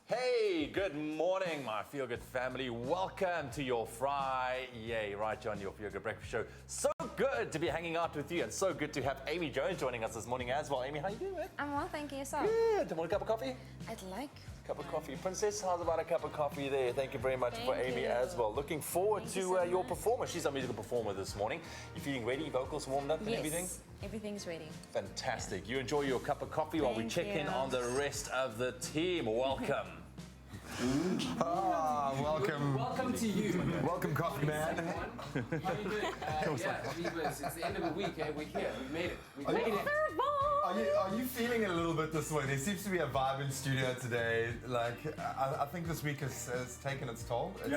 Hey, good morning, my Feel Good family. Welcome to your Friday, right here on your Feel Good Breakfast Show. So good to be hanging out with you, and so good to have Amy Jones joining us this morning as well. Amy, how you doing, man? I'm well, thank you. Yourself? Good. Want a cup of coffee? I'd like. Cup of coffee. Princess, how's about a cup of coffee there? Thank you very much for Amy as well. Looking forward to your performance. She's our musical performer this morning. You feeling ready? Vocals warmed up and everything? Everything's ready. Fantastic. You enjoy your cup of coffee while we check in on the rest of the team. Welcome. Welcome. Welcome to you. Welcome, Coffee Man. How are you doing? It's the end of the week. We're here. We made it. We made it. Are you feeling it a little bit this way? There seems to be a vibe in studio today. Like, I think this week has taken its toll. There's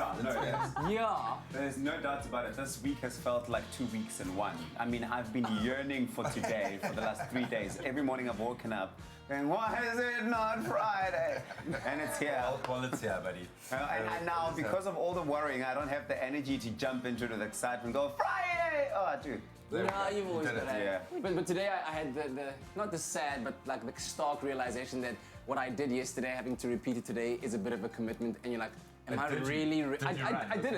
no doubt about it. This week has felt like 2 weeks in one. I mean, I've been yearning for today for the last 3 days. Every morning I've woken up and why is it not Friday? And it's here. Well, it's here, buddy. And now, because of all the worrying, I don't have the energy to jump into the excitement and go, Friday! Oh, dude. No, you've always got that. Yeah. But today I had the not the sad, but like the stark realization that what I did yesterday, having to repeat it today, is a bit of a commitment. And you're like, am I really? I did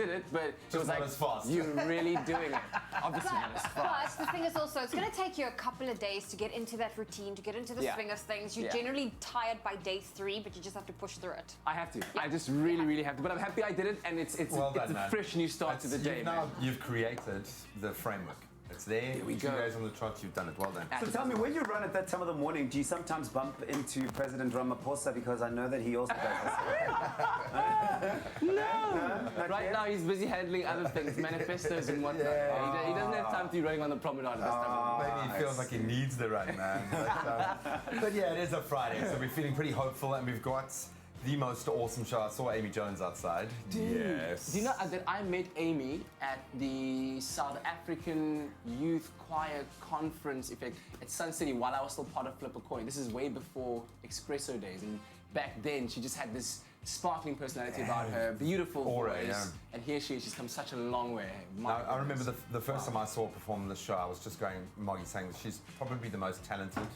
it, but it was like, you're really doing it. Obviously not as fast. But the thing is also, it's going to take you a couple of days to get into that routine, to get into the swing of things. You're generally tired by day 3, but you just have to push through it. I have to. I just really have to. But I'm happy I did it, and it's a fresh new start to the day. You've created the framework. It's there. Here we go. go. You guys on the trot, you've done it. Well done. So tell me, when you run at that time of the morning, do you sometimes bump into President Ramaphosa? Because I know that he also does this. No. Right now he's busy handling other things, manifestos and whatnot. He doesn't have time to be running on the promenade at this time. Maybe he feels like he needs the run, man. But yeah, it is a Friday, so we're feeling pretty hopeful, and we've got the most awesome show. I saw Amy Jones outside. Yes. Do you know that I met Amy at the South African Youth Choir Conference at Sun City while I was still part of Flip a Coin. This is way before Expresso days, and back then she just had this sparkling personality about her, beautiful voice, and here she is. She's come such a long way. I remember the first time I saw her perform this show, I was just going, Moggy, saying that she's probably the most talented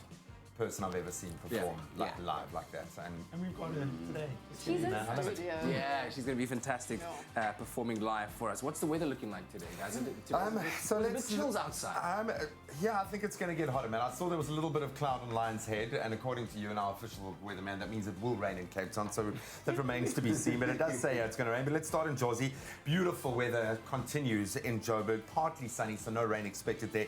person I've ever seen perform live like that, and we've got her today. She's in the studio. Yeah, she's going to be fantastic performing live for us. What's the weather looking like today, guys? It's a bit chills outside. I think it's going to get hotter, man. I saw there was a little bit of cloud on Lion's Head, and according to you and our official weatherman, that means it will rain in Cape Town, so that remains to be seen. But it does say it's going to rain. But let's start in Jersey. Beautiful weather continues in Joburg, partly sunny, so no rain expected there.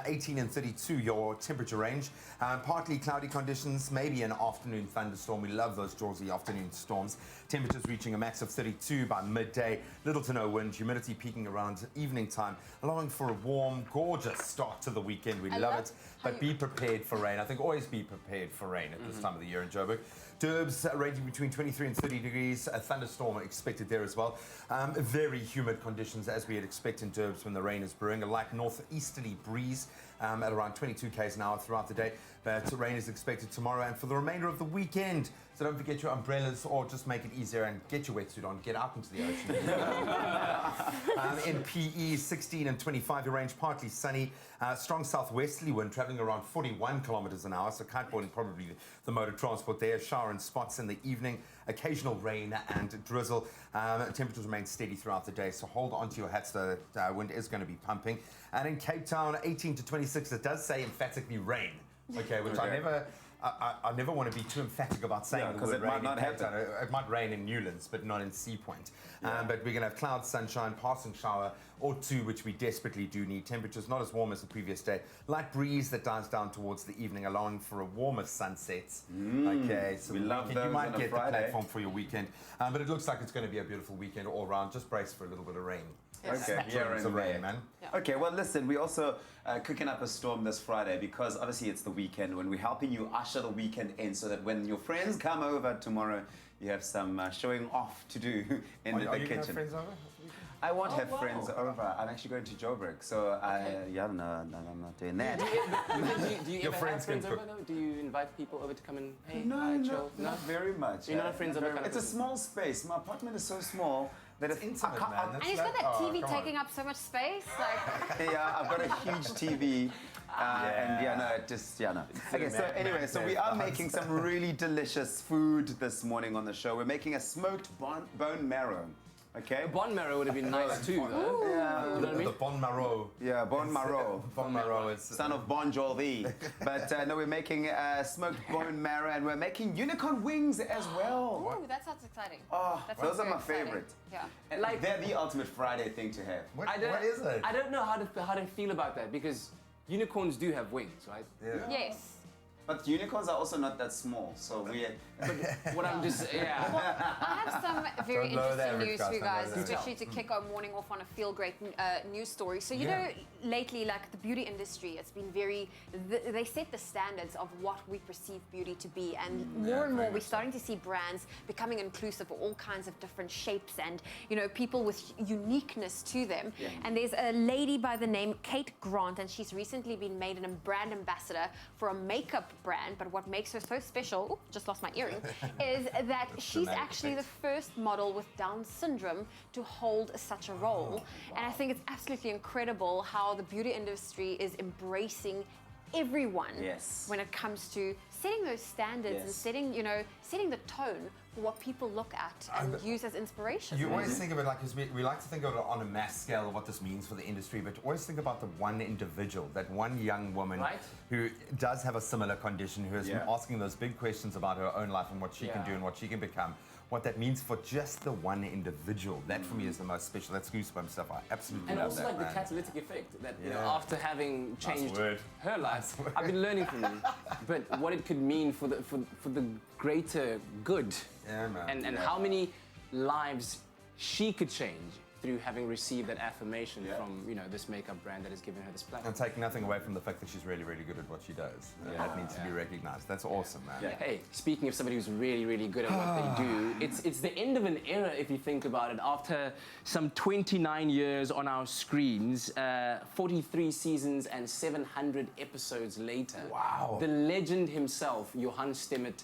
18 and 32, your temperature range. Partly cloudy conditions, maybe an afternoon thunderstorm. We love those Jersey afternoon storms. Temperatures reaching a max of 32 by midday. Little to no wind, humidity peaking around evening time, allowing for a warm, gorgeous start to the weekend. We love it, but be prepared for rain. I think always be prepared for rain at this time of the year in Joburg. Derbs ranging between 23 and 30 degrees. A thunderstorm expected there as well. Very humid conditions as we had expected in Derbs when the rain is brewing. A light northeasterly breeze at around 22 k's an hour throughout the day. But rain is expected tomorrow and for the remainder of the weekend. So don't forget your umbrellas, or just make it easier and get your wetsuit on. Get out into the ocean. In PE, 16 and 25, your range partly sunny. Strong southwesterly wind traveling around 41 kilometers an hour. So kiteboarding probably the mode of transport there. Shower in spots in the evening. Occasional rain and drizzle. Temperatures remain steady throughout the day. So hold on to your hats. The wind is going to be pumping. And in Cape Town, 18 to 26, it does say emphatically rain. Okay, which I never want to be too emphatic about saying because it might not happen. It might rain in Newlands, but not in Sea Point. But we're going to have clouds, sunshine, passing shower or two, which we desperately do need. Temperatures not as warm as the previous day. Light breeze that dies down towards the evening, allowing for a warmer sunset. Okay, so you might get the platform for your weekend. But it looks like it's going to be a beautiful weekend all around. Just brace for a little bit of rain. Okay, rain, man. Okay, well, listen, we're also cooking up a storm this Friday because obviously it's the weekend when we're helping you usher the weekend in so that when your friends come over tomorrow, you have some showing off to do in the kitchen. Are you going to have friends over? I won't have friends over. I'm actually going to Joburg, so no, I'm not doing that. Do you ever have friends over though? Do you invite people over to come and not very much. You're not friends over? It's a small space. My apartment is so small that it's intimate, man. And he's got that TV taking up so much space. Yeah, I've got a huge TV. No. Okay, so anyway, so we are making some really delicious food this morning on the show. We're making a smoked bone marrow. Okay. Bone marrow would have been nice too, though. Yeah. You know what I mean? The bon marrow. Yeah, bone marrow. Bon marrow is Son of Bon Jovi. But no, we're making smoked bone marrow, and we're making unicorn wings as well. Ooh, that sounds exciting. Oh, That those sounds are my very exciting. favorite. Yeah. And like they're the ultimate Friday thing to have. What is it? I don't know how to feel about that because unicorns do have wings, right? Yeah. Yes. But unicorns are also not that small, so we're. What I'm just I have some very Don't lower the interesting average news cost, for you don't lower guys, the especially to kick our morning off on a feel-great news story. So, you know, lately, like the beauty industry, it's been they set the standards of what we perceive beauty to be. And more and more, we're starting to see brands becoming inclusive of all kinds of different shapes and, you know, people with uniqueness to them. Yeah. And there's a lady by the name Kate Grant, and she's recently been made a brand ambassador for a makeup brand. But what makes her so special, just lost my earring, is that she's actually the first model with Down syndrome to hold such a role. And I think it's absolutely incredible how the beauty industry is embracing everyone when it comes to setting those standards and setting the tone for what people look at and use as inspiration. You always think of it like, we like to think of it on a mass scale of what this means for the industry, but always think about the one individual, that one young woman who does have a similar condition, who has been asking those big questions about her own life and what she can do and what she can become. What that means for just the one individual. That for me is the most special. That's goosebump stuff. I absolutely love that. And also like the catalytic effect that you know, after having changed her life, I've been learning from you. But what it could mean for the greater good. Yeah, man. And how many lives she could change through having received that affirmation from, you know, this makeup brand that has given her this platform. And take nothing away from the fact that she's really, really good at what she does. That needs to be recognized. That's awesome, man. Yeah. Hey, speaking of somebody who's really, really good at what they do, it's the end of an era if you think about it. After some 29 years on our screens, 43 seasons and 700 episodes later, the legend himself, Johan Stemmet,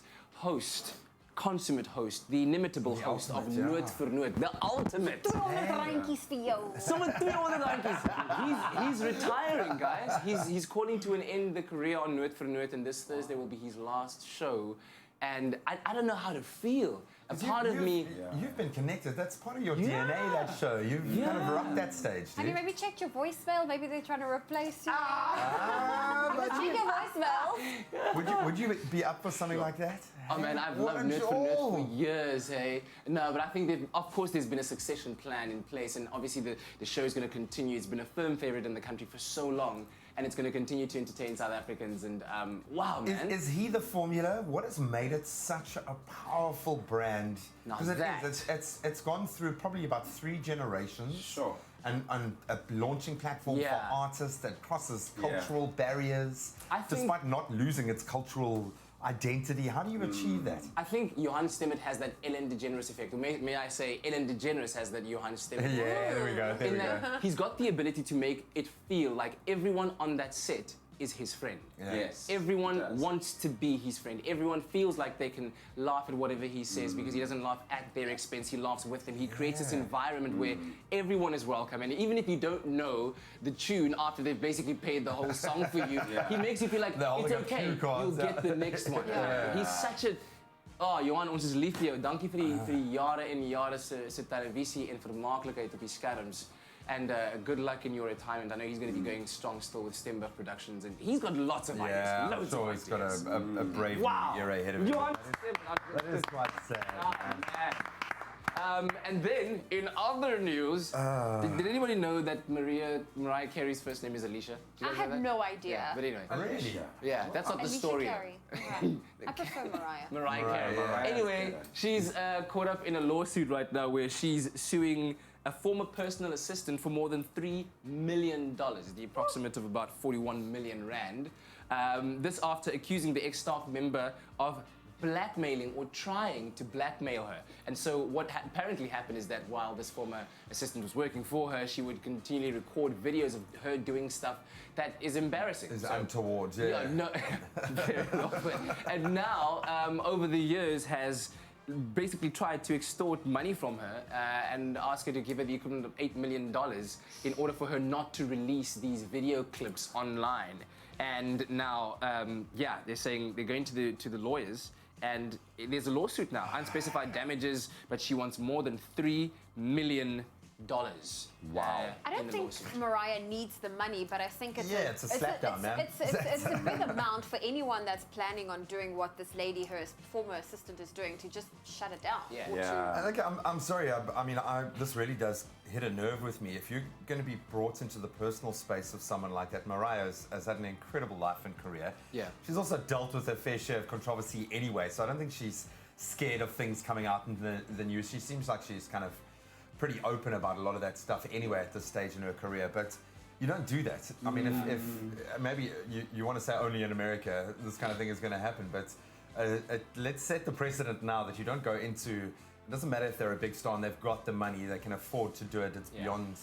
consummate host, the inimitable host of Noot vir Noot, the ultimate. 200 randjies vir jou. Someone 200 randjies. He's retiring, guys. He's calling to an end the career on Noot vir Noot, and this Thursday will be his last show. And I don't know how to feel. A part of me... You've been connected. That's part of your DNA, that show. You've kind of rocked that stage, dude. Have you maybe checked your voicemail? Maybe they're trying to replace you. But Check your voicemail. would you be up for something like that? Oh man, I've loved Noot vir Noot for years, hey. No, but I think that, of course, there's been a succession plan in place, and obviously the show's going to continue. It's been a firm favorite in the country for so long, and it's going to continue to entertain South Africans. And wow, man. Is he the formula? What has made it such a powerful brand? Because it's gone through probably about 3 generations. Sure. And a launching platform for artists that crosses cultural barriers, despite not losing its cultural identity. How do you achieve that? I think Johan Stemmet has that Ellen DeGeneres effect. Or may I say Ellen DeGeneres has that Johan Stemmet. Yeah, there we go. There we go. He's got the ability to make it feel like everyone on that set is his friend. Yeah. Yes. Everyone wants to be his friend. Everyone feels like they can laugh at whatever he says because he doesn't laugh at their expense, he laughs with them. He creates this environment where everyone is welcome. And even if you don't know the tune after they've basically paid the whole song for you, he makes you feel like it's okay, you'll get the next one. He's such a... Oh, Johan, ons is lief vir jou. Dankie vir die jare en jare se televisie en vermaaklikheid op die skerms. And good luck in your retirement. I know he's going to be going strong still with Stemberg Productions, and he's got lots of ideas. Yeah, I'm sure he's got a brave year ahead of him. That is quite sad, man. And then, in other news, did anybody know that Mariah Carey's first name is Alicia? I had no idea. Yeah, but anyway. Really? Yeah, that's not the Alicia story. Carey. Right. I prefer Mariah. Mariah Carey. Anyway, she's caught up in a lawsuit right now where she's suing a former personal assistant for more than $3 million, the approximate of about 41 million rand. This after accusing the ex-staff member of blackmailing or trying to blackmail her. And so what apparently happened is that while this former assistant was working for her, she would continually record videos of her doing stuff that is embarrassing. Is untoward, No. And now, over the years, has basically tried to extort money from her and ask her to give her the equivalent of $8 million in order for her not to release these video clips online. And now, they're saying they're going to the lawyers, and there's a lawsuit now, unspecified damages, but she wants more than $3 million. Wow. I don't think Mariah needs the money, but I think it's it's a slapdown, man. It's a big amount for anyone that's planning on doing what this lady, her former assistant, is doing, to just shut it down. I think I'm sorry. I mean, this really does hit a nerve with me. If you're going to be brought into the personal space of someone like that, Mariah has had an incredible life and career. Yeah. She's also dealt with her fair share of controversy anyway, so I don't think she's scared of things coming out in the news. She seems like she's kind of pretty open about a lot of that stuff anyway at this stage in her career, but you don't do that. I mean, if maybe you want to say only in America this kind of thing is going to happen, but let's set the precedent now that you don't go into, it doesn't matter if they're a big star and they've got the money, they can afford to do it, it's beyond...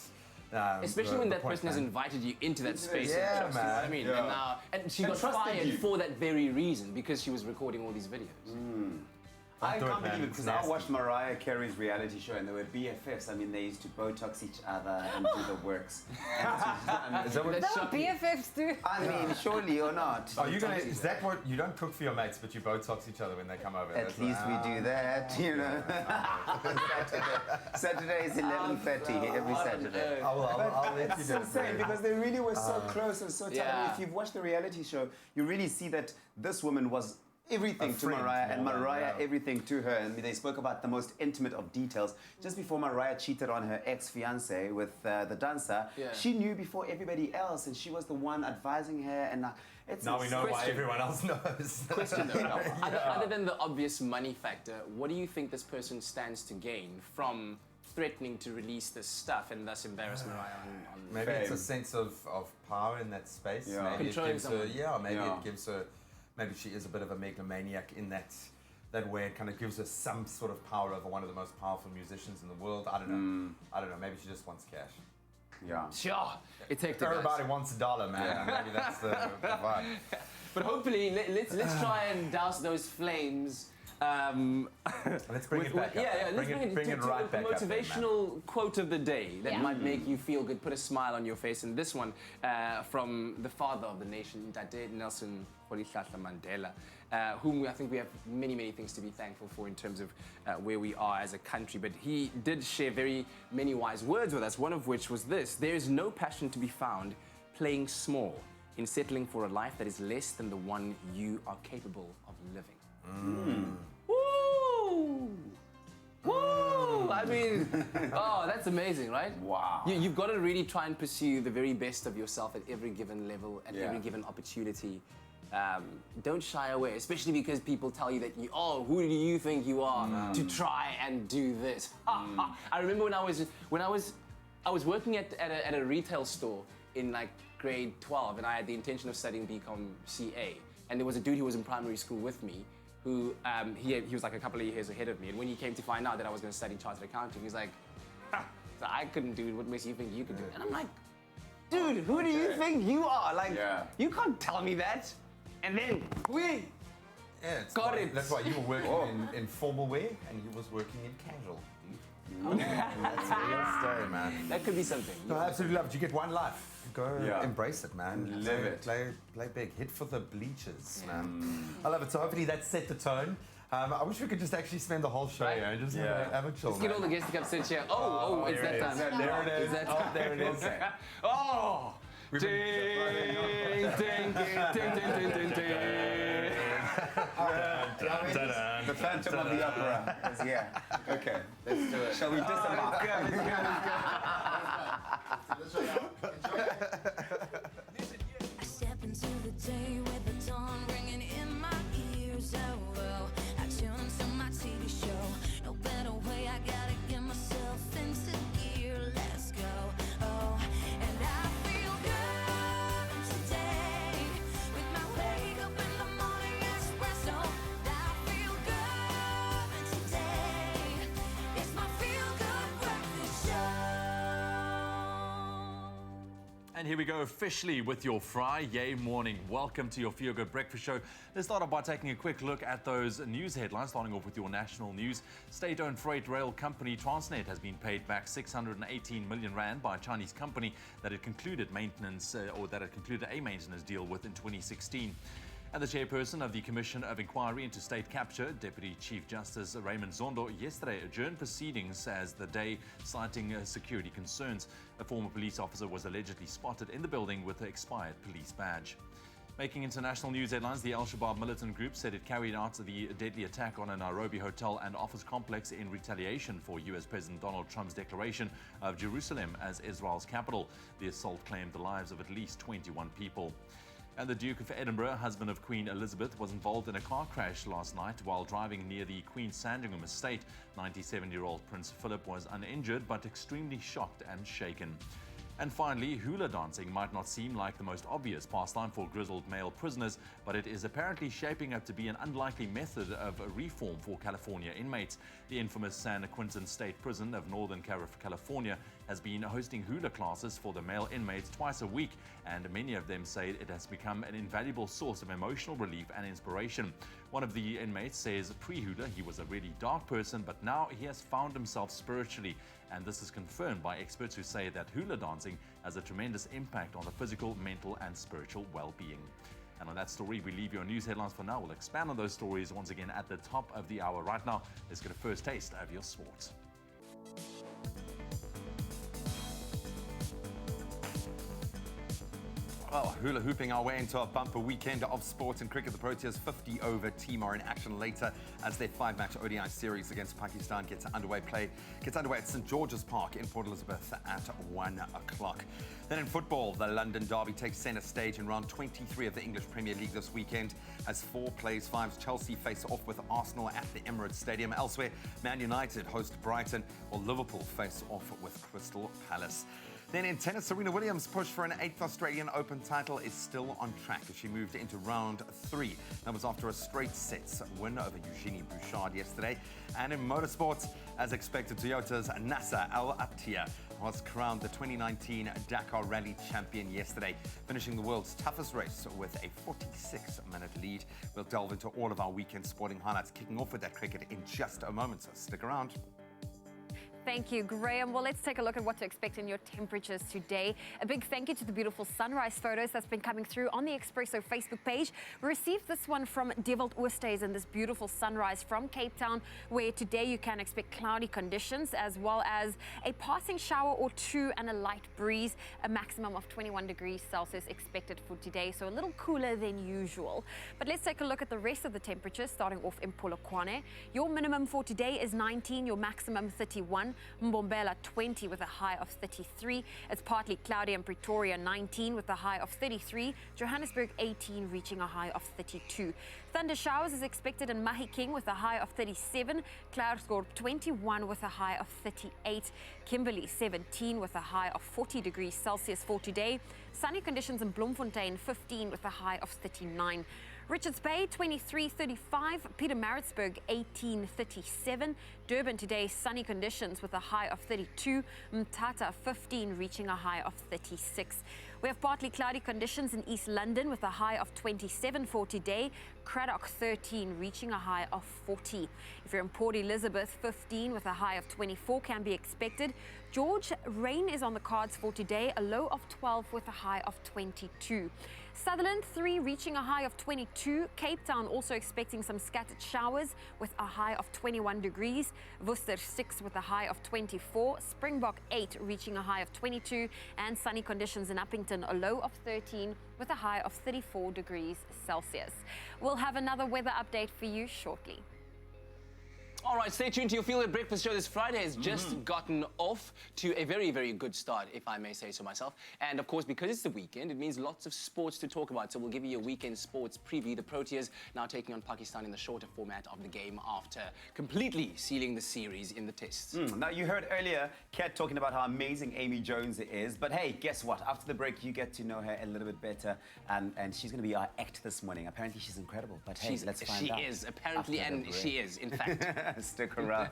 Especially when that person has invited you into that space. Yeah, of trust, you know what I mean? Yeah. And she got fired for that very reason, because she was recording all these videos. I do it, can't man. believe it, because It's I nasty. watched Mariah Carey's reality show and they were BFFs. I mean, they used to Botox each other and do the works. And Is that what, That's what BFFs do. I mean, surely or not. are you gonna? Is that what you don't cook for your mates, but you Botox each other when they come over? At least we do that, you know. Saturday is 11:30 every Saturday. I'll let you It's do insane it. because they really were so close and so tight. Yeah. If you've watched the reality show, you really see that this woman was everything A to friend Mariah and more than, Mariah yeah. everything to her. And they spoke about the most intimate of details. Just before Mariah cheated on her ex-fiance with the dancer, she knew before everybody else, and she was the one advising her. And it's Now we know why Question. everyone else knows. Question though, other than the obvious money factor, what do you think this person stands to gain from threatening to release this stuff and thus embarrass Mariah on Maybe it's a Fame. sense of power in that space. Yeah. Maybe it Controlling gives her, someone. maybe Yeah. it gives her, maybe she is a bit of a megalomaniac in that way. It kind of gives her some sort of power over one of the most powerful musicians in the world. I don't know. I don't know. Maybe she just wants cash. Yeah. Sure, it takes the Everybody wants $1, man. And maybe that's the vibe. But hopefully, let's try and douse those flames. Let's bring it back up. Let's bring it right to back a up. then, man. motivational quote of the day that Yeah. might make you feel good, put a smile on your face. And this one from the father of the nation, Ntate Nelson Rolihlahla Mandela, whom I think we have many, many things to be thankful for in terms of where we are as a country. But he did share very many wise words with us, one of which was this: there is no passion to be found playing small in settling for a life that is less than the one you are capable of living. Woo! Woo! I mean, that's amazing, right? Wow. You've got to really try and pursue the very best of yourself at every given level, at Yeah. every given opportunity. Don't shy away, especially because people tell you that who do you think you are to try and do this? I remember when I was working at a retail store in like grade 12, and I had the intention of studying BCom CA, and there was a dude who was in primary school with me, who he was like a couple of years ahead of me, and when he came to find out that I was going to study chartered accounting, he's like, so I couldn't do it, what makes you think you could do it? And I'm like, dude, who do you think you are? Like, you can't tell me that. And then, Yeah, it's Got why- it. That's why you were working in formal wear and he was working in casual. That's where you're gonna stay, man. that could be something. No, I absolutely love it. You get one life. Go embrace it, man. Live it. Play big. Hit for the bleachers, man. I love it. So hopefully that set the tone. I wish we could just actually spend the whole show here and just have a chill. Let's get all the guests to come sit here. Oh, it's that time. There it is. Is that Oh, there it is. Oh! Ding, ding, ding, ding, ding, ding, ding. The Phantom of the Opera is here. Okay, let's do it. Shall we disembark? I step into the day with the dawn ringing in my ears. Oh, well, I tune into my TV show. No better way, I gotta get myself into gear. Let's go. Oh, and I feel good today with my wake up in the morning espresso. I feel good today. It's my feel good breakfast show. And here we go officially with your Friday morning. Welcome to your Feel Good Breakfast Show. Let's start off by taking a quick look at those news headlines, starting off with your national news. State-owned freight rail company Transnet has been paid back 618 million rand by a Chinese company that had concluded a maintenance deal with in 2016. And the chairperson of the Commission of Inquiry into State Capture, Deputy Chief Justice Raymond Zondo, yesterday adjourned proceedings as the day, citing security concerns. A former police officer was allegedly spotted in the building with an expired police badge. Making international news headlines, the Al-Shabaab militant group said it carried out the deadly attack on a Nairobi hotel and office complex in retaliation for US President Donald Trump's declaration of Jerusalem as Israel's capital. The assault claimed the lives of at least 21 people. And the Duke of Edinburgh, husband of Queen Elizabeth, was involved in a car crash last night while driving near the Queen's Sandringham estate. 97-year-old Prince Philip was uninjured but extremely shocked and shaken. And finally, hula dancing might not seem like the most obvious pastime for grizzled male prisoners, but it is apparently shaping up to be an unlikely method of reform for California inmates. The infamous San Quentin State Prison of Northern California has been hosting hula classes for the male inmates twice a week, and many of them say it has become an invaluable source of emotional relief and inspiration. One of the inmates says pre-hula he was a really dark person, but now he has found himself spiritually, and this is confirmed by experts who say that hula dancing has a tremendous impact on the physical, mental and spiritual well-being. And on that story, we leave your news headlines for now. We'll expand on those stories once again at the top of the hour. Right now, let's get a first taste of your sport. Well, hula hooping our way into a bumper weekend of sports and cricket. The Proteas 50-over team are in action later as their 5-match ODI series against Pakistan gets underway at St George's Park in Port Elizabeth at 1 o'clock. Then in football, the London Derby takes centre stage in round 23 of the English Premier League this weekend as 4 plays 5's Chelsea face off with Arsenal at the Emirates Stadium. Elsewhere, Man United host Brighton, while Liverpool face off with Crystal Palace. Then in tennis, Serena Williams' push for an 8th Australian Open title is still on track as she moved into round 3. That was after a straight sets win over Eugenie Bouchard yesterday. And in motorsports, as expected, Toyota's Nasser Al-Attiyah was crowned the 2019 Dakar Rally champion yesterday, finishing the world's toughest race with a 46-minute lead. We'll delve into all of our weekend sporting highlights, kicking off with that cricket in just a moment, so stick around. Thank you, Graham. Well, let's take a look at what to expect in your temperatures today. A big thank you to the beautiful sunrise photos that's been coming through on the Expresso Facebook page. We received this one from Develd Oosthuis and this beautiful sunrise from Cape Town, where today you can expect cloudy conditions as well as a passing shower or two and a light breeze. A maximum of 21 degrees Celsius expected for today, so a little cooler than usual. But let's take a look at the rest of the temperatures, starting off in Polokwane. Your minimum for today is 19, your maximum 31. Mbombela 20 with a high of 33. It's partly cloudy in Pretoria 19 with a high of 33. Johannesburg 18 reaching a high of 32. Thunder showers is expected in Mahikeng with a high of 37. Klerksdorp 21 with a high of 38. Kimberley 17 with a high of 40 degrees Celsius for today. Sunny conditions in Bloemfontein 15 with a high of 39. Richards Bay 23-35, Pietermaritzburg 18-37, Durban today sunny conditions with a high of 32, Mthatha 15 reaching a high of 36. We have partly cloudy conditions in East London with a high of 27 for today, Cradock 13 reaching a high of 40. If you're in Port Elizabeth, 15 with a high of 24 can be expected. George, rain is on the cards for today, a low of 12 with a high of 22. Sutherland 3 reaching a high of 22. Cape Town also expecting some scattered showers with a high of 21 degrees. Worcester 6 with a high of 24. Springbok 8 reaching a high of 22. And sunny conditions in Uppington, a low of 13 with a high of 34 degrees Celsius. We'll have another weather update for you shortly. All right, stay tuned to your Feel Good Breakfast Show. This Friday has just gotten off to a very, very good start, if I may say so myself. And of course, because it's the weekend, it means lots of sports to talk about. So we'll give you a weekend sports preview. The Proteas now taking on Pakistan in the shorter format of the game after completely sealing the series in the tests. Now, you heard earlier Kat talking about how amazing Amy Jones is. But hey, guess what? After the break, you get to know her a little bit better. And she's going to be our act this morning. Apparently, she's incredible. But hey, let's find out. She is, apparently, and she is, in fact. Stick around.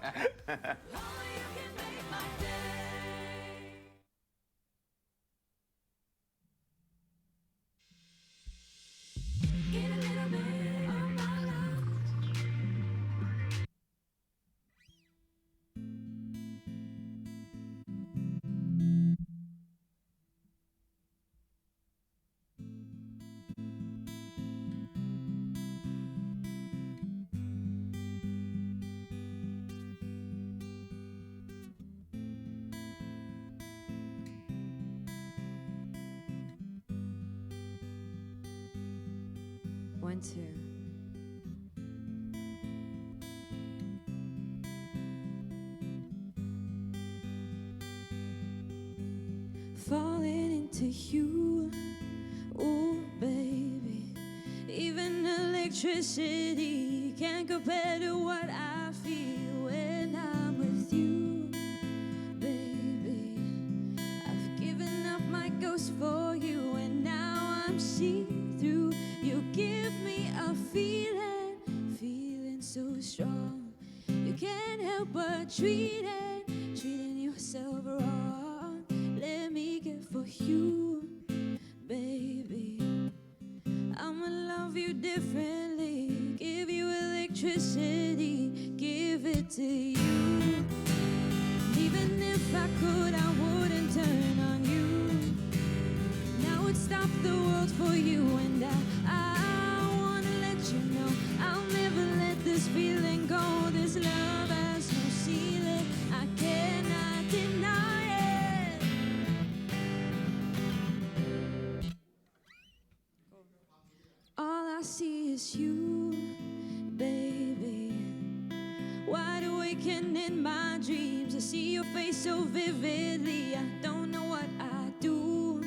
going to. Falling into you, oh baby. Even electricity can't compare to what I feel when I'm with you, baby. I've given up my ghost for you, and now I'm see-through. You give me a feeling so strong. You can't help but treating yourself wrong. Let me get for you, baby. I'ma love you differently, give you electricity, give it to you. Even if I could, I wouldn't turn on you. Now would stop the world for you, and I wanna let you know I'll never let this feeling go. This love has no ceiling, I cannot deny it. All I see is you, baby. Wide awake and in my dreams, I see your face so vividly. I don't know what I do,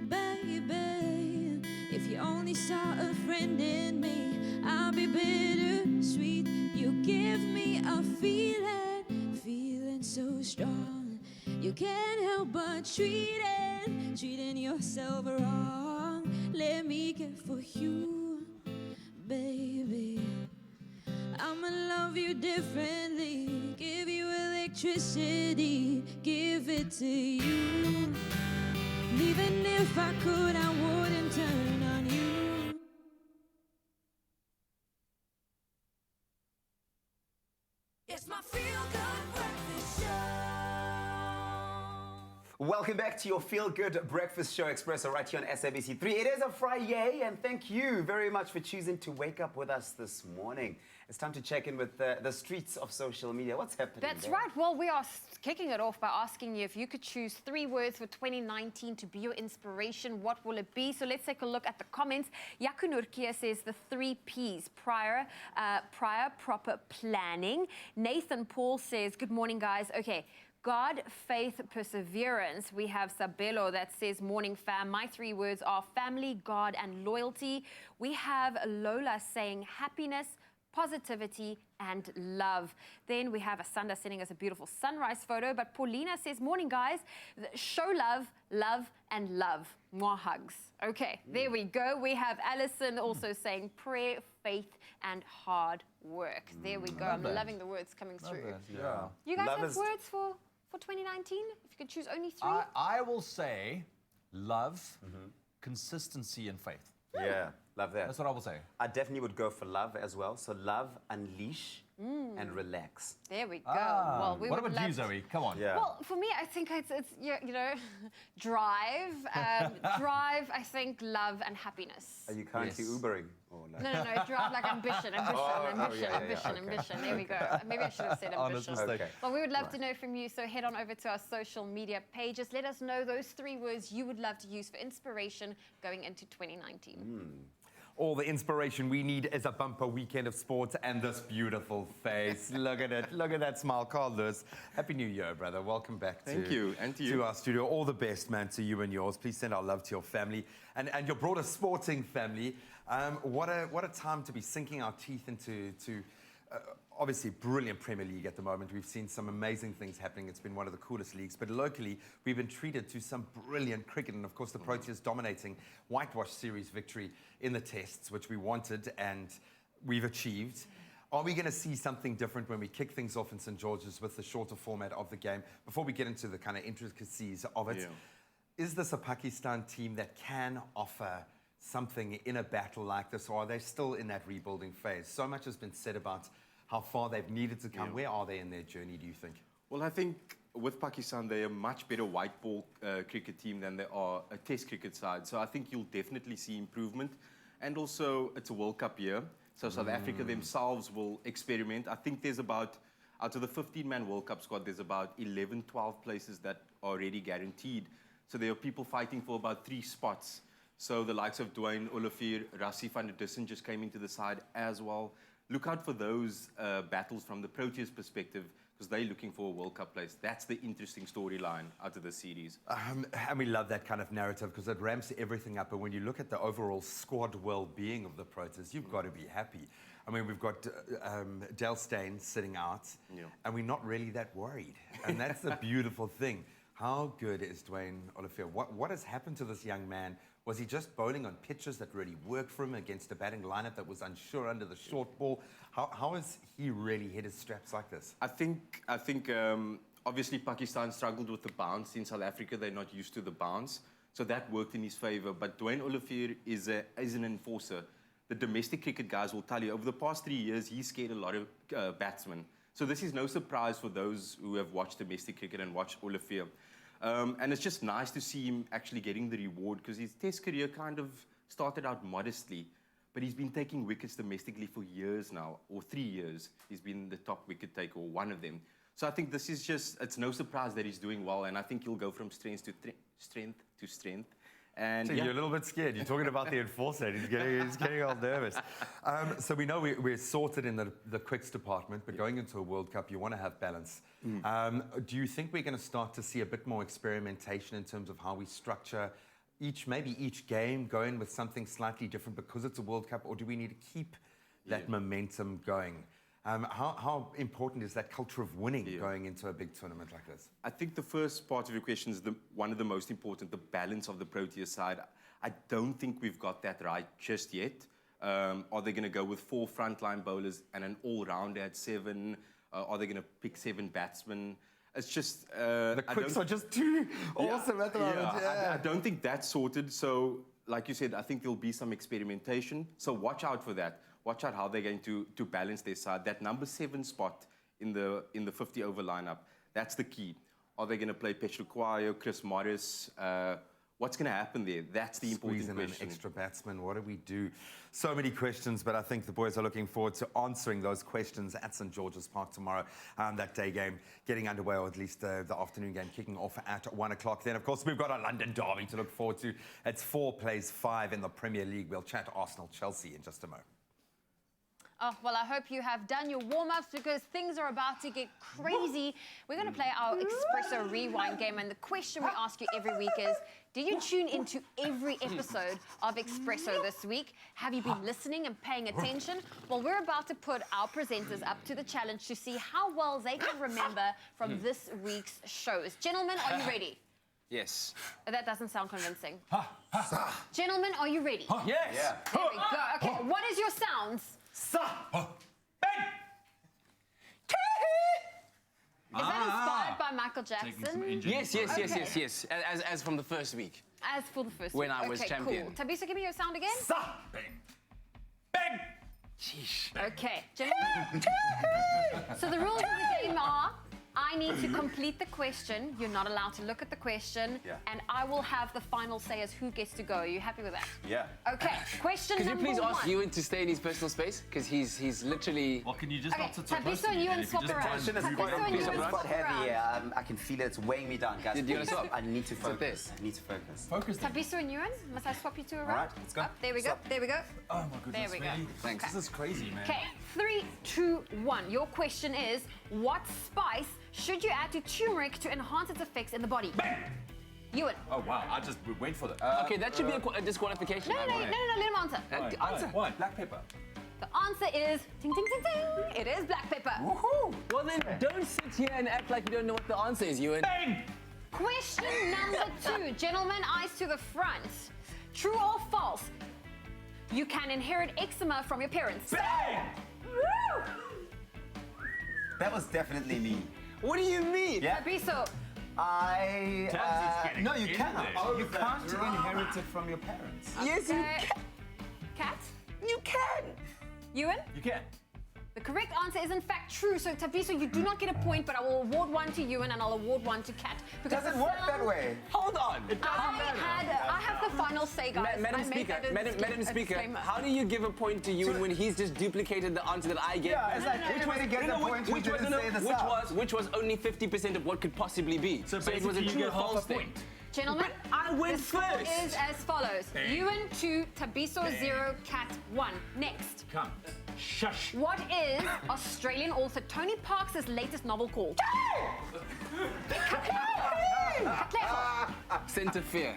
baby. If you only saw a friend in me, I'll be bittersweet. You give me a feeling so strong. You can't help but treating yourself wrong. Let me get for you, baby. I'ma love you differently, give you electricity, give it to you. Even if I could, I wouldn't turn on you. It's my feel-good breakfast show. Welcome back to your feel-good breakfast show, Expresso, right here on SABC3. It is a Friday, and thank you very much for choosing to wake up with us this morning. It's time to check in with the streets of social media. What's happening That's there? right. Well, we are kicking it off by asking you if you could choose 3 words for 2019 to be your inspiration, what will it be? So let's take a look at the comments. Yaku Nurkia says the 3 Ps, prior, proper planning. Nathan Paul says, good morning, guys. Okay. God, faith, perseverance. We have Sabelo that says, morning fam. My 3 words are family, God, and loyalty. We have Lola saying happiness, positivity, and love. Then we have Asanda sending us a beautiful sunrise photo. But Paulina says, morning guys, show love, love, and love. More hugs. Okay, there we go. We have Alison also saying prayer, faith, and hard work. There we go. I'm loving the words coming through. Yeah. You guys Love have is- words for 2019? If you could choose only 3? I will say love, consistency, and faith. Yeah, love that. That's what I will say. I definitely would go for love as well. So love, unleash, and relax. There we go. Well, we what would about you, love Zoe? Come on. Yeah. Well, for me, I think it's you know, drive, drive. I think love and happiness. Are you currently Yes. Ubering? Or like? No, drive like ambition. There we go. Maybe I should have said Honest ambition. mistake. Okay. Well, we would love to know from you, so head on over to our social media pages. Let us know those 3 words you would love to use for inspiration going into 2019. All the inspiration we need is a bumper weekend of sports and this beautiful face. Look at it. Look at that smile. Carl Lewis, Happy New Year, brother. Welcome back Thank you, and to you. to our studio. All the best, man, to you and yours. Please send our love to your family and your broader sporting family. What a time to be sinking our teeth into obviously brilliant Premier League at the moment. We've seen some amazing things happening. It's been one of the coolest leagues. But locally, we've been treated to some brilliant cricket. And of course, the Proteas dominating whitewash series victory in the tests, which we wanted and we've achieved. Are we going to see something different when we kick things off in St. George's with the shorter format of the game? Before we get into the kind of intricacies of it, is this a Pakistan team that can offer something in a battle like this, or are they still in that rebuilding phase? So much has been said about how far they've needed to come. Where are they in their journey, do you think? Well, I think with Pakistan, they're a much better white ball cricket team than they are a test cricket side. So I think you'll definitely see improvement. And also, it's a World Cup year. So South Africa themselves will experiment. I think there's out of the 15-man World Cup squad, there's about 11, 12 places that are already guaranteed. So there are people fighting for about 3 spots. So the likes of Dwayne Olivier, Rassie van der Dussen just came into the side as well. Look out for those battles from the Proteas perspective, because they're looking for a World Cup place. That's the interesting storyline out of the series. And we love that kind of narrative because it ramps everything up. And when you look at the overall squad well-being of the Proteas, you've got to be happy. I mean, we've got Dale Steyn sitting out, and we're not really that worried. And that's the beautiful thing. How good is Dwayne Olivier? What has happened to this young man? Was he just bowling on pitches that really worked for him against a batting lineup that was unsure under the short ball? How has he really hit his straps like this? I think obviously Pakistan struggled with the bounce. In South Africa, they're not used to the bounce. So that worked in his favor. But Dwayne Olivier is an enforcer. The domestic cricket guys will tell you, over the past 3 years, he's scared a lot of batsmen. So this is no surprise for those who have watched domestic cricket and watched Olivier. And it's just nice to see him actually getting the reward, because his test career kind of started out modestly, but he's been taking wickets domestically for years now, or 3 years. He's been the top wicket taker, or one of them. So I think this is just, it's no surprise that he's doing well, and I think he'll go from strength to strength. And so you're a little bit scared. You're talking about the enforcer. He's getting all nervous. So we know we're sorted in the quicks department, but going into a World Cup, you want to have balance. Do you think we're going to start to see a bit more experimentation in terms of how we structure maybe each game, going with something slightly different because it's a World Cup, or do we need to keep that momentum going? How important is that culture of winning going into a big tournament like this? I think the first part of your question is one of the most important, the balance of the Proteas side. I don't think we've got that right just yet. Are they going to go with 4 frontline bowlers and an all-rounder at 7? Are they going to pick 7 batsmen? It's just... the quicks are just too awesome at the moment. I don't think that's sorted. So, like you said, I think there'll be some experimentation. So watch out for that. Watch out how they're going to balance their side. That number 7 spot in the 50-over lineup, that's the key. Are they going to play Petrokwayo, Chris Morris? What's going to happen there? That's the important question. An extra batsman. What do we do? So many questions, but I think the boys are looking forward to answering those questions at St. George's Park tomorrow. That day game getting underway, or at least the afternoon game kicking off at 1 o'clock. Then, of course, we've got a London derby to look forward to. It's 4 plays 5 in the Premier League. We'll chat Arsenal-Chelsea in just a moment. Oh, well, I hope you have done your warm-ups, because things are about to get crazy. We're going to play our Expresso Rewind game, and the question we ask you every week is, did you tune into every episode of Expresso this week? Have you been listening and paying attention? Well, we're about to put our presenters up to the challenge to see how well they can remember from this week's shows. Gentlemen, are you ready? Yes. That doesn't sound convincing. Gentlemen, are you ready? Yes. There we go. Okay, what is your sounds? Is that inspired by Michael Jackson? Yes. As from the first week. As for the first when week. I was champion. Cool. Tabisa, give me your sound again. Bang! Sheesh. Okay, gentlemen. So the rules of the game are, I need to complete the question. You're not allowed to look at the question. And I will have the final say as who gets to go. Are you happy with that? Yeah. Okay, question number 1. Could you please ask Ewan to stay in his personal space? Because he's literally... Well, can you just not sit so close Tabiso to and me, Ewan then? If you swap just around. tension us, Tabiso and Ewan It's swap quite heavy. around. I can feel it's weighing me down, guys. Do you want to swap? I need to focus. this. I need to focus. Focus then. Tabiso and Ewan, must I swap you two around? All right, let's go. Up, there we go. There we go. Oh my goodness, There we go. really? Thanks. This is crazy, man. Okay, 3, 2, 1. Your question is, what spice should you add to turmeric to enhance its effects in the body? Ewan. Oh wow, I just went for that. Okay, that should be a disqualification. No, let him answer. Answer. Why? Black pepper. The answer is, ting, ting, ting, ting. It is black pepper. Woohoo! Well then, don't sit here and act like you don't know what the answer is, Ewan. Bang! Question number 2. Gentlemen, eyes to the front. True or false? You can inherit eczema from your parents. Bang! Woo! That was definitely me. What do you mean? Yeah. Tabiso. No, you cannot. Oh, You can't inherit it from your parents. Yes, you can. Cat? You can. Ewan? You can. The correct answer is in fact true. So Tapiso, you do not get a point, but I will award one to Ewan and I'll award one to Kat. Does it work that way? Hold on. I have the final say, guys. Madam I made Speaker, that Madam a Speaker, disclaimer. how do you give a point to you when he's just duplicated the answer that I gave? Yeah, it's like which way to get the point? Which was only 50% of what could possibly be. So it was a basically you true or get half false a thing. point. Gentlemen, I went the score first. is as follows. Ewan 2, Tabiso 0, Kat 1. Next. Come. Shush. What is Australian author Tony Parks' latest novel called? Scent of Fear.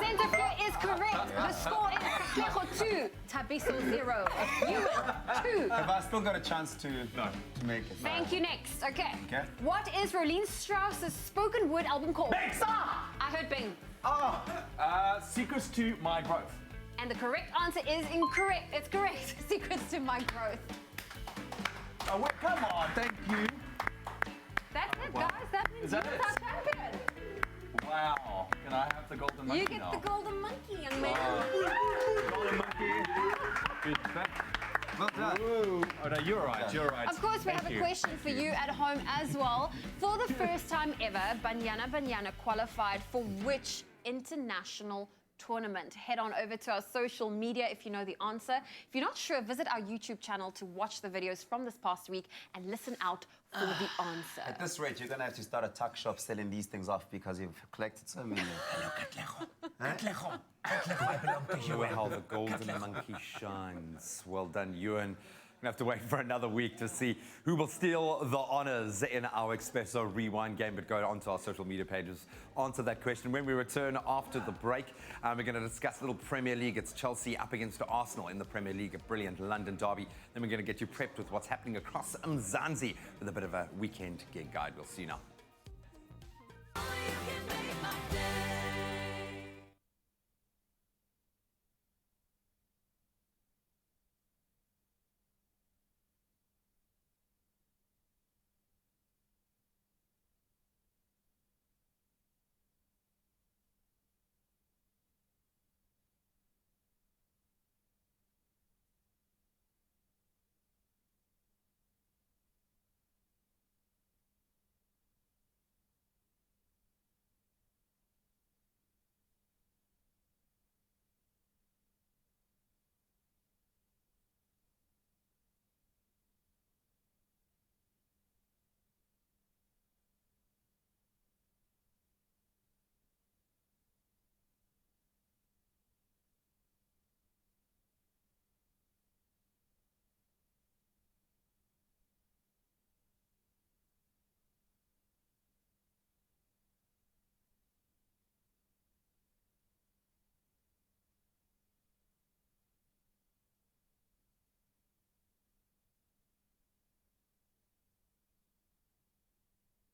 Centre Fear is correct. The score is Katlejo 2, Tabiso 0. Ewan 2. Have I still got a chance to make it? Thank you. Next. Okay. Okay. What is Rolene Strauss's spoken word album called? Bexa! I heard Bing. Secrets to my growth. And the correct answer is incorrect. It's correct. Secrets to my growth. Oh, wait, come on. Thank you. That's it, guys. That means Is that you're it? our champion. Wow. Can I have the golden monkey You get now? the golden monkey, young man. Golden monkey. Well done. Oh, no, you're right. You're right. Of course, we have a question for you at home as well. For the first time ever, Banyana qualified for which international tournament? Head on over to our social media if you know the answer. If you're not sure, visit our YouTube channel to watch the videos from this past week and listen out for the answer. At this rate, you're going to have to start a tuck shop selling these things off because you've collected so many. Hello, Katlejo. I belong to you. How the golden monkey shines. Well done, Ewan. We're going to have to wait for another week to see who will steal the honors in our Expresso Rewind game, but go onto our social media pages, answer that question. When we return after the break, we're going to discuss a little Premier League. It's Chelsea up against Arsenal in the Premier League, a brilliant London derby. Then we're going to get you prepped with what's happening across Mzansi with a bit of a weekend gig guide. We'll see you now.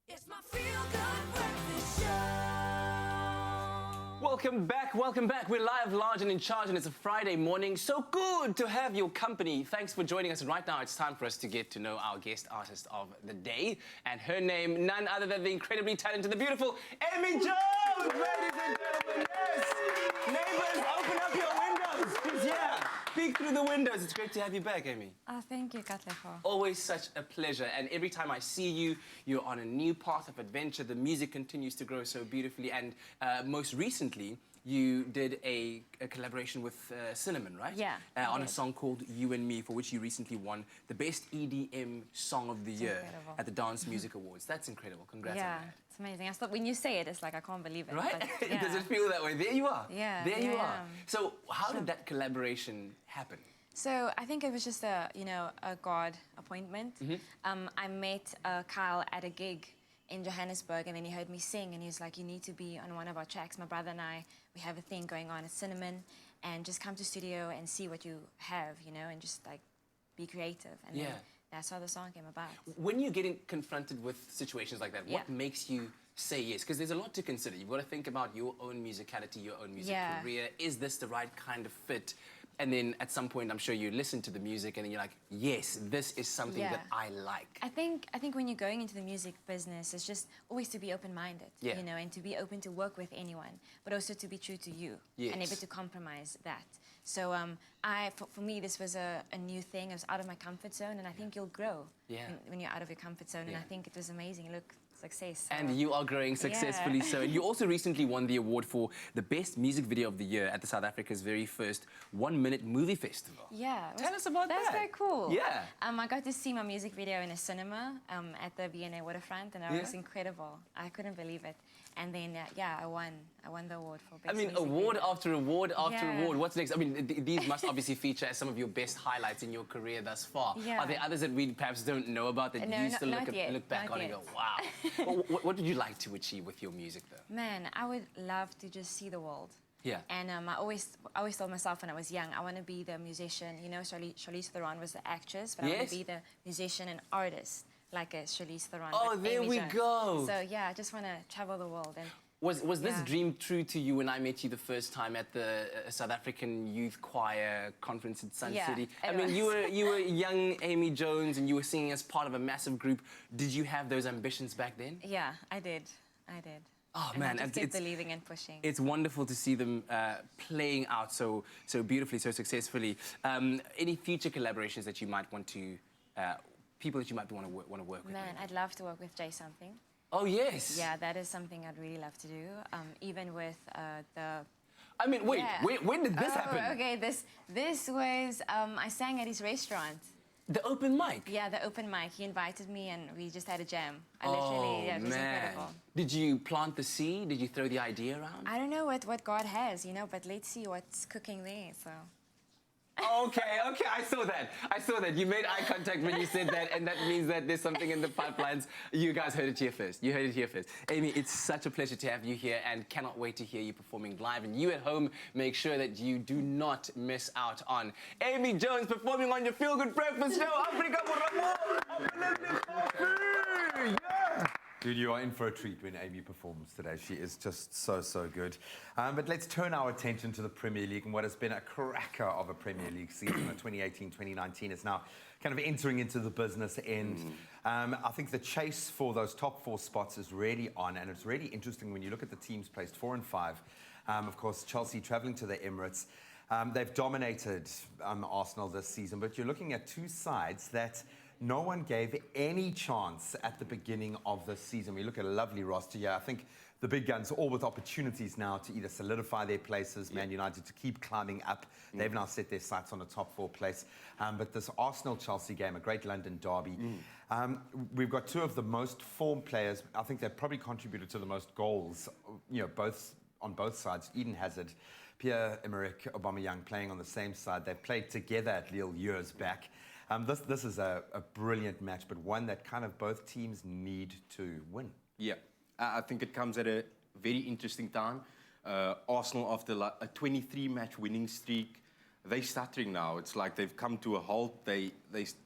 It's my feel-good breakfast show. Welcome back. We're live, large and in charge, and it's a Friday morning. So good to have your company. Thanks for joining us. And right now, it's time for us to get to know our guest artist of the day. And her name, none other than the incredibly talented, the beautiful Amy Jones! Ladies and gentlemen, yes! Neighbors, open up your windows. She's here. Peek through the windows. It's great to have you back, Amy. Thank you, Katlejo. Always such a pleasure. And every time I see you, you're on a new path of adventure. The music continues to grow so beautifully. And most recently, you did a collaboration with Cinnamon, right? Yeah, on a yes. song called You and Me, for which you recently won the Best EDM Song of the Year incredible. at the Dance Music Awards. That's incredible. Congrats Yeah, on that. it's amazing. I thought when you say it, it's like I can't believe it. Right? But, yeah. Does it feel that way? There you are. Yeah, There you yeah, are. yeah. So how did that collaboration happen? So I think it was just a God appointment. I met Kyle at a gig in Johannesburg, and then he heard me sing, and he was like, "You need to be on one of our tracks." My brother and I, we have a thing going on at Cinnamon, and just come to studio and see what you have, and just like be creative. And then that's how the song came about. When you're getting confronted with situations like that, what Yeah. makes you say yes? Because there's a lot to consider. You've got to think about your own musicality, your own music Yeah. career. Is this the right kind of fit? and then at some point, I'm sure you listen to the music, and then you're like, yes, this is something Yeah. that I like. I think when you're going into the music business, it's just always to be open-minded, Yeah. you know, and to be open to work with anyone, but also to be true to you and Yes. able to compromise that. So for me, this was a new thing. I was out of my comfort zone, and I think you'll grow when you're out of your comfort zone. And I think it was amazing. Look, success. So. And you are growing successfully so. And you also recently won the award for the best music video of the year at the South Africa's very first 1 Minute Movie Festival. Yeah. Tell us about That's that. very cool. Yeah. I got to see my music video in a cinema at the V&A Waterfront, and it was incredible. I couldn't believe it. And then, I won the award for best music award video. after award after Yeah. award. What's next? I mean, these must obviously feature as some of your best highlights in your career thus far. Yeah. Are there others that we perhaps don't know about that No, you not- still not yet, look back not on and yet. go, wow? what would you like to achieve with your music, though? Man, I would love to just see the world. Yeah. And I always told myself when I was young, I want to be the musician. You know, Charlize Theron was the actress, but I want Yes. to be the musician and artist, like a Charlize Theron. Oh, but there Amy we Jones. go. So yeah, I just want to travel the world. And Was this Yeah. dream true to you when I met you the first time at the South African Youth Choir conference in Sun Yeah, City? I it mean, was. you were young Amy Jones, and you were singing as part of a massive group. Did you have those ambitions back then? yeah, I did. Oh And man, I just kept it's believing and pushing. it's wonderful to see them playing out so beautifully, so successfully. Any future collaborations that you might want to, people that you might want to work with? Man, I'd love to work with Jay Something. Oh yes. Yeah, that is something I'd really love to do. Even with the. I mean, wait, Yeah. when did this happen? Okay, this was I sang at his restaurant. The open mic. Yeah, the open mic. He invited me and we just had a jam. I literally, yeah, it was incredible. Did you plant the seed? Did you throw the idea around? I don't know what God has, you know, but let's see what's cooking there. So. Okay, I saw that. You made eye contact when you said that, and that means that there's something in the pipelines. You guys heard it here first. You heard it here first. Amy, it's such a pleasure to have you here, and cannot wait to hear you performing live. And you at home, make sure that you do not miss out on Amy Jones performing on your Feel Good Breakfast Show. Africa yeah! Dude, you are in for a treat when Amy performs today. She is just so good. But let's turn our attention to the Premier League, and what has been a cracker of a Premier League season. The 2018-2019 is now kind of entering into the business end. I think the chase for those top 4 spots is really on, and it's really interesting when you look at the teams placed 4 and 5. Of course, Chelsea travelling to the Emirates. They've dominated Arsenal this season, but you're looking at 2 sides that no one gave any chance at the beginning of the season. We look at a lovely roster here. I think the big guns all with opportunities now to either solidify their places, Man United to keep climbing up. They've now set their sights on a top 4 place. But this Arsenal-Chelsea game, a great London derby. We've got 2 of the most formed players. I think they've probably contributed to the most goals, you know, on both sides. Eden Hazard, Pierre-Emerick Aubameyang playing on the same side. They played together at Lille years back. This is a brilliant match, but one that kind of both teams need to win. Yeah, I think it comes at a very interesting time. Arsenal, after a 23-match winning streak, they're stuttering now. It's like they've come to a halt. They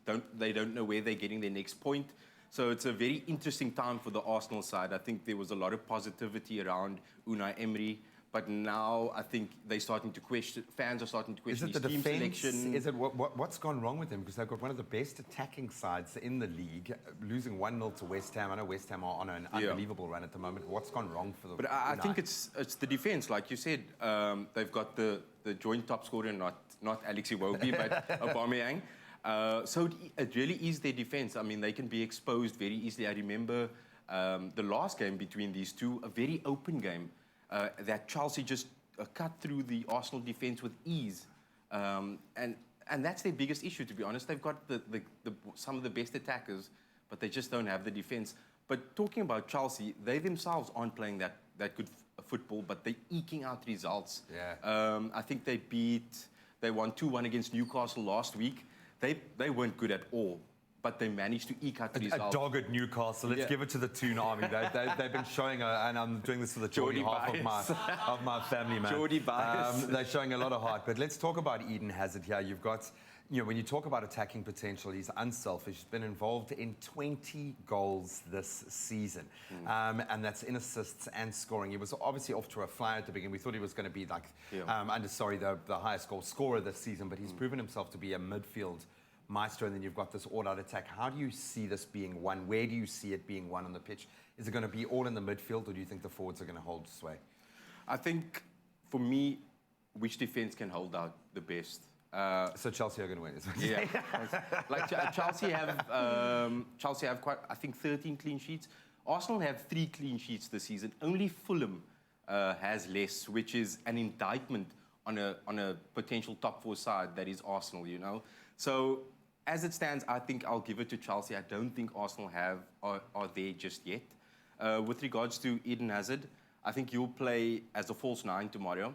don't know where they're getting their next point. So it's a very interesting time for the Arsenal side. I think there was a lot of positivity around Unai Emery. But now I think they're starting to question. Fans are starting to question his team selection. Is it what's gone wrong with them? Because they've got one of the best attacking sides in the league, losing 1-0 to West Ham. I know West Ham are on an unbelievable run at the moment. What's gone wrong for them? But I think it's the defense, like you said. They've got the joint top scorer, not Alex Iwobi, but Aubameyang. So it really is their defense. I mean, they can be exposed very easily. I remember the last game between these two, a very open game. That Chelsea just cut through the Arsenal defence with ease. And that's their biggest issue, to be honest. They've got some of the best attackers, but they just don't have the defence. But talking about Chelsea, they themselves aren't playing that good football, but they're eking out results. Yeah. I think they won 2-1 against Newcastle last week. They weren't good at all. but they managed to eke out the A result. dog at Newcastle. Let's give it to the Toon Army. They've been showing, and I'm doing this for the Geordie half of my family, man. Geordie bias. They're showing a lot of heart. But let's talk about Eden Hazard here. You've got, when you talk about attacking potential, he's unselfish. He's been involved in 20 goals this season. And that's in assists and scoring. He was obviously off to a flyer at the beginning. We thought he was going to be like, the highest goal scorer this season, but he's proven himself to be a midfield maestro, and then you've got this all-out attack. How do you see this being won? Where do you see it being won on the pitch? Is it going to be all in the midfield, or do you think the forwards are going to hold sway? I think, for me, which defence can hold out the best? So Chelsea are going to win, isn't it? Yeah. Like Chelsea have quite, I think, 13 clean sheets. Arsenal have 3 clean sheets this season. Only Fulham has less, which is an indictment on a potential top 4 side that is Arsenal, So as it stands, I think I'll give it to Chelsea. I don't think Arsenal are there just yet. With regards to Eden Hazard, I think he'll play as a false 9 tomorrow.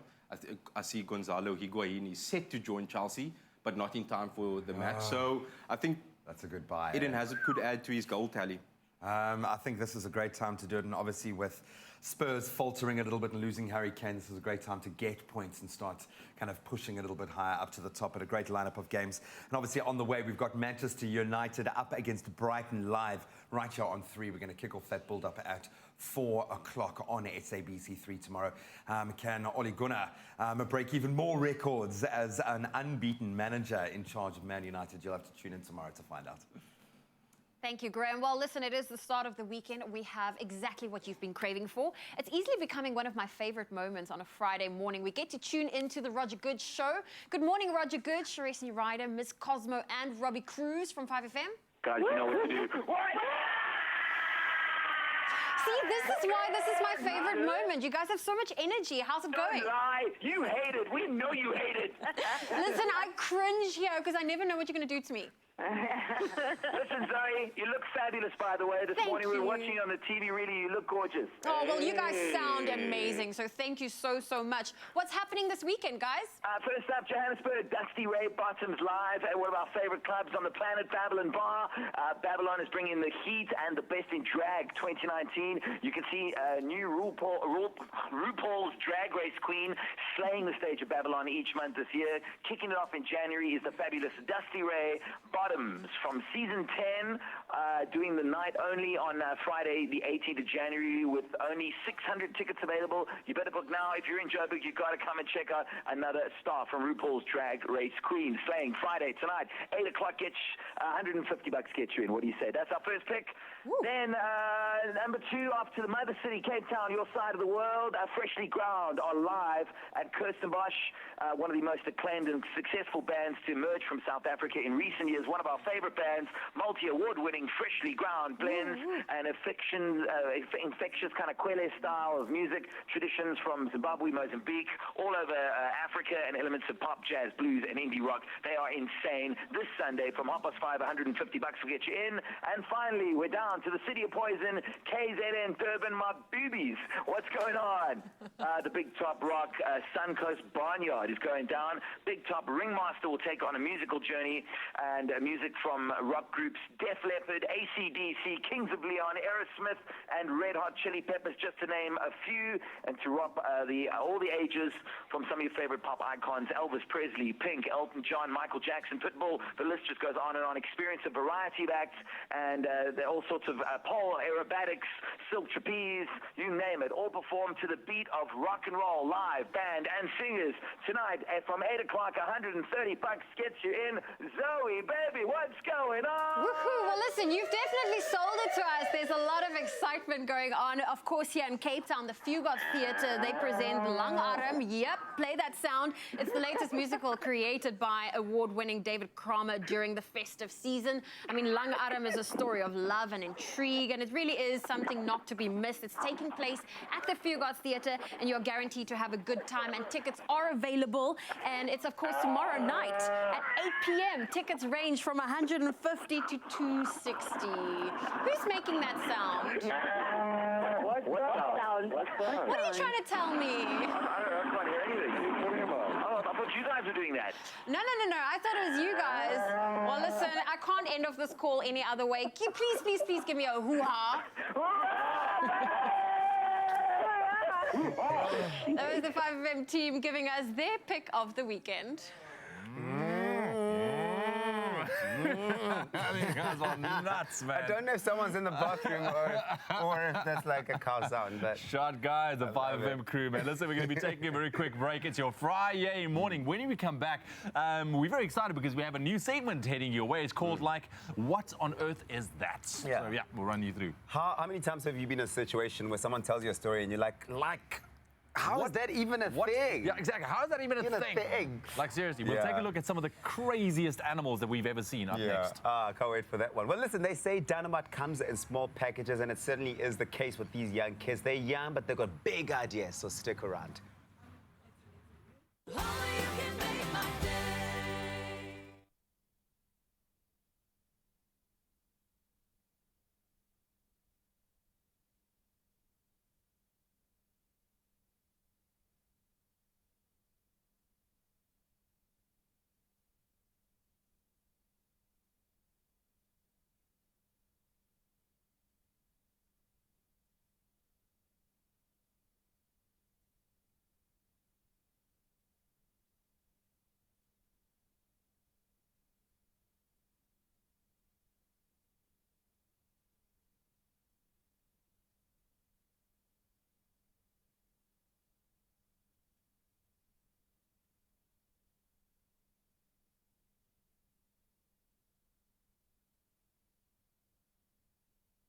I see Gonzalo Higuain is set to join Chelsea, but not in time for the match. So I think that's a good buy. Eden Hazard could add to his goal tally. I think this is a great time to do it, and obviously with Spurs faltering a little bit and losing Harry Kane, this is a great time to get points and start kind of pushing a little bit higher up to the top at a great lineup of games. And obviously on the way, we've got Manchester United up against Brighton live right here on 3. We're going to kick off that build-up at 4 o'clock on SABC3 tomorrow. Can Ole Gunnar break even more records as an unbeaten manager in charge of Man United? You'll have to tune in tomorrow to find out. Thank you, Graham. Well, listen, it is the start of the weekend. We have exactly what you've been craving for. It's easily becoming one of my favorite moments on a Friday morning. We get to tune into the Roger Good Show. Good morning, Roger Good, Sharesi Ryder, Miss Cosmo, and Robbie Cruz from 5FM. Guys, you know what to do. See, this is why this is my favorite moment. You guys have so much energy. How's it going? Don't lie. You hate it. We know you hate it. Listen, I cringe here because I never know what you're going to do to me. Listen, Zoe, you look fabulous, by the way. This morning we were watching you on the TV. Really, you look gorgeous. Oh, well, you guys sound amazing, so thank you so much. What's happening this weekend, guys? First up, Johannesburg, Dusty Ray Bottoms live at one of our favorite clubs on the planet, Babylon Bar. Babylon is bringing the heat and the best in drag 2019. You can see new RuPaul's Drag Race queen slaying the stage of Babylon each month this year. Kicking it off in January is the fabulous Dusty Ray Bottoms from season 10, doing the night only on Friday, the 18th of January, with only 600 tickets available. You better book now. If you're in Joburg, you've got to come and check out another star from RuPaul's Drag Race Queen, slaying Friday tonight. 8 o'clock gets $150 gets you in. What do you say? That's our first pick. Woo. Then number 2, off to the mother city, Cape Town, your side of the world. Freshly Ground are live at Kirstenbosch, one of the most acclaimed and successful bands to emerge from South Africa in recent years. One of our favorite bands, multi-award-winning Freshly Ground, blends an infectious kind of Kwele style of music, traditions from Zimbabwe, Mozambique, all over Africa, and elements of pop, jazz, blues, and indie rock. They are insane. This Sunday from 5:30, $150 will get you in. And finally, we're down to the City of Poison, KZN, Durban, my boobies. What's going on? The Big Top Rock Suncoast Barnyard is going down. Big Top Ringmaster will take on a musical journey, and music from rock groups Def Leppard, AC/DC, Kings of Leon, Aerosmith, and Red Hot Chili Peppers, just to name a few, and to rock all the ages from some of your favorite pop icons, Elvis Presley, Pink, Elton John, Michael Jackson, Pitbull. The list just goes on and on. Experience a variety of acts, and there are all sorts of pole, aerobatics, silk trapeze, you name it, all performed to the beat of rock and roll, live, band, and singers. Tonight, from 8 o'clock, $130 gets you in. Zoe, baby, what's going on? Woohoo! Well, listen, you've definitely sold it to us. There's a lot of excitement going on. Of course, here in Cape Town, the Fugard Theatre, they present Lang Arm. Yep, play that sound. It's the latest musical created by award-winning David Kramer during the festive season. I mean, Lang Arm is a story of love and intrigue, and it really is something not to be missed. It's taking place at the Fugard Theatre, and you're guaranteed to have a good time, and tickets are available. And it's, of course, tomorrow night at 8 p.m. Tickets range from $150 to $260. Who's making that sound? What sound? What are you trying to tell me? I can't hear anything. What are you talking about? Oh, I thought thought you guys were doing that. No. I thought it was you guys. Well, listen, I can't end off this call any other way. Please give me a hoo-ha. That was the 5FM team giving us their pick of the weekend. You guys are nuts, man. I don't know if someone's in the bathroom or if that's like a cow sound, but... Shot guys, the 5FM crew, man. Listen, we're going to be taking a very quick break. It's your Friday morning. When we come back, we're very excited because we have a new segment heading your way. It's called, What on Earth Is That? Yeah. So, we'll run you through. How many times have you been in a situation where someone tells you a story and you're like, how is that even a thing? Yeah, exactly. How is that even a thing? Like, seriously, we'll take a look at some of the craziest animals that we've ever seen up next. I can't wait for that one. Well, listen, they say dynamite comes in small packages, and it certainly is the case with these young kids. They're young, but they've got big ideas, so stick around.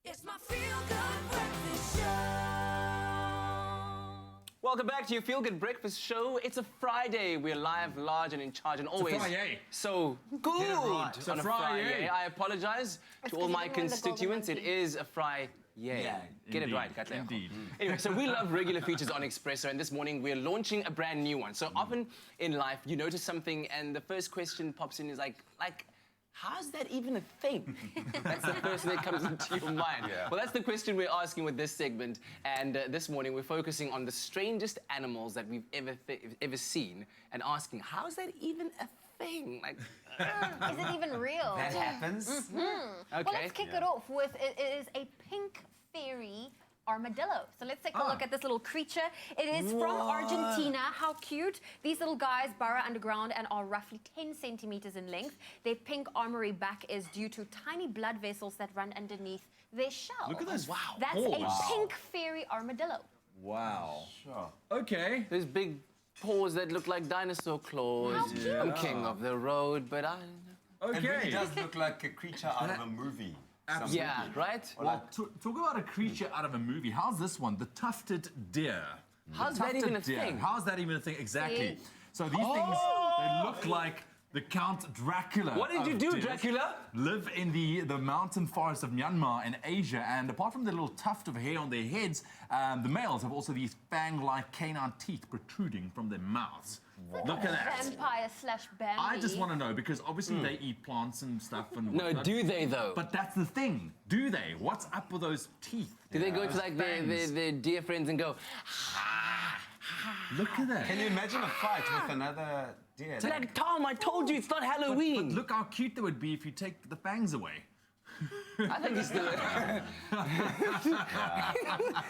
It's my feel-good breakfast show. Welcome back to your Feel Good Breakfast Show. It's a Friday. We're live, large, and in charge, and always Friday. So good It's a on a Friday. Friday. I apologize to all my constituents. It is a Friday. Yeah, get it right, Katlego. Indeed. Anyway, so we love regular features on Expresso, and this morning we're launching a brand new one. So often in life, you notice something, and the first question pops in is like, how's that even a thing? That's the first thing that comes into your mind. Yeah. Well, that's the question we're asking with this segment. And this morning, we're focusing on the strangest animals that we've ever seen and asking, how's that even a thing? Like, Is it even real? That happens. okay. Well, let's kick it off with, it is a pink fairy armadillo. So let's take a look at this little creature. It is from Argentina. How cute. These little guys burrow underground and are roughly 10 centimeters in length. Their pink armory back is due to tiny blood vessels that run underneath their shell. Look at those That's paws. a pink fairy armadillo. Wow. Sure. Okay. There's big paws that look like dinosaur claws. How cute. I'm king of the road, but I... It really Okay. does look like a creature out of a movie. Absolutely. Yeah, right? Well, talk about a creature out of a movie. How's this one? The tufted deer. How's The that even a tufted deer. thing? How's that even a thing? Exactly. See? So these things, they look like the Count Dracula. What did you of do, deers. Dracula? Live in the mountain forests of Myanmar in Asia, and apart from the little tuft of hair on their heads, the males have also these fang-like canine teeth protruding from their mouths. Look at that. Vampire slash Bambi. I just want to know, because obviously they eat plants and stuff and No, whatnot. do they though? But that's the thing. Do they? What's up with those teeth? Do they go to like Fangs. their dear friends and go, Look at that. Can you imagine a fight with another deer? like, Tom, I told you it's not But Halloween. look how cute they would be if you take the fangs away. I think he's still...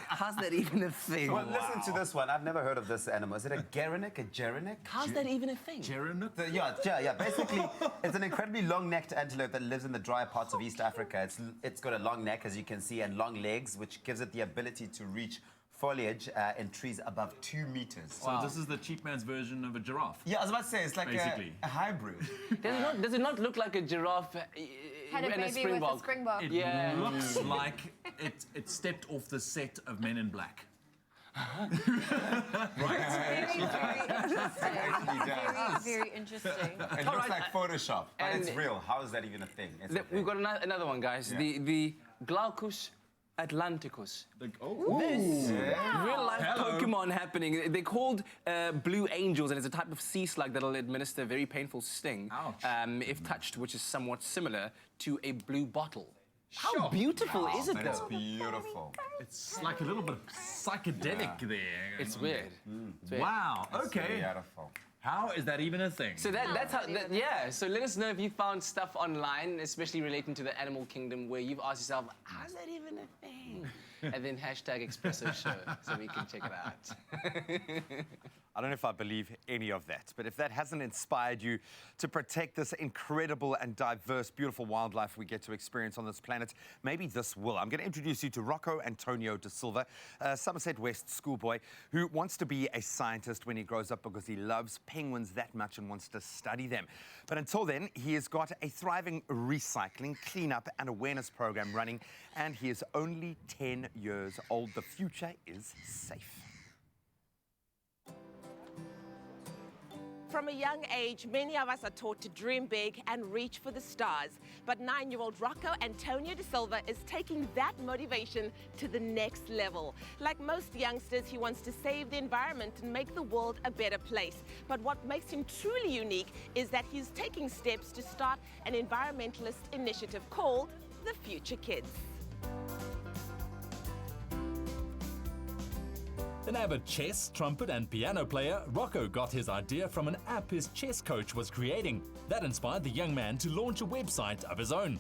How's that even a thing? Well, listen to this one. I've never heard of this animal. Is it a gerenic, a gerenic? How's that even a thing? Geranic? Yeah. Basically, it's an incredibly long-necked antelope that lives in the drier parts of East Africa. It's got a long neck, as you can see, and long legs, which gives it the ability to reach foliage in trees above 2 meters. So this is the cheap man's version of a giraffe. Yeah, I was about to say, it's like Basically. a hybrid. Does it not look like a giraffe Had a and a baby with a springbok? springbok. It Yeah. looks like it stepped off the set of Men in Black. Very interesting. It looks like Photoshop, but And- it's real. How is that even a thing? It's a We've thing. got another one, guys. Yeah. The Glaucus atlanticus. Oh. This real life Hello. Pokemon happening. They're called blue angels, and it's a type of sea slug that'll administer a very painful sting Ouch. if touched, which is somewhat similar to a blue bottle. How Sure. beautiful is it, But it's though? beautiful. It's like a little bit psychedelic there. It's weird. It's weird. Wow. It's Okay. beautiful. How is that even a thing? So that's how, so let us know if you found stuff online, especially relating to the animal kingdom, where you've asked yourself, how's that even a thing? And then hashtag Expresso Show, so we can check it out. I don't know if I believe any of that, but if that hasn't inspired you to protect this incredible and diverse, beautiful wildlife we get to experience on this planet, maybe this will. I'm going to introduce you to Rocco Antonio da Silva, a Somerset West schoolboy who wants to be a scientist when he grows up because he loves penguins that much and wants to study them. But until then, he has got a thriving recycling, cleanup and awareness program running, and he is only 10 years old. The future is safe. From a young age, many of us are taught to dream big and reach for the stars. But 9-year-old Rocco Antonio da Silva is taking that motivation to the next level. Like most youngsters, he wants to save the environment and make the world a better place. But what makes him truly unique is that he's taking steps to start an environmentalist initiative called the Future Kids. An avid chess, trumpet and piano player, Rocco got his idea from an app his chess coach was creating. That inspired the young man to launch a website of his own.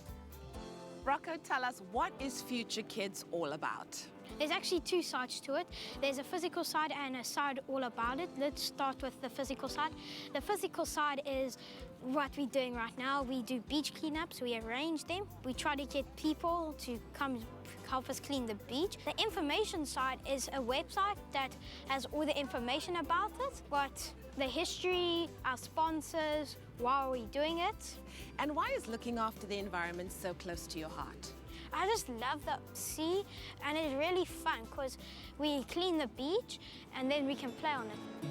Rocco, tell us, what is Future Kids all about? There's actually two sides to it. There's a physical side and a side all about it. Let's start with the physical side. The physical side is what we're doing right now. We do beach cleanups, we arrange them. We try to get people to come help us clean the beach. The information side is a website that has all the information about it, what the history, our sponsors, why are we doing it. And why is looking after the environment so close to your heart? I just love the sea, and it's really fun because we clean the beach and then we can play on it.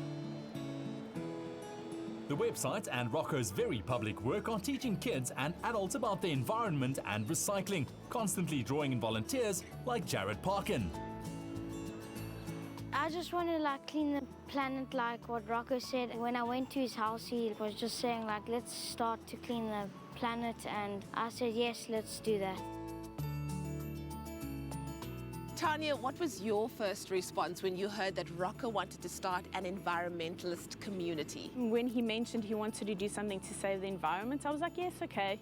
The website and Rocco's very public work are teaching kids and adults about the environment and recycling, constantly drawing in volunteers like Jared Parkin. I just want to clean the planet like what Rocco said. When I went to his house, he was just saying let's start to clean the planet, and I said, yes, let's do that. Tanya, what was your first response when you heard that Rocco wanted to start an environmentalist community? When he mentioned he wanted to do something to save the environment, I was like, yes, okay,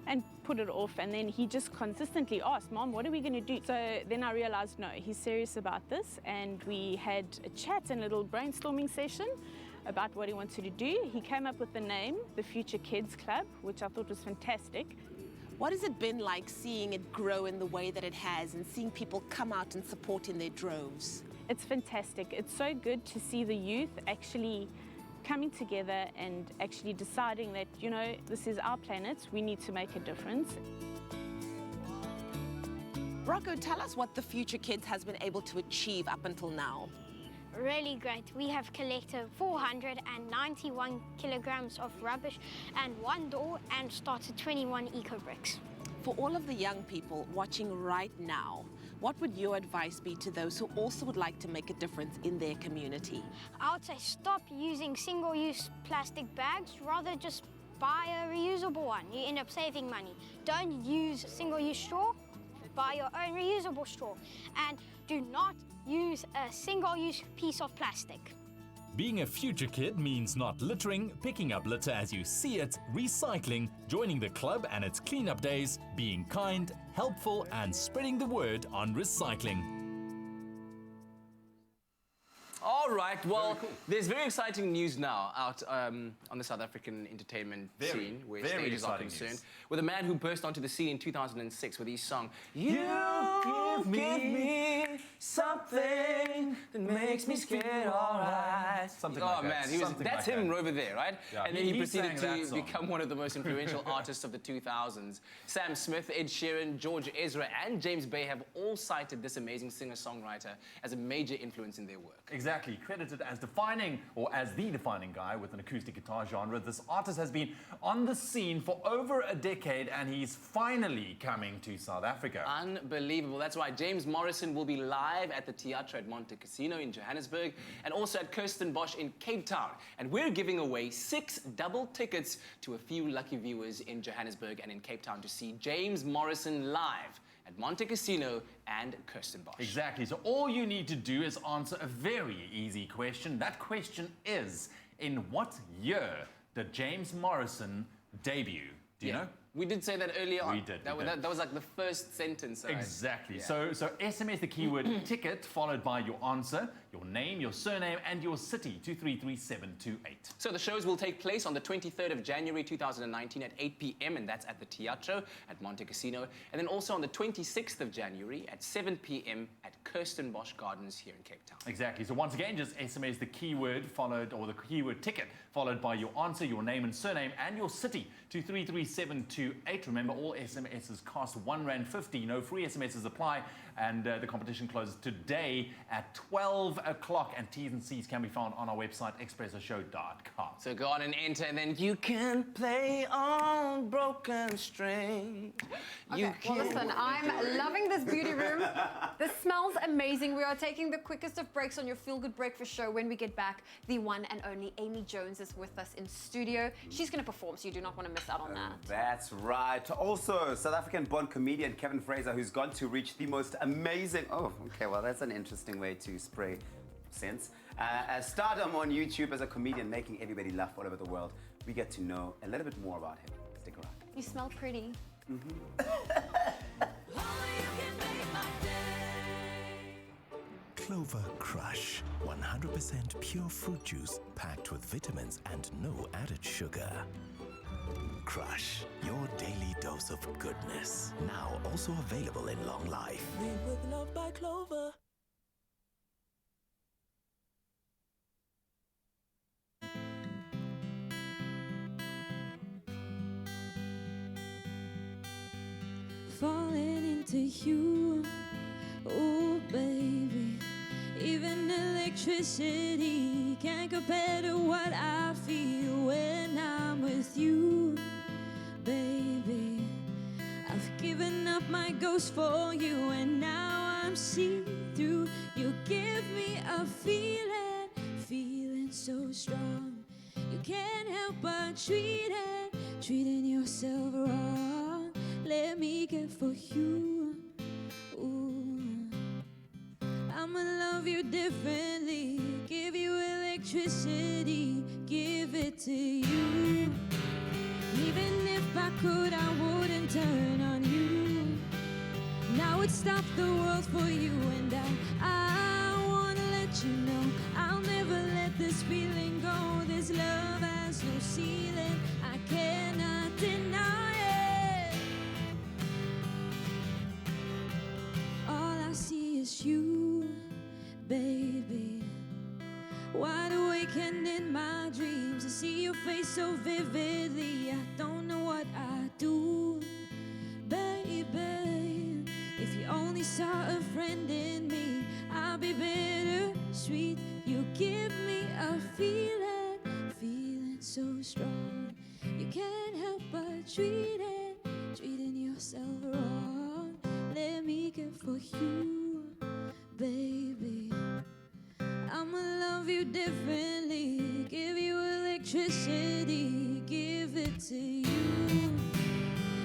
and put it off. And then he just consistently asked, Mom, what are we going to do? So then I realized, no, he's serious about this. And we had a chat and a little brainstorming session about what he wanted to do. He came up with the name, the Future Kids Club, which I thought was fantastic. What has it been like seeing it grow in the way that it has and seeing people come out and support in their droves? It's fantastic. It's so good to see the youth actually coming together and actually deciding that, this is our planet, we need to make a difference. Rocco, tell us what the Future Kids has been able to achieve up until now. Really great. We have collected 491 kilograms of rubbish and one door and started 21 eco bricks. For all of the young people watching right now, what would your advice be to those who also would like to make a difference in their community? I would say stop using single-use plastic bags, rather just buy a reusable one. You end up saving money. Don't use single-use straw, buy your own reusable straw. And do not use a single-use piece of plastic. Being a future kid means not littering, picking up litter as you see it, recycling, joining the club and its cleanup days, being kind, helpful, and spreading the word on recycling. All right, well, there's very exciting news now out on the South African entertainment scene, where stages are concerned, with a man who burst onto the scene in 2006 with his song, You Give Me Something That Makes Me Scared, Alright. Something like that. Man, that's him over there, right? Yeah. And then he proceeded to song. become one of the most influential artists of the 2000s. Sam Smith, Ed Sheeran, George Ezra, and James Bay have all cited this amazing singer-songwriter as a major influence in their work. Exactly, credited as defining, or as the defining guy with an acoustic guitar genre. This artist has been on the scene for over a decade, and he's finally coming to South Africa. Unbelievable. That's right. James Morrison will be live at the Teatro at Monte Casino in Johannesburg, and also at Kirstenbosch in Cape Town. And we're giving away 6 double tickets to a few lucky viewers in Johannesburg and in Cape Town to see James Morrison live at Monte Casino and Kirstenbosch. Exactly. So all you need to do is answer a very easy question. That question is, In what year did James Morrison debut? Do you know? We did say that earlier on. We did. That was like the first sentence. Right? Exactly. So SMS the keyword ticket followed by your answer, your name, your surname, and your city to 33728. So the shows will take place on the 23rd of January 2019 at 8 p.m. and that's at the Teatro at Monte Casino. And then also on the 26th of January at 7 p.m. at Kirstenbosch Gardens here in Cape Town. Exactly. So once again, just SMS the keyword followed, or the keyword ticket followed by your answer, your name and surname, and your city to 33728. Remember, all SMSs cost R1.50. No free SMSs apply, and the competition closes today at 12 o'clock. And T's and C's can be found on our website, expressoshow.com. So go on and enter, and then you can play on broken strings. Okay, well, listen, I'm loving this beauty room. This smells amazing. We are taking the quickest of breaks on your Feel Good Breakfast show. When we get back, the one and only Amy Jones is with us in studio. She's going to perform, so you do not want to miss out on that. That's right. Also, South African-born comedian Kevin Fraser, who's gone to reach the most amazing... Oh, okay, well, that's an interesting way to spray sense. Stardom on YouTube as a comedian, making everybody laugh all over the world. We get to know a little bit more about him. Stick around. You smell pretty. Clover Crush, 100% pure fruit juice packed with vitamins and no added sugar. Crush, your daily dose of goodness. Now also available in long life. Made with love by Clover. Falling into you, oh baby. Even electricity can't compare to what I feel when I'm with you, baby. I've given up my ghost for you, and now I'm see-through. You give me a feeling, feeling so strong. You can't help but treating yourself wrong. Let me care for you. Ooh. I'ma love you differently, give you electricity, give it to you. Even if I could, I wouldn't turn on you. Now would stop the world for you, and I wanna let you know I'll never let this feeling go. This love has no ceiling, I cannot deny it. All I see is you, baby. Wide awake and in my dreams, I see your face so vividly. I don't know what I do, baby. If you only saw a friend in me, I'll be bittersweet. You give me a feeling, feeling so strong. You can't help but treating yourself wrong. Let me care for you, baby. I'ma love you differently, give you electricity, give it to you.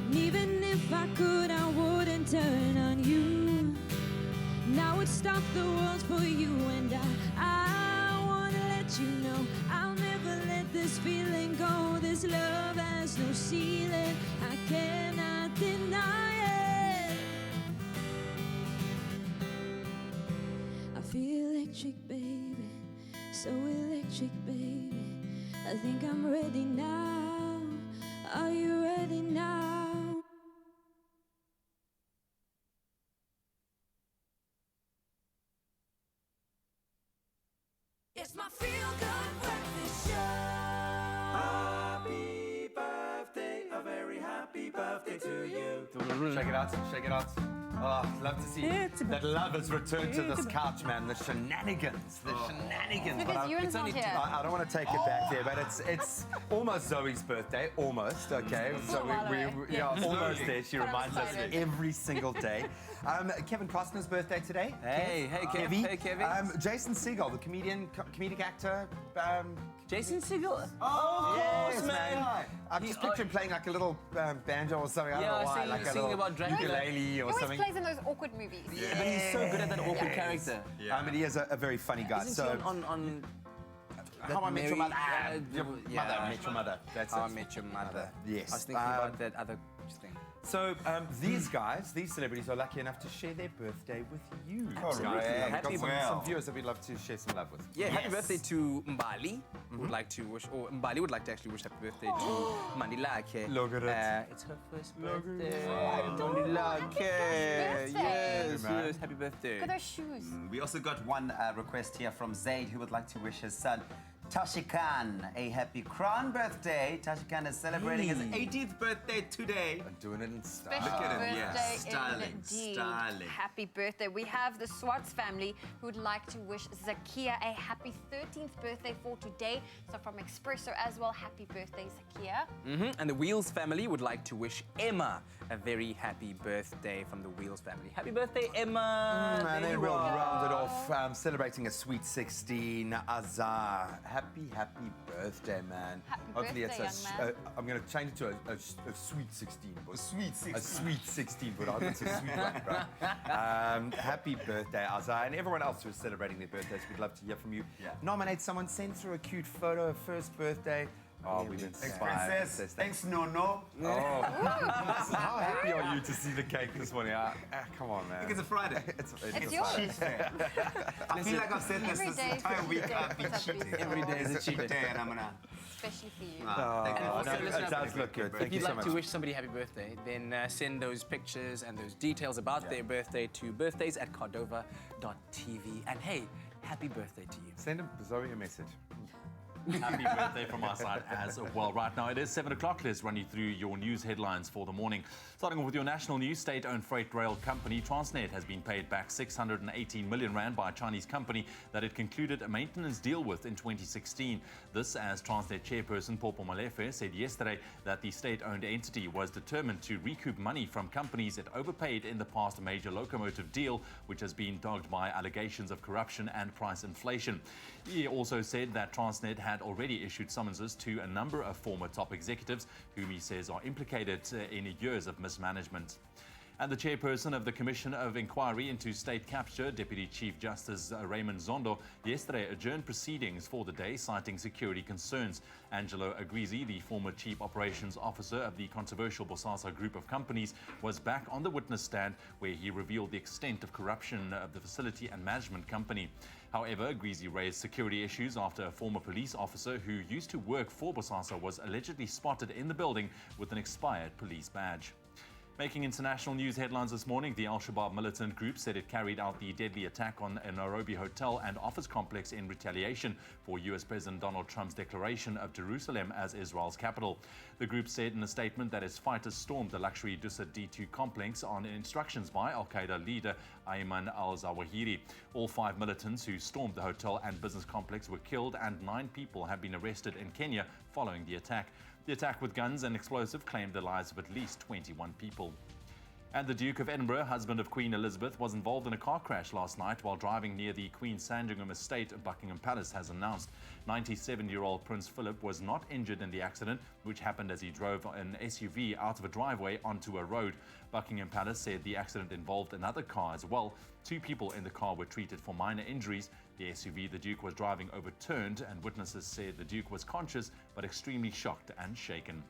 And even if I could, I wouldn't turn on you. Now would stop the world for you, and I wanna let you know I'll never let this feeling go. This love has no ceiling, I cannot deny it. I feel electric, baby, so electric, baby. I think I'm ready now. Are you ready now? It's my Feel Good Breakfast Show. Happy birthday, a very happy birthday to you. Shake it out, shake it out. Oh, love to see that love has returned to this couch, man. The shenanigans, shenanigans. Because Ewan's not here. I don't want to take it back there, but it's almost Zoe's birthday, almost. Okay, so we are almost there. She reminds us every single day. Kevin Costner's birthday today. Hey, Kevin. Hey, Kevin. Jason Segel, the comedic actor. Jason Segel? Oh, yes, man. I'm just picturing playing like a little banjo or something. I don't know why. Like a singing little about Dracula. ukulele or He something. always plays in those awkward movies. Yeah, but he's so good at that awkward character. Yeah. He is a very funny guy. Isn't he on How I Met Your Mother. Your yeah. Mother, Met Your Mother. That's How it. I Met Your Mother. Yes. I was thinking about that other thing. So these guys, these celebrities, are lucky enough to share their birthday with you. Absolutely. We've got Happy some viewers that we'd love to share some love with. Yeah, happy birthday to Mbali. Would like to wish, or Mbali would like to actually wish happy birthday to Mandela. Look at it. It's her first birthday. Mandela. Yes, yes, happy birthday. Look at those shoes. We also got one request here from Zaid, who would like to wish his son Tashikan a happy crown birthday. Tashikan is celebrating his 18th birthday today. I'm doing it in style. Special Look at him, birthday yes. Styling, indeed. styling. Happy birthday. We have the Swartz family who would like to wish Zakia a happy 13th birthday for today. So from Expresso as well, happy birthday, Zakia. And the Wheels family would like to wish Emma a very happy birthday from the Wheels family. Happy birthday, Emma. And There then you we'll are. round it off celebrating a sweet 16. Azar, happy birthday, man. Happy Hopefully birthday, it's young man. I'm going to change it to a sweet 16. A sweet 16. A sweet 16, but I hope it's a sweet one, right? Happy birthday, Azar. And everyone else who is celebrating their birthdays, we'd love to hear from you. Yeah. Nominate someone, send through a cute photo of first birthday. Oh, we've inspired. Princess, thanks, no. Oh, how happy are you to see the cake this morning? Come on, man. I think it's a Friday. It's yours. cheat day. I feel like I've said this Every day is entire a cheat week. day I've been for some cheating. people. Every day is a cheat day, and I'm gonna. Especially for you. Thank you. And also, no, listen it up. does look good. Thank If you you'd so like much. to wish somebody happy birthday, then send those pictures and those details about their birthday to birthdays@cordova.tv. And hey, happy birthday to you. Send Zoe a message. Happy birthday from our side as well. Right now, it is 7 o'clock. Let's run you through your news headlines for the morning. Starting off with your national news, state-owned freight rail company Transnet has been paid back 618 million rand by a Chinese company that it concluded a maintenance deal with in 2016. This as Transnet chairperson Popo Malefe said yesterday that the state-owned entity was determined to recoup money from companies it overpaid in the past major locomotive deal, which has been dogged by allegations of corruption and price inflation. He also said that Transnet had already issued summonses to a number of former top executives whom he says are implicated in years of mismanagement. And the chairperson of the Commission of Inquiry into State Capture, Deputy Chief Justice Raymond Zondo, yesterday adjourned proceedings for the day, citing security concerns. Angelo Agrizi, the former Chief Operations Officer of the controversial Bosasa group of companies, was back on the witness stand where he revealed the extent of corruption of the facility and management company. However, Agrizi raised security issues after a former police officer who used to work for Bosasa was allegedly spotted in the building with an expired police badge. Making international news headlines this morning, the Al-Shabaab militant group said it carried out the deadly attack on a Nairobi hotel and office complex in retaliation for US President Donald Trump's declaration of Jerusalem as Israel's capital. The group said in a statement that its fighters stormed the luxury Dusa D2 complex on instructions by Al-Qaeda leader Ayman al-Zawahiri. All 5 militants who stormed the hotel and business complex were killed, and 9 people have been arrested in Kenya following the attack. The attack with guns and explosive claimed the lives of at least 21 people. And the Duke of Edinburgh, husband of Queen Elizabeth, was involved in a car crash last night while driving near the Queen's Sandringham estate of Buckingham Palace, has announced. 97-year-old Prince Philip was not injured in the accident, which happened as he drove an SUV out of a driveway onto a road. Buckingham Palace said the accident involved another car as well. 2 people in the car were treated for minor injuries. The SUV the Duke was driving overturned, and witnesses said the Duke was conscious but extremely shocked and shaken.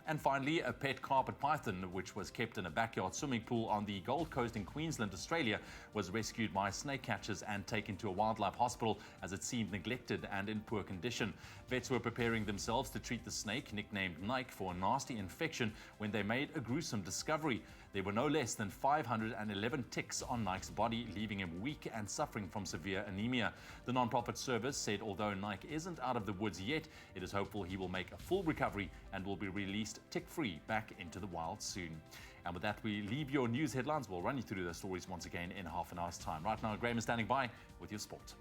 And finally, a pet carpet python, which was kept in a backyard swimming pool on the Gold Coast in Queensland, Australia, was rescued by snake catchers and taken to a wildlife hospital as it seemed neglected and in poor condition. Vets were preparing themselves to treat the snake, nicknamed Nike, for a nasty infection when they made a gruesome discovery. There were no less than 511 ticks on Nike's body, leaving him weak and suffering from severe anemia. The non-profit service said although Nike isn't out of the woods yet, it is hopeful he will make a full recovery and will be released tick-free back into the wild soon. And with that, we leave your news headlines. We'll run you through the stories once again in half an hour's time. Right now, Graham is standing by with your sport.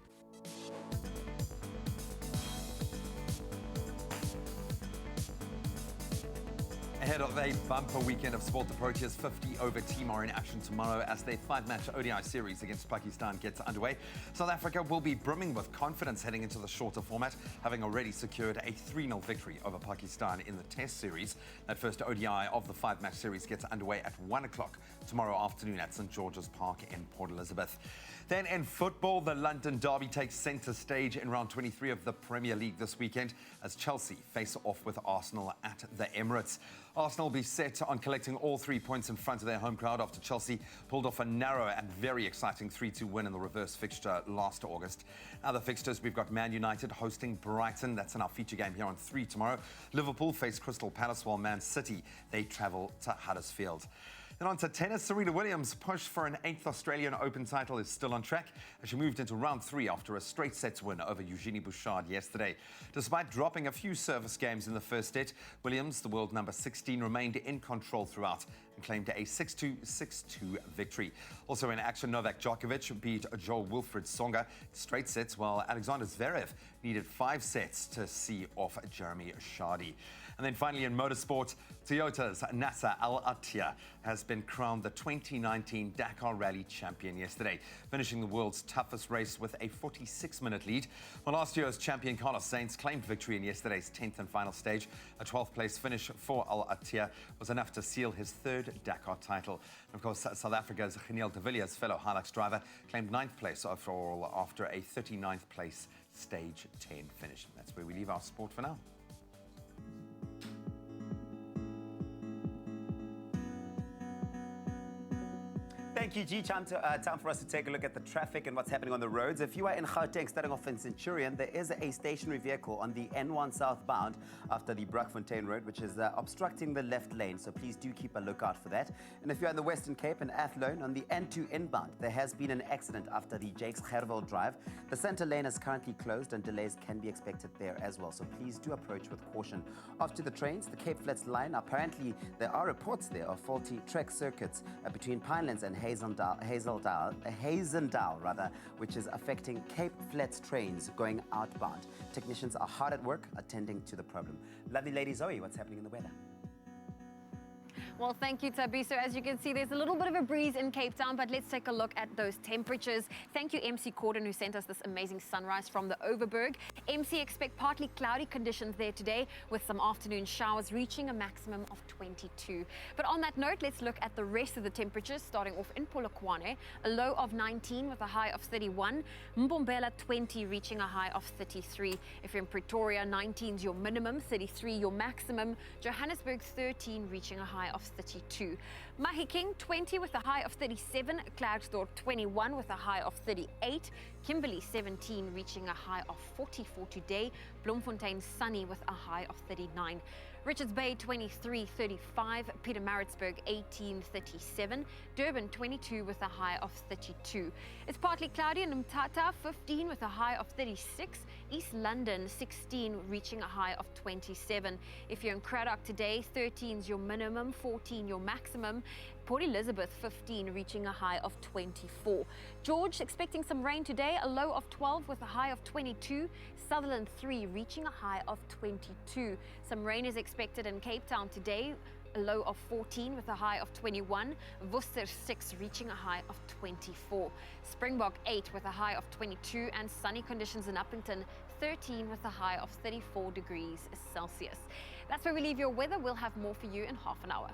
Ahead of a bumper weekend of sport, the Proteas 50 over team are in action tomorrow as their 5-match ODI series against Pakistan gets underway. South Africa will be brimming with confidence heading into the shorter format, having already secured a 3-0 victory over Pakistan in the Test series. That first ODI of the 5-match series gets underway at 1 o'clock tomorrow afternoon at St George's Park in Port Elizabeth. Then in football, the London derby takes centre stage in round 23 of the Premier League this weekend as Chelsea face off with Arsenal at the Emirates. Arsenal will be set on collecting all 3 points in front of their home crowd after Chelsea pulled off a narrow and very exciting 3-2 win in the reverse fixture last August. Other fixtures, we've got Man United hosting Brighton. That's in our feature game here on 3 tomorrow. Liverpool face Crystal Palace, while Man City, they travel to Huddersfield. Then on to tennis, Serena Williams' push for an 8th Australian Open title is still on track as she moved into round 3 after a straight sets win over Eugenie Bouchard yesterday. Despite dropping a few service games in the first set, Williams, the world number 16, remained in control throughout and claimed a 6-2, 6-2 victory. Also in action, Novak Djokovic beat Joel-Wilfried Tsonga straight sets, while Alexander Zverev needed 5 sets to see off Jeremy Chardy. And then finally in motorsport, Toyota's Nasser Al-Attiyah has been crowned the 2019 Dakar Rally champion yesterday, finishing the world's toughest race with a 46-minute lead. Well, last year's champion Carlos Sainz claimed victory in yesterday's 10th and final stage. A 12th place finish for Al-Attiyah was enough to seal his 3rd Dakar title. And of course, South Africa's Geniel de Villiers, fellow Hilux driver, claimed 9th place overall after a 39th place stage 10 finish. That's where we leave our sport for now. Thank you, G. Time for us to take a look at the traffic and what's happening on the roads. If you are in Gauteng, starting off in Centurion, there is a stationary vehicle on the N1 southbound after the Brakfontein Road, which is obstructing the left lane. So please do keep a lookout for that. And if you're in the Western Cape and Athlone on the N2 inbound, there has been an accident after the Jakes Gerwel Drive. The center lane is currently closed and delays can be expected there as well. So please do approach with caution. Off to the trains, the Cape Flats line. Apparently, there are reports there of faulty track circuits between Pinelands and Hazendale, which is affecting Cape Flats trains going outbound. Technicians are hard at work attending to the problem. Lovely lady Zoe, what's happening in the weather? Well, thank you, Tabi. So as you can see, there's a little bit of a breeze in Cape Town, but let's take a look at those temperatures. Thank you, MC Corden, who sent us this amazing sunrise from the Overberg. MC expect partly cloudy conditions there today with some afternoon showers reaching a maximum of 22. But on that note, let's look at the rest of the temperatures, starting off in Polokwane, a low of 19 with a high of 31. Mbombela 20 reaching a high of 33. If you're in Pretoria, 19 is your minimum, 33 your maximum. Johannesburg 13 reaching a high of 32. Mahikeng 20 with a high of 37. Klerksdorp 21 with a high of 38. Kimberley 17 reaching a high of 44 today. Bloemfontein sunny with a high of 39. Richards Bay 23-35, Pietermaritzburg 18-37, Durban 22 with a high of 32. It's partly cloudy in Mthatha 15 with a high of 36, East London 16 reaching a high of 27. If you're in Cradock today, 13 is your minimum, 14 your maximum. Port Elizabeth 15 reaching a high of 24. George expecting some rain today, a low of 12 with a high of 22. Sutherland 3 reaching a high of 22. Some rain is expected in Cape Town today, a low of 14 with a high of 21. Worcester 6 reaching a high of 24. Springbok 8 with a high of 22, and sunny conditions in Uppington 13 with a high of 34 degrees Celsius. That's where we leave your weather. We'll have more for you in half an hour.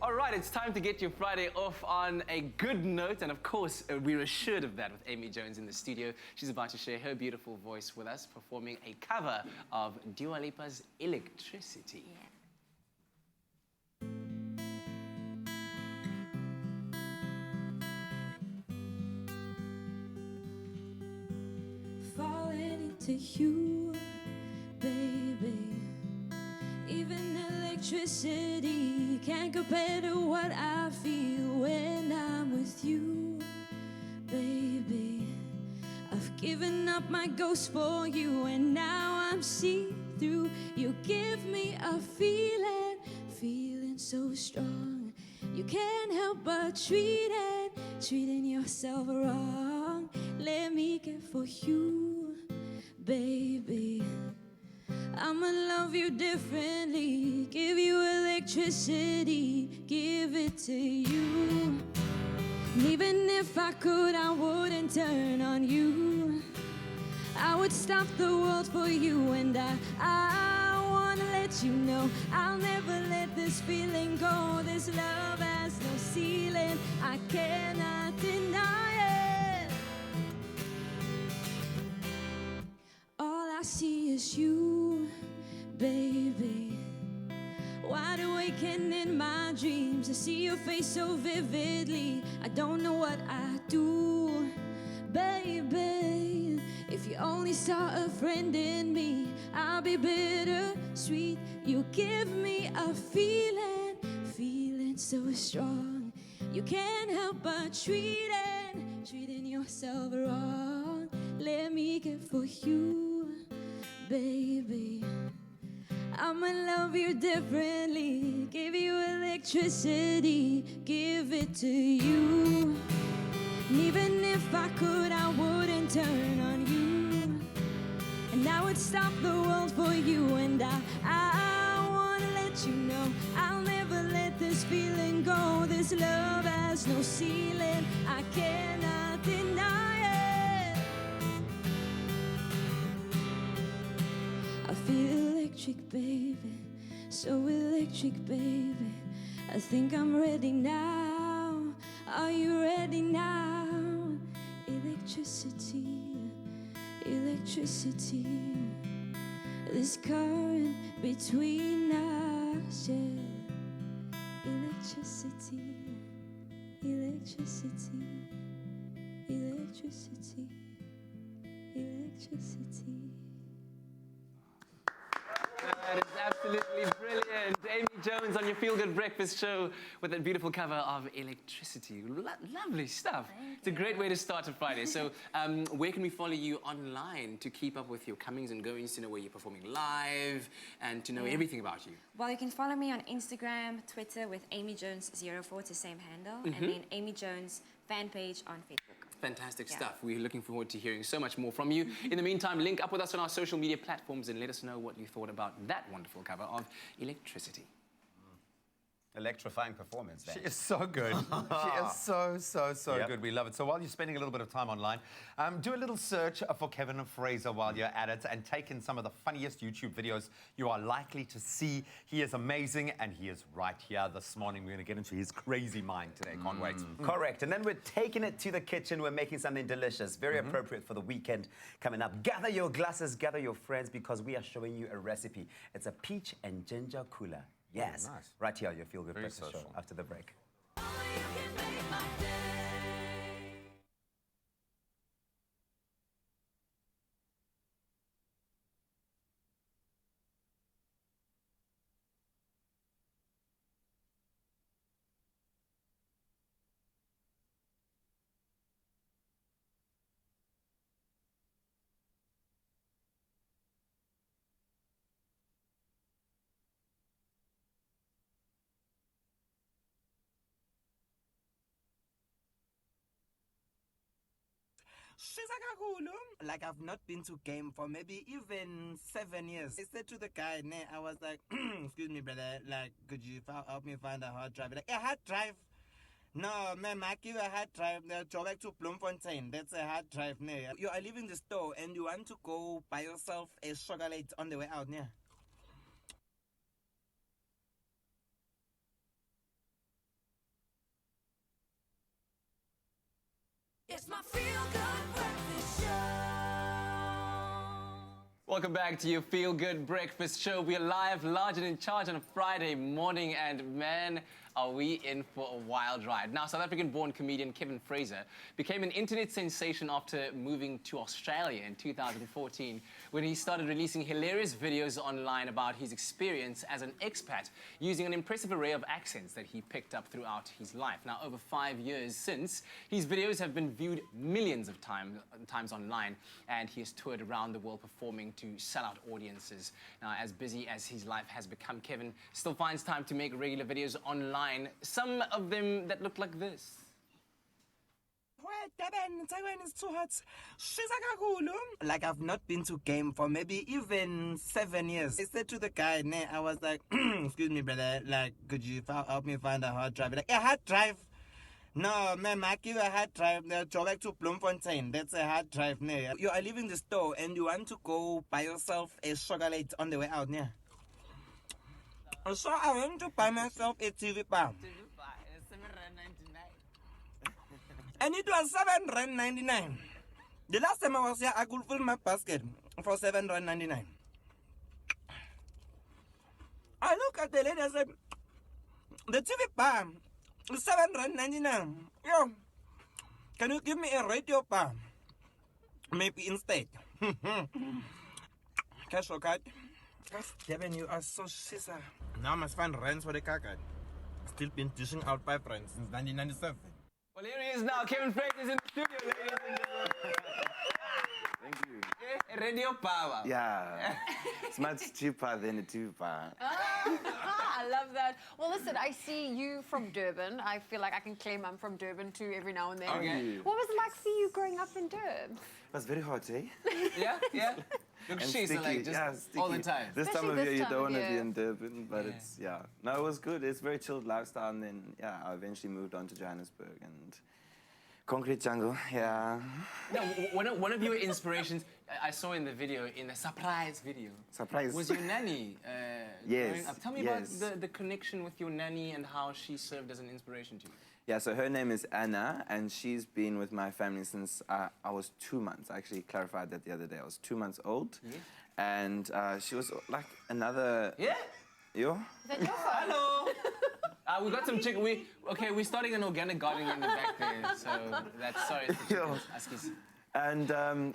All right, it's time to get your Friday off on a good note. And of course, we're assured of that with Amy Jones in the studio. She's about to share her beautiful voice with us, performing a cover of Dua Lipa's Electricity. Yeah. Falling into you, baby. Even electricity can't compare to what I feel when I'm with you, baby. I've given up my ghost for you, and now I'm see-through. You give me a feeling so strong. You can't help but treating yourself wrong. Let me care for you, baby. I'ma love you differently, give you electricity, give it to you. And even if I could, I wouldn't turn on you. I would stop the world for you, and I wanna let let you know I'll never let this feeling go. This love has no ceiling, I cannot deny it. All I see is you, baby. Wide awake and in my dreams I see your face so vividly. I don't know what I do, baby. If you only saw a friend in me, I'll be bittersweet. You give me a feeling so strong. You can't help but treating yourself wrong. Let me get for you, baby. I'ma love you differently, give you electricity, give it to you. And even if I could, I wouldn't turn on you. And I would stop the world for you. And I wanna let you know I'll never let this feeling go. This love has no ceiling, I cannot deny it. I feel electric, baby, so electric, baby. I think I'm ready now. Are you ready now? Electricity, electricity. This current between us, yeah. Electricity, electricity, electricity, electricity. That is absolutely brilliant. Amy Jones on your Feel Good Breakfast show with that beautiful cover of Electricity. Lovely stuff. It's a great way to start a Friday. So where can we follow you online to keep up with your comings and goings, to know where you're performing live and to know everything about you? Well, you can follow me on Instagram, Twitter with Amy Jones04, it's the same handle, and then Amy Jones fan page on Facebook. Fantastic stuff. We're looking forward to hearing so much more from you. In the meantime, link up with us on our social media platforms and let us know what you thought about that wonderful cover of Electricity. Electrifying performance, then. She is so good. She is so good. We love it. So while you're spending a little bit of time online, do a little search for Kevin Fraser while you're at it and take in some of the funniest YouTube videos you are likely to see. He is amazing, and he is right here this morning. We're going to get into his crazy mind today. Can't wait. Correct. And then we're taking it to the kitchen. We're making something delicious, very appropriate for the weekend coming up. Gather your glasses, gather your friends, because we are showing you a recipe. It's a peach and ginger cooler. Yes, nice. Right here, your Feel Good Very Breakfast social. show after the break. She's kakhulu. Like, I've not been to game for maybe even 7 years. I said to the guy, I was like, excuse me, brother, like, could you help me find a hard drive? Like, a hard drive? No, man, I give a hard drive. Go back to Bloemfontein. That's a hard drive. You are leaving the store and you want to go buy yourself a chocolate on the way out. Yeah. You're leaving the store and you want to go buy yourself a chocolate on the way out. Yeah. It's my Feel Good Breakfast Show. Welcome back to your Feel Good Breakfast show. We are live, large and in charge on a Friday morning, and man, are we in for a wild ride. Now, South African-born comedian Kevin Fraser became an internet sensation after moving to Australia in 2014, when he started releasing hilarious videos online about his experience as an expat, using an impressive array of accents that he picked up throughout his life. Now, over 5 years since, his videos have been viewed millions of times online, and he has toured around the world performing to sell-out audiences. Now, as busy as his life has become, Kevin still finds time to make regular videos online, some of them that look like this. Taiwan is too hot. She's kakhulu. Like, I've not been to game for maybe even 7 years. I said to the guy, I was like, excuse me, brother, like, could you help me find a hard drive? Like, a hard drive? No, man, I give a hard drive. Go back to Bloemfontein. That's a hard drive. You are leaving the store and you want to go buy yourself a chocolate on the way out. Yeah. So I went to buy myself a TV bar. And it was R7.99. The last time I was here, I could fill my basket for R7.99. I look at the lady and said, the TV bar is R7.99. Yo, can you give me a radio bar? Maybe instead. Cash or card? Kevin, you are so scissor. Now I must find rents for the car card. Still been dishing out pipe rents since 1997. Well, here he is now. Kevin Fraser is in the studio, ladies and gentlemen. Thank you. Radio power. Yeah, it's much cheaper than a tube bar. I love that. Well, listen, I see you from Durban. I feel like I can claim I'm from Durban too every now and then. Okay. What was it like for you growing up in Durban? It was very hot, eh? Yeah. Look, And she's sticky. like just Yeah, all the sticky. time. This Especially time of this year, you time don't of want to be year. in Durban, but it's, yeah. No, it was good. It's very chilled lifestyle, and then, yeah, I eventually moved on to Johannesburg and concrete jungle, yeah. No, one of your inspirations, I saw in the video, in the surprise video. Surprise. Was your nanny. Yes, growing up. Tell me yes. about the connection with your nanny and how she served as an inspiration to you. Yeah, so her name is Anna, and she's been with my family since I was 2 months. I actually clarified that the other day. I was 2 months old. Yeah. And she was like another... Yeah? Yo? Is that your phone? Hello! We got some chicken. We're starting an organic garden in the back there, so that's, sorry, it's the chickens. Askies. And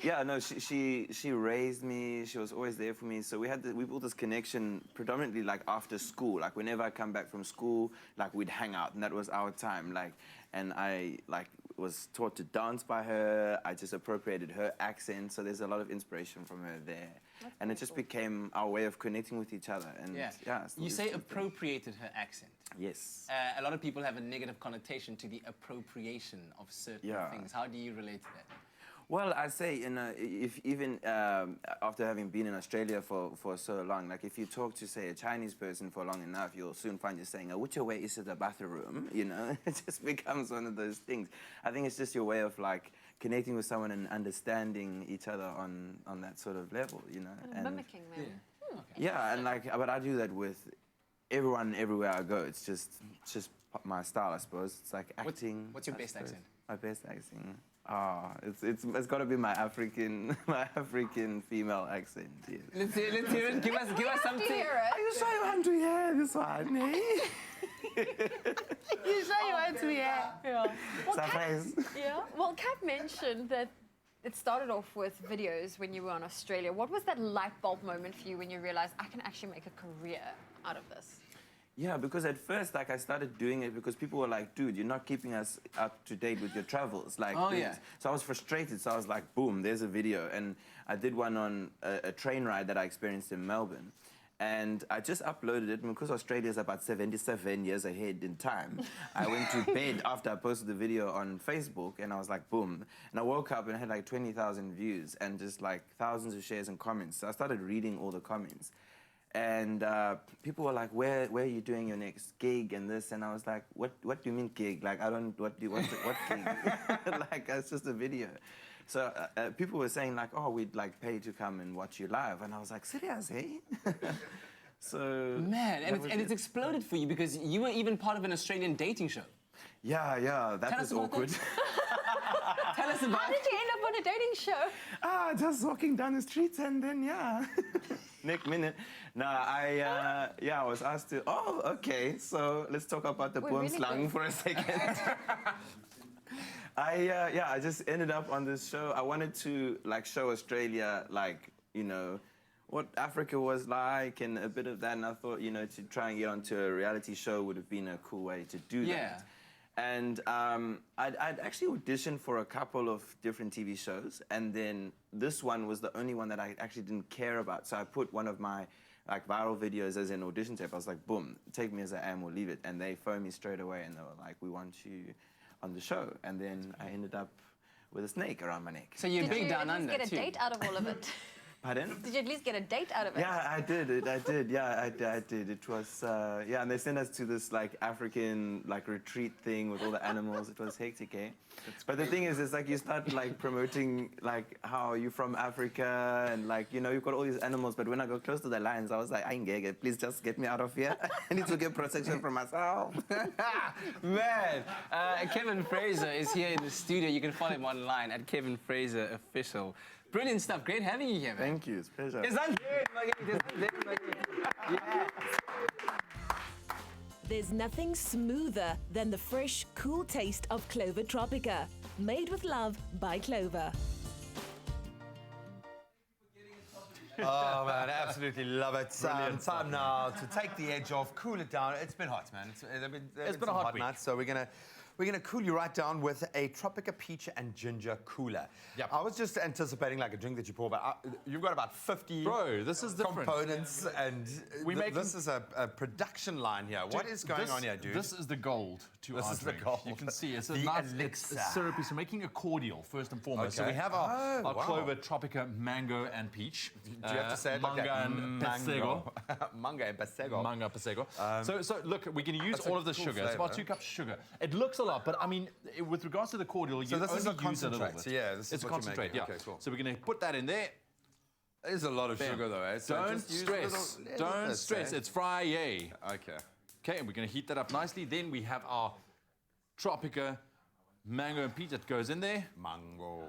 yeah, no, she raised me. She was always there for me. So we built this connection predominantly like after school. Like whenever I come back from school, like we'd hang out, and that was our time. Like, and I like was taught to dance by her. I just appropriated her accent. So there's a lot of inspiration from her there. And it just became our way of connecting with each other. And Yeah. still You is say the thing. appropriated her accent. Yes. A lot of people have a negative connotation to the appropriation of certain things. How do you relate to that? Well, I say, if even after having been in Australia for so long, like if you talk to, say, a Chinese person for long enough, you'll soon find you saying, which way is the bathroom? You know, it just becomes one of those things. I think it's just your way of, like, connecting with someone and understanding each other on that sort of level, you know. And mimicking them. Yeah, and, like, but I do that with everyone everywhere I go. It's just my style, I suppose. It's like acting. What's your I best suppose. accent? My best accent. It's got to be my African female accent. Yes. Let's hear it. Give us something. Are you sure you want to hear this one, eh? You say you want to be yeah. Well, Surprise. Well, Kat mentioned that it started off with videos when you were in Australia. What was that light bulb moment for you when you realized I can actually make a career out of this? Yeah, because at first, like, I started doing it because people were like, dude, you're not keeping us up to date with your travels. Like, So I was frustrated, so I was like, boom, there's a video. And I did one on a train ride that I experienced in Melbourne. And I just uploaded it, and because Australia's about 77 years ahead in time, I went to bed after I posted the video on Facebook, and I was like, boom. And I woke up and I had like 20,000 views and just like thousands of shares and comments. So I started reading all the comments. And people were like, where are you doing your next gig and this? And I was like, what do you mean gig? Like, what gig? Like, it's just a video. So people were saying like, oh, we'd like pay to come and watch you live. And I was like, serious, eh? So... Man, and it's exploded for you because you were even part of an Australian dating show. Yeah, that was awkward. Tell us about How did you end up on a dating show? Just walking down the streets and then, next minute. No, I was asked to, okay, so let's talk about the poem slang for a second. I just ended up on this show. I wanted to, like, show Australia, like, you know, what Africa was like and a bit of that, and I thought, you know, to try and get onto a reality show would have been a cool way to do that. And I'd actually auditioned for a couple of different TV shows, and then this one was the only one that I actually didn't care about. So I put one of my like viral videos as an audition tape. I was like, boom, take me as I am or leave it. And they phoned me straight away, and they were like, we want you on the show. And then I ended up with a snake around my neck. So you're big down under, too. Did you get a date out of all of it? Pardon? Did you at least get a date out of it? Yeah, I did. Yeah, I did. It was, yeah, and they sent us to this like African like retreat thing with all the animals. It was hectic, eh? But the thing is, it's like you start like promoting like how you're from Africa and like, you know, you've got all these animals. But when I got close to the lions, I was like, I ain't gay. Please just get me out of here. I need to get protection from myself. Man, Kevin Fraser is here in the studio. You can follow him online at Kevin Fraser Official. Brilliant stuff. Great having you here, man. Thank you. It's a pleasure. There's nothing smoother than the fresh, cool taste of Clover Tropica. Made with love by Clover. Oh man, I absolutely love it. Time now to take the edge off, cool it down. It's been hot, man. It's been a hot week. Nights, so we're gonna cool you right down with a Tropica peach and ginger cooler. Yep. I was just anticipating like a drink that you pour, but you've got about 50 this is different. Components, and this is a production line here. What is going on here, dude? This is the gold to our drink. The gold. You can see it's a the nice elixir. It's syrupy, so making a cordial first and foremost. Okay. So we have our wow. Clover Tropica mango and peach. Do you have to say it like manga and pesego? Manga and pesego. Manga pesego. So look, we're going to use all of the cool sugar. It's about 2 cups of sugar. It looks a lot, but I mean, with regards to the cordial, you this is only a use a little concentrate. bit. So yeah, this is it's a what you're concentrate. making. Yeah. Okay, cool. So we're going to put that in there. There's a lot of Bam. sugar though, eh? So Don't just use stress. little Don't stress. eh? It's Friday. Okay. Okay, and we're going to heat that up nicely. Then we have our Tropica mango and peach that goes in there. Mango.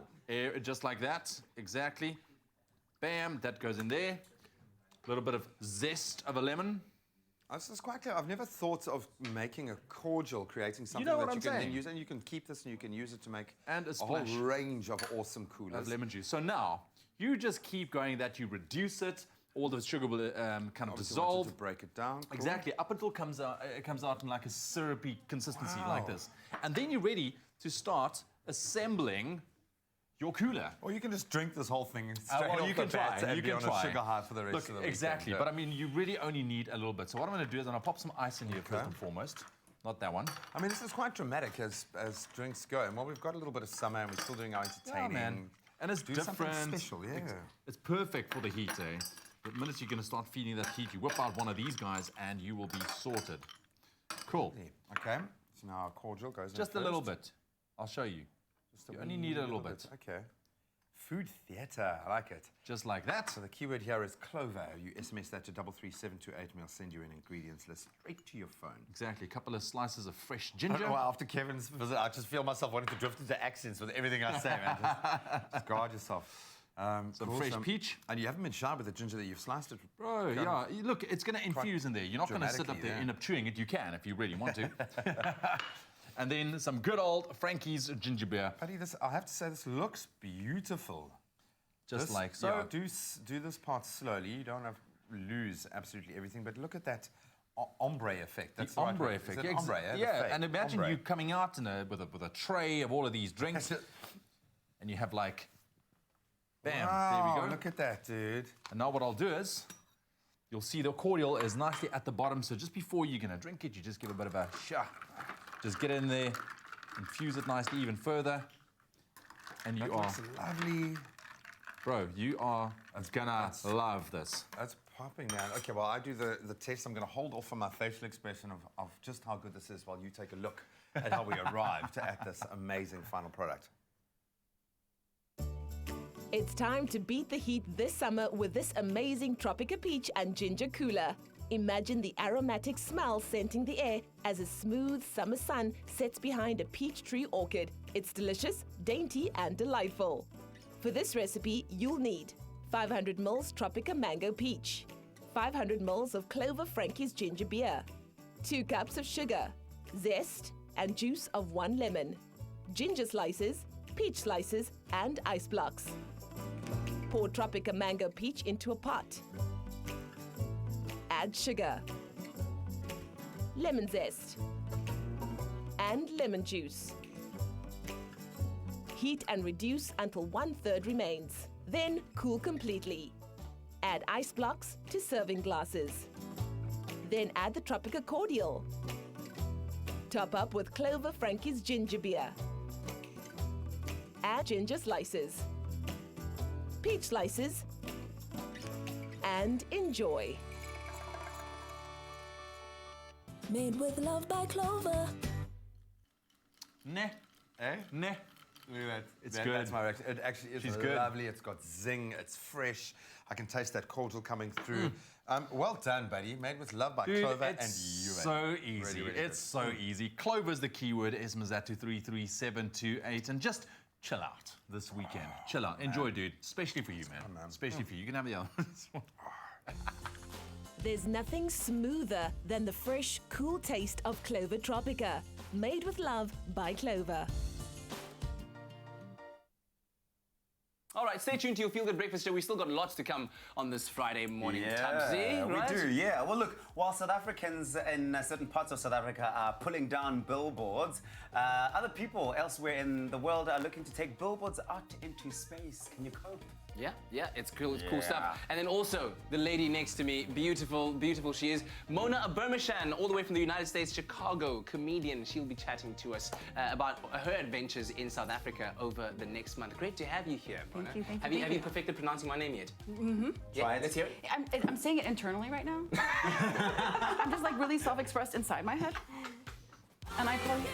Just like that. Exactly. Bam. That goes in there. A little bit of zest of a lemon. This is quite clear. I've never thought of making a cordial, creating something know that what you I'm can then saying? use, and you can keep this and you can use it to make And a whole splash range of awesome coolers. of lemon juice. So now, you just keep going that you reduce it. All the sugar will kind of Obviously dissolve. wanted to break it down. Cool. Exactly, up until it comes out in like a syrupy consistency like this. And then you're ready to start assembling your cooler. Or you can just drink this whole thing straight off you can the bat try. and You be can on try. a sugar high for the rest of the week. Exactly, but I mean, you really only need a little bit. So what I'm going to do is I'm going to pop some ice in here first and foremost. Not that one. I mean, this is quite dramatic as drinks go. And while we've got a little bit of summer and we're still doing our entertaining. Yeah, man. And it's do different. something special, yeah. It's perfect for the heat, eh? The minute you're going to start feeling that heat, you whip out one of these guys and you will be sorted. Cool. Okay, so now our cordial goes in Just a little bit. I'll show you. You only need a little bit. Okay. Food theatre, I like it. Just like that. So the keyword here is Clover. You SMS that to 33728 and we'll send you an ingredients list straight to your phone. Exactly. A couple of slices of fresh I ginger. don't know why after Kevin's visit, I just feel myself wanting to drift into accents with everything I say, man. Just guard yourself. Some fresh peach. And you haven't been shy with the ginger that you've sliced it. Bro, yeah. Look, it's going to infuse in there. You're not going to sit up there and end up chewing it. You can if you really want to. And then some good old Frankie's ginger beer. Buddy, I have to say, this looks beautiful. Just this, like so. Yeah, do this part slowly. You don't have to lose absolutely everything, but look at that ombre effect. That's the ombre effect. Yeah, ombre, yeah, and imagine you coming out with a tray of all of these drinks, and you have like, bam, wow, there we go. Look at that, dude. And now what I'll do is, you'll see the cordial is nicely at the bottom, so just before you're going to drink it, you just give a bit of a shah. Just get in there, infuse it nicely even further, and you are... lovely. Bro, you are gonna love this. That's popping, man. Okay, well, I do the test. I'm going to hold off on my facial expression of just how good this is while you take a look at how we arrived at this amazing final product. It's time to beat the heat this summer with this amazing Tropica Peach and Ginger Cooler. Imagine the aromatic smell scenting the air as a smooth summer sun sets behind a peach tree orchid. It's delicious, dainty, and delightful. For this recipe, you'll need 500 ml Tropica Mango Peach, 500 ml of Clover Frankie's Ginger Beer, 2 cups of sugar, zest and juice of 1 lemon, ginger slices, peach slices, and ice blocks. Pour Tropica Mango Peach into a pot. Add sugar, lemon zest, and lemon juice. Heat and reduce until 1/3 remains. Then cool completely. Add ice blocks to serving glasses. Then add the Tropica cordial. Top up with Clover Frankie's ginger beer. Add ginger slices, peach slices, and enjoy. Made with love by Clover. Nah. Eh? Nah. Look at that. It's That- good. That's my reaction. It actually is She's good. lovely. It's got zing. It's fresh. I can taste that cordial coming through. Well done, buddy. Made with love by Dude, Clover it's and you. so easy. Really, really it's good. so easy. Clover's the keyword. Esmazatu 33728, and just chill out this weekend. Chill out. Enjoy, dude. Especially for you, man. Especially for you. You can have the others. There's nothing smoother than the fresh, cool taste of Clover Tropica. Made with love by Clover. All right, stay tuned to your Feel Good Breakfast Show. We still got lots to come on this Friday morning. Tabsy, right? We do, yeah. Well, look, while South Africans in certain parts of South Africa are pulling down billboards, other people elsewhere in the world are looking to take billboards out into space. Can you cope? Yeah, it's cool stuff. And then also, the lady next to me, beautiful she is, Mona Aburmishan, all the way from the United States, Chicago, comedian. She'll be chatting to us about her adventures in South Africa over the next month. Great to have you here, Mona. Thank you. Have you perfected pronouncing my name yet? Mm-hmm. Yeah, let's hear it. I'm saying it internally right now. I'm just like really self-expressed inside my head. And I call you...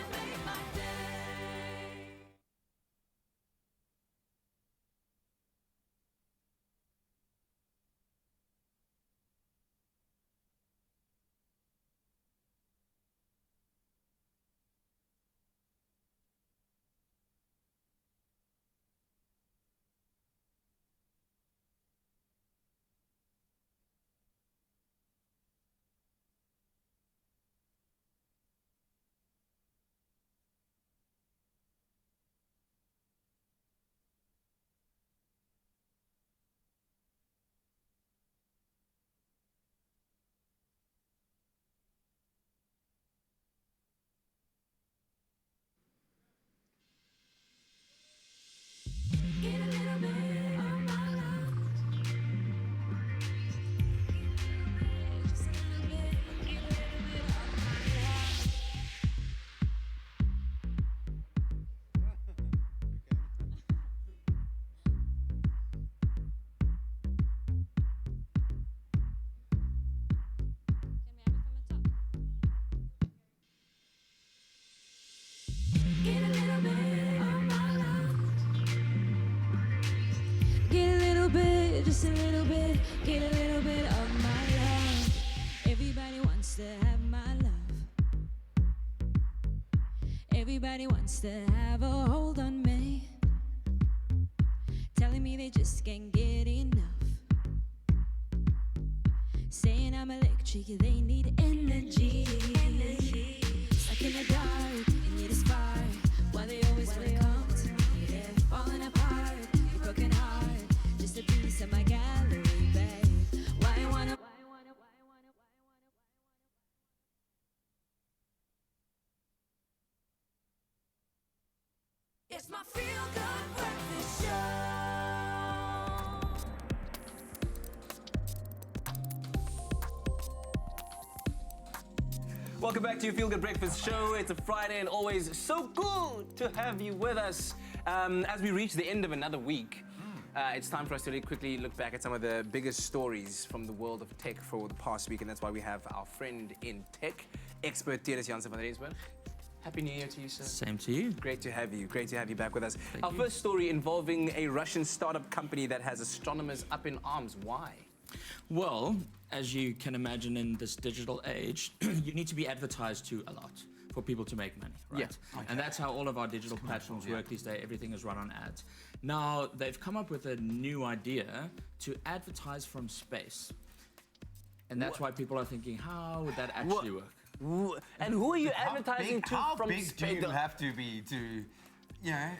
Just a little bit, get a little bit of my love. Everybody wants to have my love. Everybody wants to have a hold on me. Telling me they just can't get enough. Saying I'm electric, they need energy. Stuck in the dark, they need a spark. Why they always wanna come to me? They're falling apart, your broken heart. Just a piece of my gallery, babe. Why you wanna? It's my Feel Good Breakfast Show. Welcome back to your Feel Good Breakfast Show. It's a Friday and always so good to have you with us. As we reach the end of another week, it's time for us to really quickly look back at some of the biggest stories from the world of tech for the past week, and that's why we have our friend in tech, expert Teres Jansen van Rensburg. Happy New Year to you, sir. Same to you. Great to have you. Great to have you back with us. Our first story involving a Russian startup company that has astronomers up in arms. Why? Well, as you can imagine in this digital age, you need to be advertised to a lot for people to make money, right? Yeah. And that's how all of our digital platforms work these days. Everything is run on ads. Now, they've come up with a new idea to advertise from space. And that's why people are thinking, how would that actually work? And who are you advertising to from space? How big do you have to be to, you know?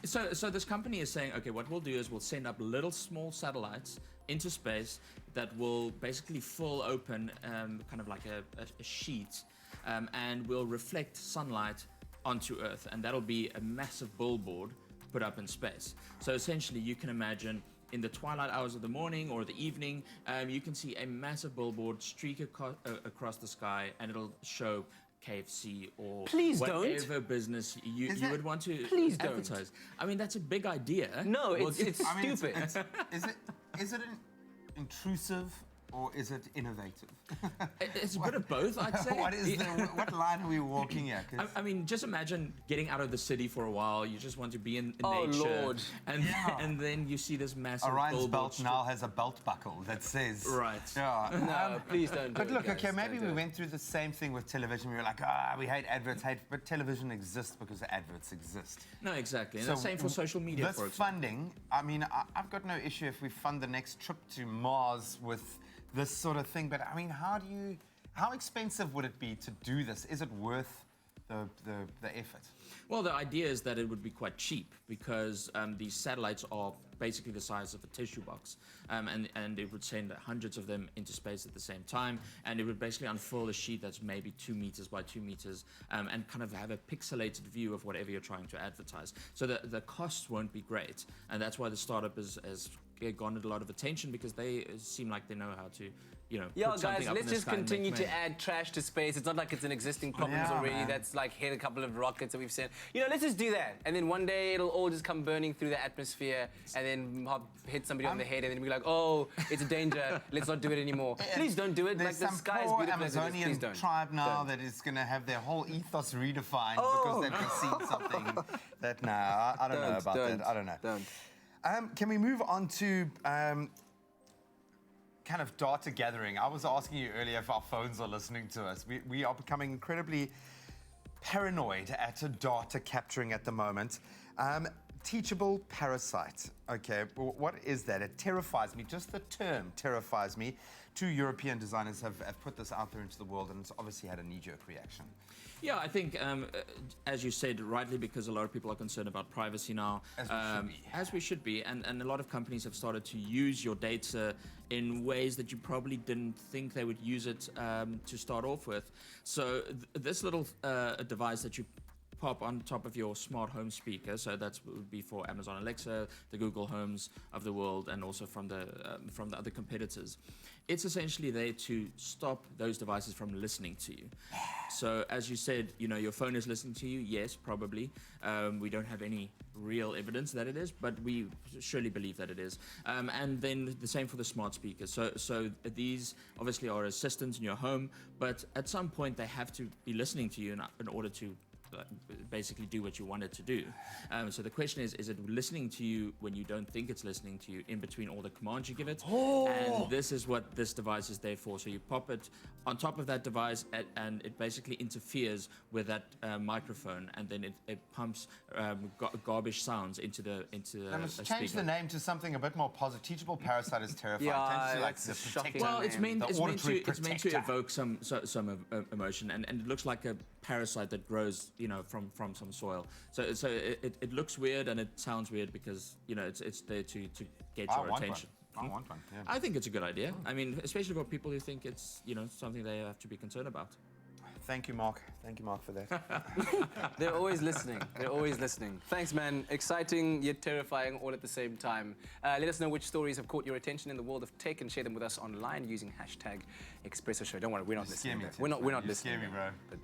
So this company is saying, okay, what we'll do is we'll send up little small satellites into space that will basically full open kind of like a sheet and will reflect sunlight onto Earth, and that'll be a massive billboard put up in space. So essentially you can imagine in the twilight hours of the morning or the evening, you can see a massive billboard streak across the sky, and it'll show KFC or whatever business you would want to advertise. I mean, that's a big idea. No, it's I mean, stupid. Is it an intrusive or is it innovative? It's a bit of both, I'd say. What line are we walking here? I mean, just imagine getting out of the city for a while. You just want to be in nature. Lord. And then you see this massive Orion's billboard belt now has a belt buckle that says... Right. Yeah. No, please don't do But it, look, guys. okay, maybe Don't do we it. went through the same thing with television. We were like, we hate adverts, but television exists because adverts exist. No, exactly. And the same for social media, This for example. funding, I mean, I've got no issue if we fund the next trip to Mars with this sort of thing, but I mean, how expensive would it be to do this? Is it worth the effort? Well, the idea is that it would be quite cheap because these satellites are basically the size of a tissue box, and it would send hundreds of them into space at the same time, and it would basically unfurl a sheet that's maybe 2 meters by 2 meters, and kind of have a pixelated view of whatever you're trying to advertise. So the costs won't be great, and that's why the startup has garnered a lot of attention because they seem like they know how to, Yeah, put something guys, up in let's the just sky and make continue to money. add trash to space. It's not like it's an existing problem already man. that's like hit a couple of rockets that we've sent. Let's just do that. And then one day it'll all just come burning through the atmosphere and then hit somebody on the head and then be like, oh, it's a danger. Let's not do it anymore. Please don't do it. There's Like the some sky is poor beautiful as it is. Please Amazonian don't. tribe now Don't. that is going to have their whole ethos redefined because they've just seen something that, I don't know about that. I don't know. Don't. Can we move on to kind of data gathering? I was asking you earlier if our phones are listening to us. We are becoming incredibly paranoid at data capturing at the moment. Teachable parasite. Okay, what is that? It terrifies me. Just the term terrifies me. 2 European designers have put this out there into the world, and it's obviously had a knee-jerk reaction. Yeah, I think, as you said, rightly, because a lot of people are concerned about privacy now. As we should be. And a lot of companies have started to use your data in ways that you probably didn't think they would use it to start off with. So this little device that you pop on top of your smart home speaker, so that would be for Amazon Alexa, the Google Homes of the world, and also from the other competitors. It's essentially there to stop those devices from listening to you. So as you said, your phone is listening to you. Yes, probably. We don't have any real evidence that it is, but we surely believe that it is. And then the same for the smart speakers. So these obviously are assistants in your home, but at some point they have to be listening to you in order to basically do what you want it to do. So the question is it listening to you when you don't think it's listening to you in between all the commands you give it? And this is what this device is there for. So you pop it on top of that device and it basically interferes with that microphone, and then it pumps garbage sounds into the Let's change the name to something a bit more positive. Teachable parasite is terrifying. Yeah, like it's the a shocking protector. Well, it's meant to protector. evoke some emotion, and it looks like a parasite that grows, from some soil. So it looks weird and it sounds weird because it's there to get your attention. I want one. Yeah. I think it's a good idea. I mean, especially for people who think it's something they have to be concerned about. Thank you, Mark. Thank you, Mark, for that. They're always listening. They're always listening. Thanks, man. Exciting yet terrifying all at the same time. Let us know which stories have caught your attention in the world of tech and share them with us online using #Expresso Show. Don't worry, we're not listening. We're not listening. Scare me, bro. But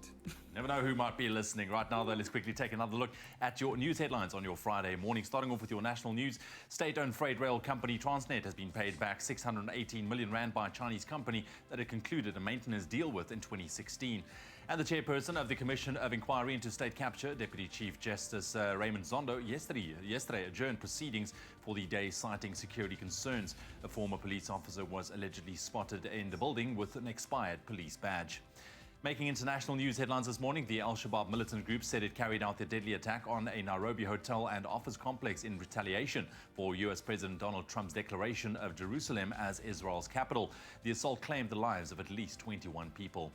never know who might be listening. Right now, though, let's quickly take another look at your news headlines on your Friday morning. Starting off with your national news. State-owned freight rail company Transnet has been paid back 618 million rand by a Chinese company that it concluded a maintenance deal with in 2016. And the chairperson of the Commission of Inquiry into State Capture, Deputy Chief Justice Raymond Zondo, yesterday adjourned proceedings for the day, citing security concerns. A former police officer was allegedly spotted in the building with an expired police badge. Making international news headlines this morning, the Al-Shabaab militant group said it carried out their deadly attack on a Nairobi hotel and office complex in retaliation for US President Donald Trump's declaration of Jerusalem as Israel's capital. The assault claimed the lives of at least 21 people.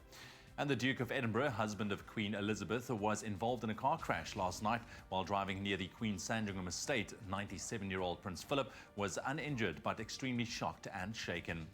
And the Duke of Edinburgh, husband of Queen Elizabeth, was involved in a car crash last night while driving near the Queen's Sandringham estate. 97-year-old Prince Philip was uninjured but extremely shocked and shaken.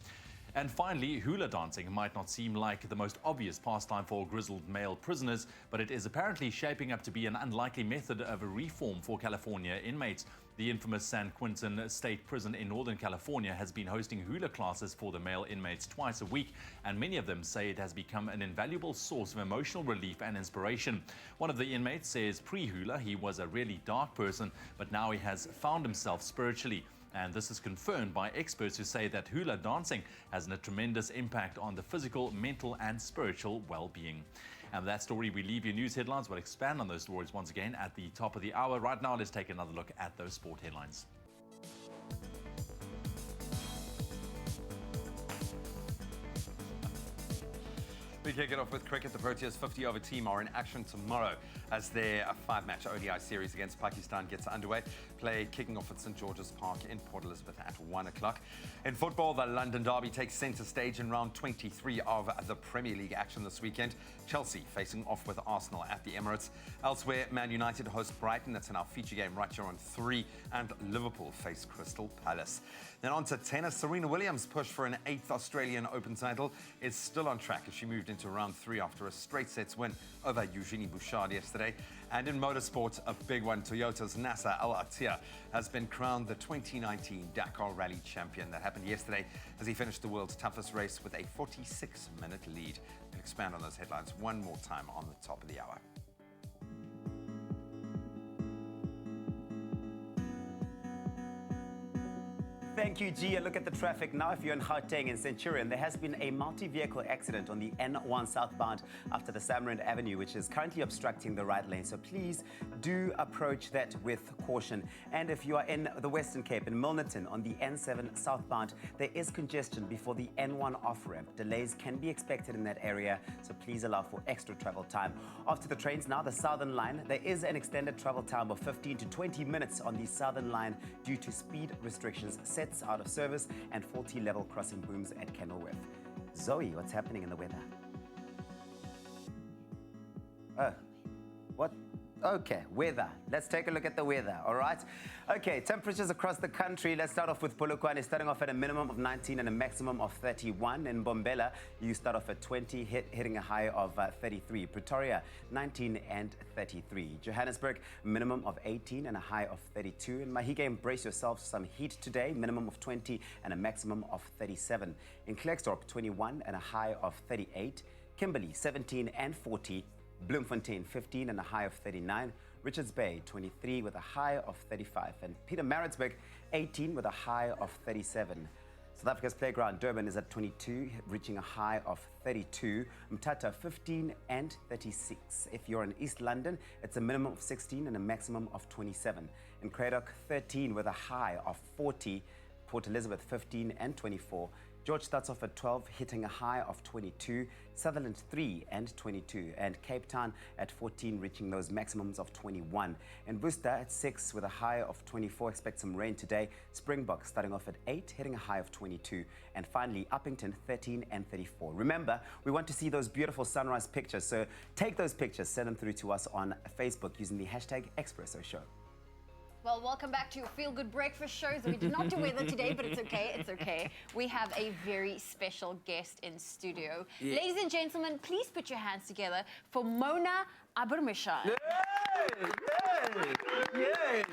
And finally, hula dancing might not seem like the most obvious pastime for grizzled male prisoners, but it is apparently shaping up to be an unlikely method of a reform for California inmates. The infamous San Quentin State Prison in Northern California has been hosting hula classes for the male inmates twice a week, and many of them say it has become an invaluable source of emotional relief and inspiration. One of the inmates says pre-hula he was a really dark person, but now he has found himself spiritually. And this is confirmed by experts who say that hula dancing has a tremendous impact on the physical, mental and spiritual well-being. And that story, we leave your news headlines. We'll expand on those stories once again at the top of the hour. Right now, let's take another look at those sport headlines. We kick it off with cricket. The Proteas 50-over team are in action tomorrow as their 5-match ODI series against Pakistan gets underway. Play kicking off at St George's Park in Port Elizabeth at 1 o'clock. In football, the London Derby takes centre stage in round 23 of the Premier League action this weekend. Chelsea facing off with Arsenal at the Emirates. Elsewhere, Man United host Brighton. That's in our feature game right here on 3. And Liverpool face Crystal Palace. Then on to tennis. Serena Williams' push for an 8th Australian Open title is still on track as she moved into round 3 after a straight sets win over Eugenie Bouchard yesterday. And in motorsport, a big one, Toyota's Nasser Al-Attiyah has been crowned the 2019 Dakar Rally champion. That happened yesterday as he finished the world's toughest race with a 46-minute lead. We'll expand on those headlines one more time on the top of the hour. Thank you, G. A look at the traffic now. If you're in Gauteng and Centurion, there has been a multi-vehicle accident on the N1 southbound after the Samrand Avenue, which is currently obstructing the right lane. So please do approach that with caution. And if you are in the Western Cape, in Milnerton on the N7 southbound, there is congestion before the N1 off-ramp. Delays can be expected in that area, so please allow for extra travel time. After the trains now, the Southern Line, there is an extended travel time of 15 to 20 minutes on the Southern Line due to speed restrictions set out of service and faulty level crossing booms at Kenilworth. Zoe, what's happening in the weather? What? Okay, weather. Let's take a look at the weather, all right? Okay, temperatures across the country. Let's start off with Polokwane, starting off at a minimum of 19 and a maximum of 31. In Bombela, you start off at 20, hitting a high of 33. Pretoria, 19 and 33. Johannesburg, minimum of 18 and a high of 32. In Mahikeng, brace yourselves for some heat today, minimum of 20 and a maximum of 37. In Klerksdorp, 21 and a high of 38. Kimberley, 17 and 40. Bloemfontein, 15 and a high of 39. Richards Bay, 23 with a high of 35. And Pietermaritzburg, 18 with a high of 37. South Africa's playground, Durban, is at 22, reaching a high of 32. Mthatha, 15 and 36. If you're in East London, it's a minimum of 16 and a maximum of 27. In Cradock, 13 with a high of 40. Port Elizabeth, 15 and 24. George starts off at 12, hitting a high of 22. Sutherland, 3 and 22. And Cape Town at 14, reaching those maximums of 21. And Worcester at 6 with a high of 24. Expect some rain today. Springbok starting off at 8, hitting a high of 22. And finally, Uppington, 13 and 34. Remember, we want to see those beautiful sunrise pictures. So take those pictures, send them through to us on Facebook using the hashtag Expresso Show. Well, welcome back to your Feel Good Breakfast show. So we did not do weather today, but it's okay. It's okay. We have a very special guest in studio. Yeah. Ladies and gentlemen, please put your hands together for Mona Aburmishan. Yay!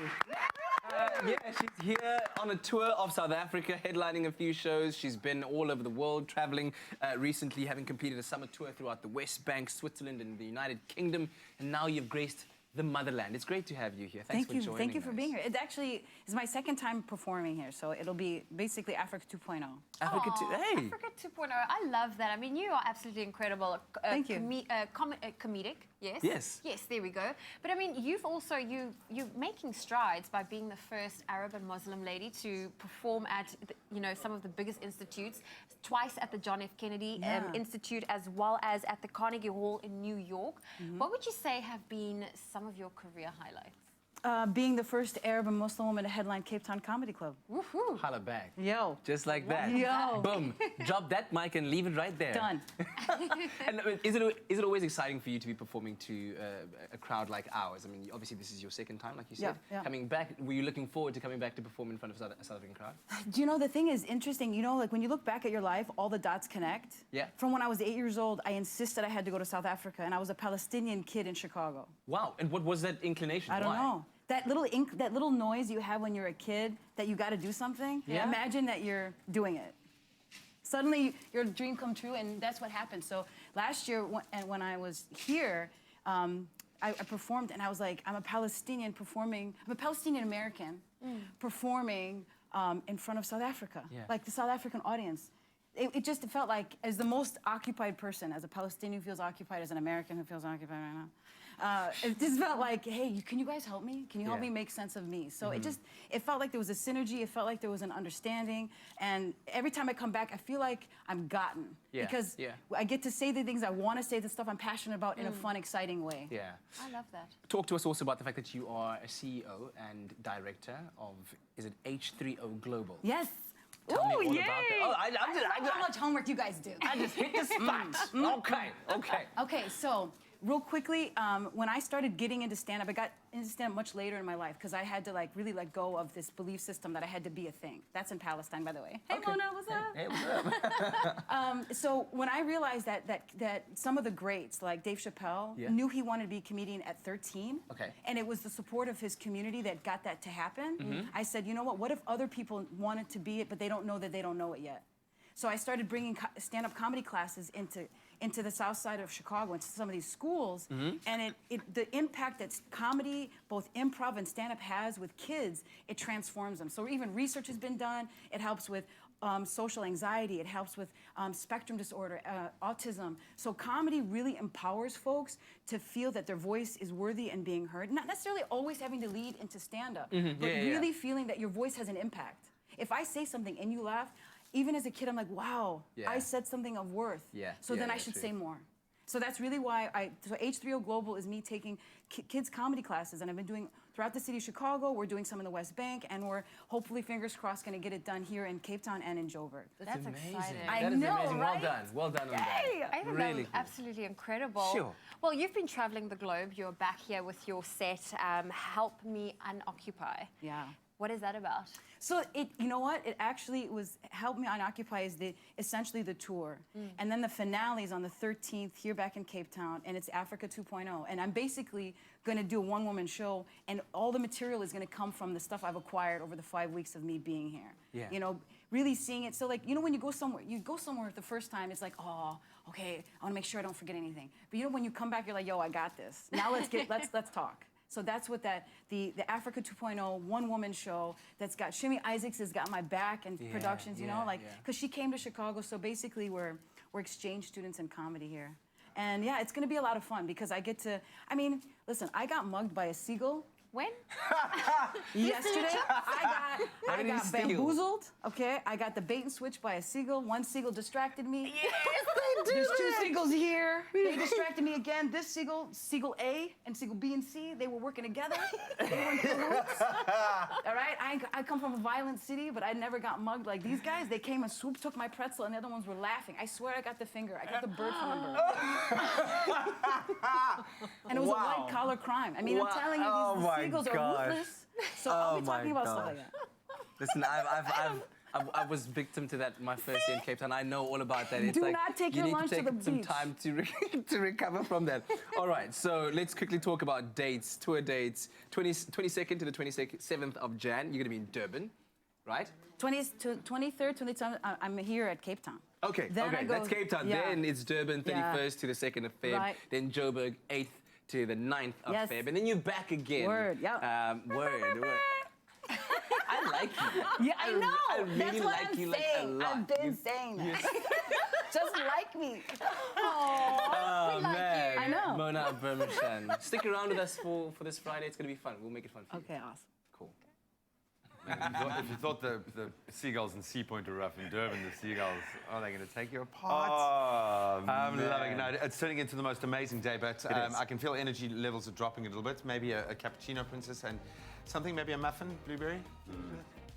Yeah, she's here on a tour of South Africa, headlining a few shows. She's been all over the world, traveling recently, having completed a summer tour throughout the West Bank, Switzerland, and the United Kingdom. And now you've graced the motherland. It's great to have you here. Thanks for joining us. Thank you for being here. It actually is my second time performing here, so it'll be basically Africa 2.0. Africa 2.0. Africa 2.0. I love that. I mean, you are absolutely incredible. Thank you. Comedic. Yes. Yes. Yes. There we go. But I mean, you've also you're making strides by being the first Arab and Muslim lady to perform at some of the biggest institutes, twice at the John F. Kennedy Institute as well as at the Carnegie Hall in New York. Mm-hmm. What would you say have been some of your career highlights? Being the first Arab and Muslim woman to headline Cape Town Comedy Club. Woohoo! Holla back. Yo. Just like that. Yo. Boom. Drop that mic and leave it right there. Done. And is it always exciting for you to be performing to a crowd like ours? I mean, obviously this is your second time, like you said. Yeah. Coming back, were you looking forward to coming back to perform in front of a South African crowd? Do you know, the thing is interesting, like when you look back at your life, all the dots connect. Yeah. From when I was 8 years old, I insisted I had to go to South Africa, and I was a Palestinian kid in Chicago. Wow. And what was that inclination? I don't know. That little noise you have when you're a kid that you got to do something. Yeah. Imagine that you're doing it. Suddenly, your dream come true, and that's what happened. So last year, when I was here, I performed, and I was like, I'm a Palestinian American performing in front of South Africa, like the South African audience. It just felt like, as the most occupied person, as a Palestinian who feels occupied, as an American who feels occupied right now, it just felt like, hey, can you guys help me? Can you help me make sense of me? So it felt like there was a synergy. It felt like there was an understanding. And every time I come back, I feel like I'm gotten. Because I get to say the things I want to say, the stuff I'm passionate about in a fun, exciting way. Yeah. I love that. Talk to us also about the fact that you are a CEO and director of, is it H3O Global? Yes. Tell me all yay! about that. Oh, I know how much homework you guys do. I just hit the spot. Okay. So real quickly, when I started getting into stand-up, I got into stand-up much later in my life because I had to really let go of this belief system that I had to be a thing. That's in Palestine, by the way. Hey, Mona, what's up? Hey, what's up? So when I realized that some of the greats, like Dave Chappelle, knew he wanted to be a comedian at 13, and it was the support of his community that got that to happen, I said, you know what if other people wanted to be it, but they don't know that they don't know it yet? So I started bringing stand-up comedy classes into the south side of Chicago, into some of these schools, and the impact that comedy, both improv and stand-up has with kids, it transforms them. So even research has been done. It helps with social anxiety. It helps with spectrum disorder, autism. So comedy really empowers folks to feel that their voice is worthy and being heard. Not necessarily always having to lead into stand-up, but really feeling that your voice has an impact. If I say something and you laugh, even as a kid, I'm like, wow, I said something of worth. So then I should say more. So that's really why so H3O Global is me taking kids comedy classes, and I've been doing throughout the city of Chicago. We're doing some in the West Bank, and we're hopefully, fingers crossed, going to get it done here in Cape Town and in Joburg. That's exciting. I know, amazing. right? Well done on that. I think Really that's absolutely incredible. Sure. Well, you've been traveling the globe. You're back here with your set, Help Me Unoccupy. Yeah. What is that about? So you know what? It actually was Help Me Unoccupy is essentially the tour. And then the finale is on the 13th here back in Cape Town, and it's Africa 2.0. And I'm basically going to do a one-woman show, and all the material is going to come from the stuff I've acquired over the 5 weeks of me being here. Yeah. You know, really seeing it. So like, you know, when you go somewhere the first time, it's like, oh, okay, I want to make sure I don't forget anything. But you know, when you come back, you're like, yo, I got this. Now let's talk. So that's what the Africa 2.0 one-woman show that's got Shimmy Isaacs has got my back and productions, you know, like, because she came to Chicago. So basically we're exchange students in comedy here. And yeah, it's going to be a lot of fun because I get to, I mean, listen, I got mugged by a seagull. When? Yesterday, I got bamboozled. Okay, I got the bait and switch by a seagull. One seagull distracted me. Yes, they do. There's two seagulls here. They distracted me again. This seagull A, and seagull B and C, they were working together. They were in cahoots. All right, I come from a violent city, but I never got mugged like these guys. They came and swooped, took my pretzel, and the other ones were laughing. I swear I got the finger. I got the bird from the bird. And it was a white collar crime. I mean, I'm telling you, these seagulls are ruthless. So I'll be talking about stuff like that. Listen, I was victim to that my first year in Cape Town. I know all about that. It's Do like, not take you your need lunch to to take the some beach. time to recover from that. All right, so let's quickly talk about dates, tour dates. 22nd to the 27th of Jan, you're going to be in Durban, right? 23rd, 27th, I'm here at Cape Town. Okay, Then I go- that's Cape Town. yeah. Then it's Durban, 31st to the 2nd of Feb. Right. Then Joburg, 8th to the 9th of Yes. Feb. And then you're back again. Word, yeah. Word. I like you. Yeah, I know. I really That's what like I'm you like saying. a lot. I've been saying that. Just like me. Oh, we like man. you. I know. Mona Aburmishan. Stick around with us for this Friday. It's going to be fun. We'll make it fun for you. Okay, awesome. Cool. If you thought the seagulls in Sea Point were rough, in Durban, the seagulls, are they going to take you apart? I'm loving it. No, it's turning into the most amazing day, but I can feel energy levels are dropping a little bit. Maybe a cappuccino, princess, and something, maybe a muffin, blueberry?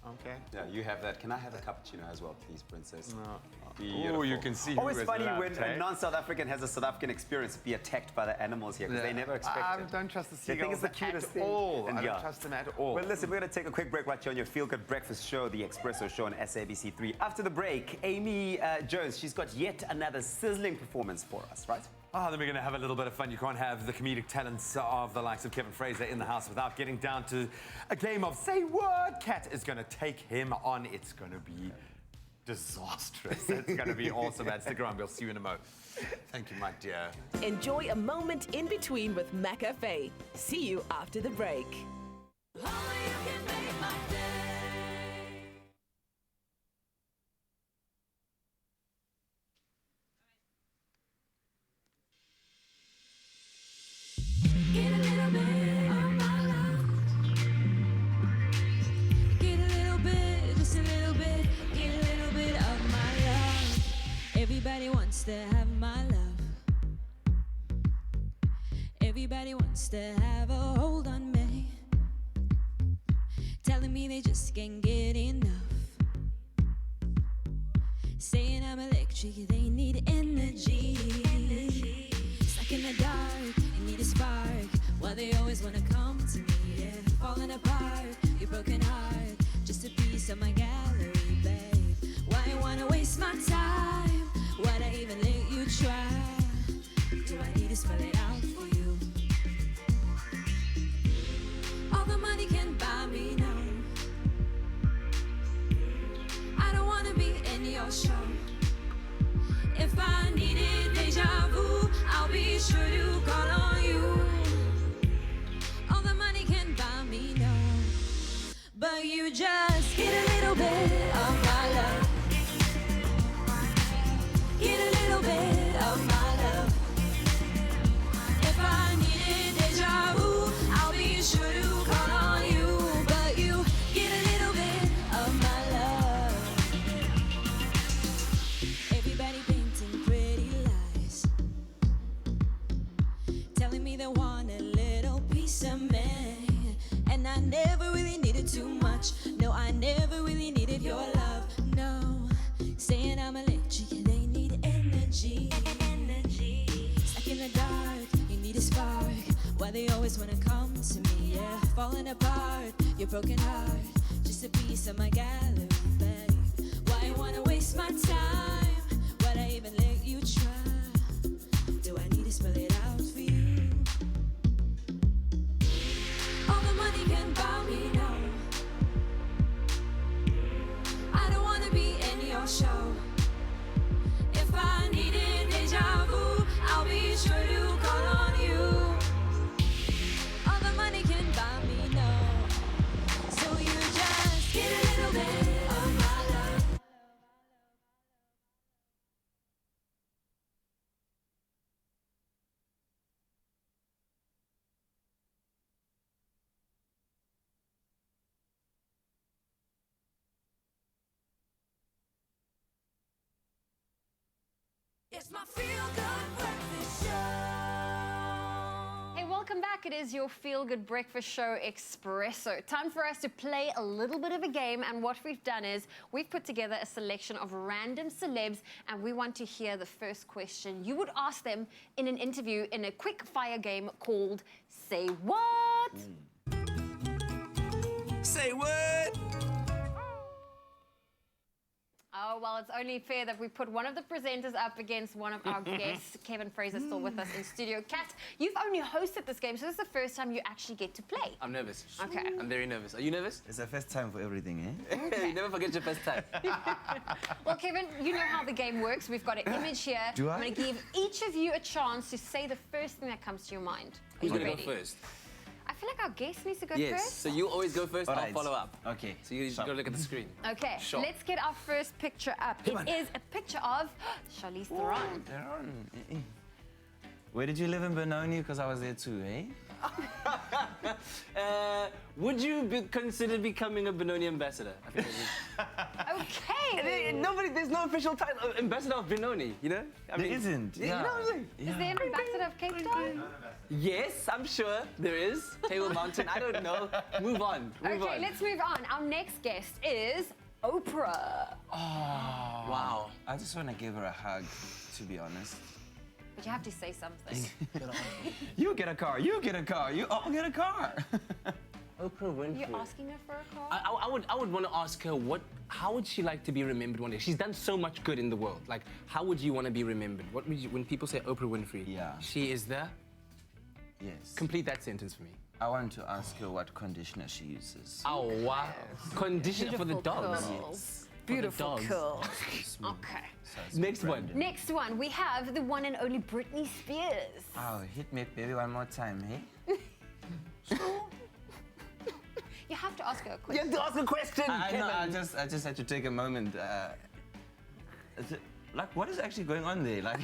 Okay. Yeah, you have that. Can I have a cappuccino as well, please, princess? No. Beautiful. Oh, you can see who Always is funny loved, when eh? a non-South African has a South African experience be attacked by the animals here, because they never expect it. Don't trust the They think seagulls it's the cutest at thing. all. And I don't trust them at all. Well, listen, we're going to take a quick break right here on your Feel Good Breakfast show, the Expresso show on SABC3. After the break, Amy Jones, she's got yet another sizzling performance for us, right? Then we're going to have a little bit of fun. You can't have the comedic talents of the likes of Kevin Fraser in the house without getting down to a game of Say What? Cat is going to take him on. It's going to be disastrous. It's going to be awesome. Stick around. We'll see you in a mo. Thank you, my dear. Enjoy a moment in between with McAfee. See you after the break. Everybody wants to have a hold on me, telling me they just can't get enough, saying I'm electric, they need energy. Stuck in the dark, they need a spark, why they always wanna come to me, yeah. Falling apart, your broken heart, just a piece of my gallery, babe. Why you wanna waste my time? Why'd I even let you try? Do I need to spell it out for you? All the money can buy me now. I don't wanna be in your show. If I needed deja vu, I'll be sure to call on you. All the money can buy me now, but you just get a little bit of my love. Get a little bit of my love. If I needed deja vu, I'll be sure to call on you, but you get a little bit of my love. Everybody painting pretty lies, telling me they want a little piece of me, and I never really needed too much. No, I never really needed your love. No, saying I'm electric, they need energy. Stuck in the dark, you need a spark, why they always wanna come to me, yeah. Falling apart, your broken heart, just a piece of my gallery, babe. Why you wanna waste my time? Why'd I even let you try? Do I need to spell it out for you? All the money can buy me now. I don't wanna be in your show. If I needed deja vu, I'll be sure to call on you. All the money can buy me now, so you just get a little bit of my love. It's my feel-good breakfast show. Hey, welcome back. It is your feel-good breakfast show, Expresso. Time for us to play a little bit of a game, and what we've done is we've put together a selection of random celebs, and we want to hear the first question you would ask them in an interview in a quick fire game called Say What? Say what? Oh, well, it's only fair that we put one of the presenters up against one of our guests. Kevin Fraser is still with us in studio. Kat, you've only hosted this game, so this is the first time you actually get to play. I'm nervous. Okay. I'm very nervous. Are you nervous? It's the first time for everything, eh? Okay. You never forget your first time. Well, Kevin, you know how the game works. We've got an image here. Do I? I'm going to give each of you a chance to say the first thing that comes to your mind. Are Who's you going to ready? go first? I feel like our guest needs to go Yes. first. So you always go first, All I'll right. follow up. Okay. So you just got to look at the screen. Okay, Sure. let's get our first picture up. Come on. It is a picture of Charlize Theron. Where did you live in Benoni? Because I was there too, eh? Would you consider becoming a Benoni ambassador? I think Okay. there's no official title, ambassador of Benoni, you know? There isn't. You know what I'm saying? Is there an ambassador of Cape Town? Yes, I'm sure there is. Table Mountain, I don't know. Move on. Move Okay, on. let's move on. Our next guest is Oprah. Oh, Wow. I just want to give her a hug, to be honest. But you have to say something. You get a car, you get a car, you all get a car. Oprah Winfrey. You're asking her for a call? I would want to ask her how would she like to be remembered one day? She's done so much good in the world. Like, how would you want to be remembered? What would you, when people say Oprah Winfrey? Yeah. She is the. Yes. Complete that sentence for me. I want to ask her what conditioner she uses. Oh wow! Conditioner for the Beautiful dogs. curls. For the Beautiful dogs. curls. Okay. Next one. Next one, we have the one and only Britney Spears. Oh, hit me, baby, one more time, eh? You have to ask her a You question. have to ask a question, I know, Kevin. I just had to take a moment. Like, what is actually going on there? Like,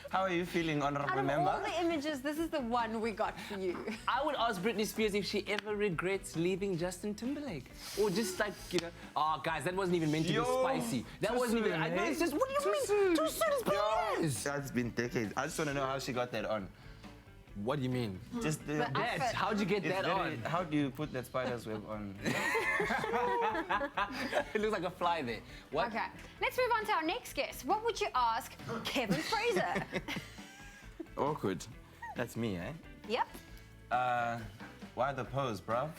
how are you feeling, honorable Out of member? all the images, this is the one we got for you. I would ask Britney Spears if she ever regrets leaving Justin Timberlake. Or just like, you know, oh guys, that wasn't even meant to be spicy. That wasn't even, I know, it's just, what do you mean? Too soon, it's been years. It's been decades. I just want to know how she got that on. What do you mean? Just the that. How'd you get that on? How do you put that spider's web on? It looks like a fly there. What? Okay, let's move on to our next guest. What would you ask Kevin Fraser? Awkward. That's me, eh? Yep. Why the pose, bruv?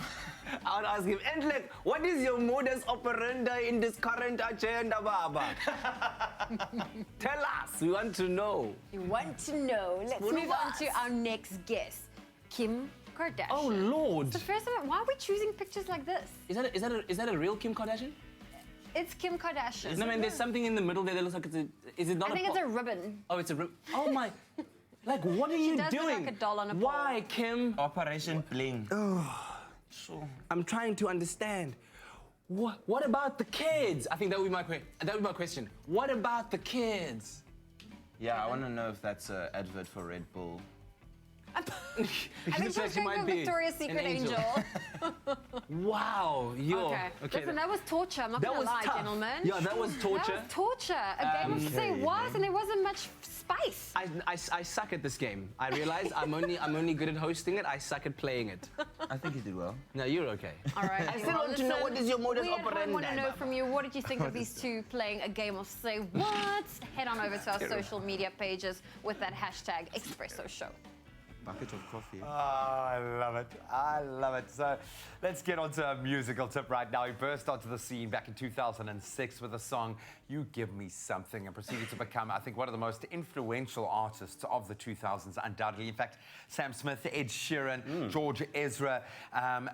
I would ask him, and like, what is your modus operandi in this current agenda, Baba? Tell us. We want to know. You want to know. Let's Spoon move of on us. to our next guest, Kim Kardashian. Oh, Lord. It's the first time. Why are we choosing pictures like this? Is that a real Kim Kardashian? It's Kim Kardashian. No, man, there's something in the middle there that looks like it's a... Is it not I think it's a ribbon. Oh, it's a ribbon. Oh, my... Like, what are you does look doing? like a doll on a pole. Why, Kim? Operation Bling. I'm trying to understand. What about the kids? I think that would be my question. What about the kids? Yeah, I want to know if that's an advert for Red Bull. I think she was going for Victoria's Secret Angel. Wow, yo. Okay. Listen, that was torture. I'm not That going to was lie, tough. gentlemen. Yeah, that was torture. That was torture. A game of say what, and there wasn't much spice. I suck at this game. I realize I'm only good at hosting it. I suck at playing it. I think you did well. No, you're okay. All right. I still want to know, what is your modus we at home operandi? want to know from you, what did you think of these two playing a game of say what? Head on over to our social media pages with that hashtag Expresso Show. Bucket of coffee. Oh, I love it. I love it. So let's get on to a musical tip right now. He burst onto the scene back in 2006 with the song You Give Me Something and proceeded to become, I think, one of the most influential artists of the 2000s, undoubtedly. In fact, Sam Smith, Ed Sheeran, George Ezra,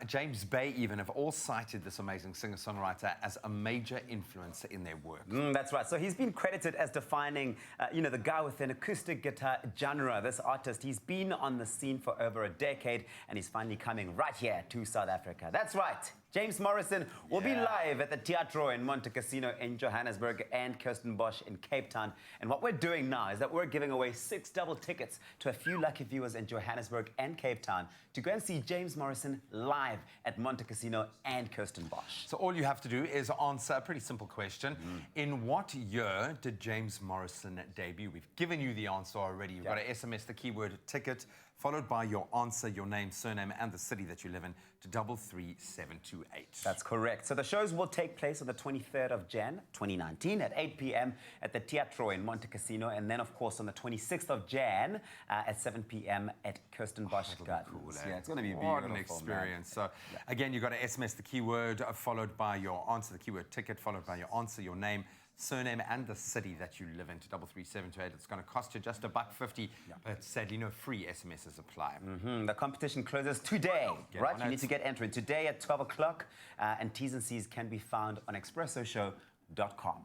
James Bay even have all cited this amazing singer-songwriter as a major influence in their work. That's right. So he's been credited as defining, the guy with an acoustic guitar genre. This artist, he's been on the scene for over a decade, and he's finally coming right here to South Africa. That's right. James Morrison will be live at the Teatro in Monte Cassino in Johannesburg and Kirstenbosch in Cape Town. And what we're doing now is that we're giving away 6 double tickets to a few lucky viewers in Johannesburg and Cape Town to go and see James Morrison live at Monte Cassino and Kirstenbosch. So all you have to do is answer a pretty simple question. In what year did James Morrison debut? We've given you the answer already. You've got to SMS the keyword ticket, followed by your answer, your name, surname, and the city that you live in to 33728. That's correct. So the shows will take place on the 23rd of Jan, 2019 at 8 p.m. at the Teatro in Monte Cassino. And then, of course, on the 26th of Jan at 7 p.m. at Kirstenbosch Gardens. Cool, eh? Yeah, it's going to be beautiful. What an experience. Man. So, again, you've got to SMS the keyword, followed by your answer, the keyword ticket, followed by your answer, your name, surname, and the city that you live in to 33728. It's going to cost you just $1.50, but sadly, no free SMSs apply. The competition closes today, right? You it. need to get entering today at 12 o'clock, and T's and C's can be found on expressoshow.com.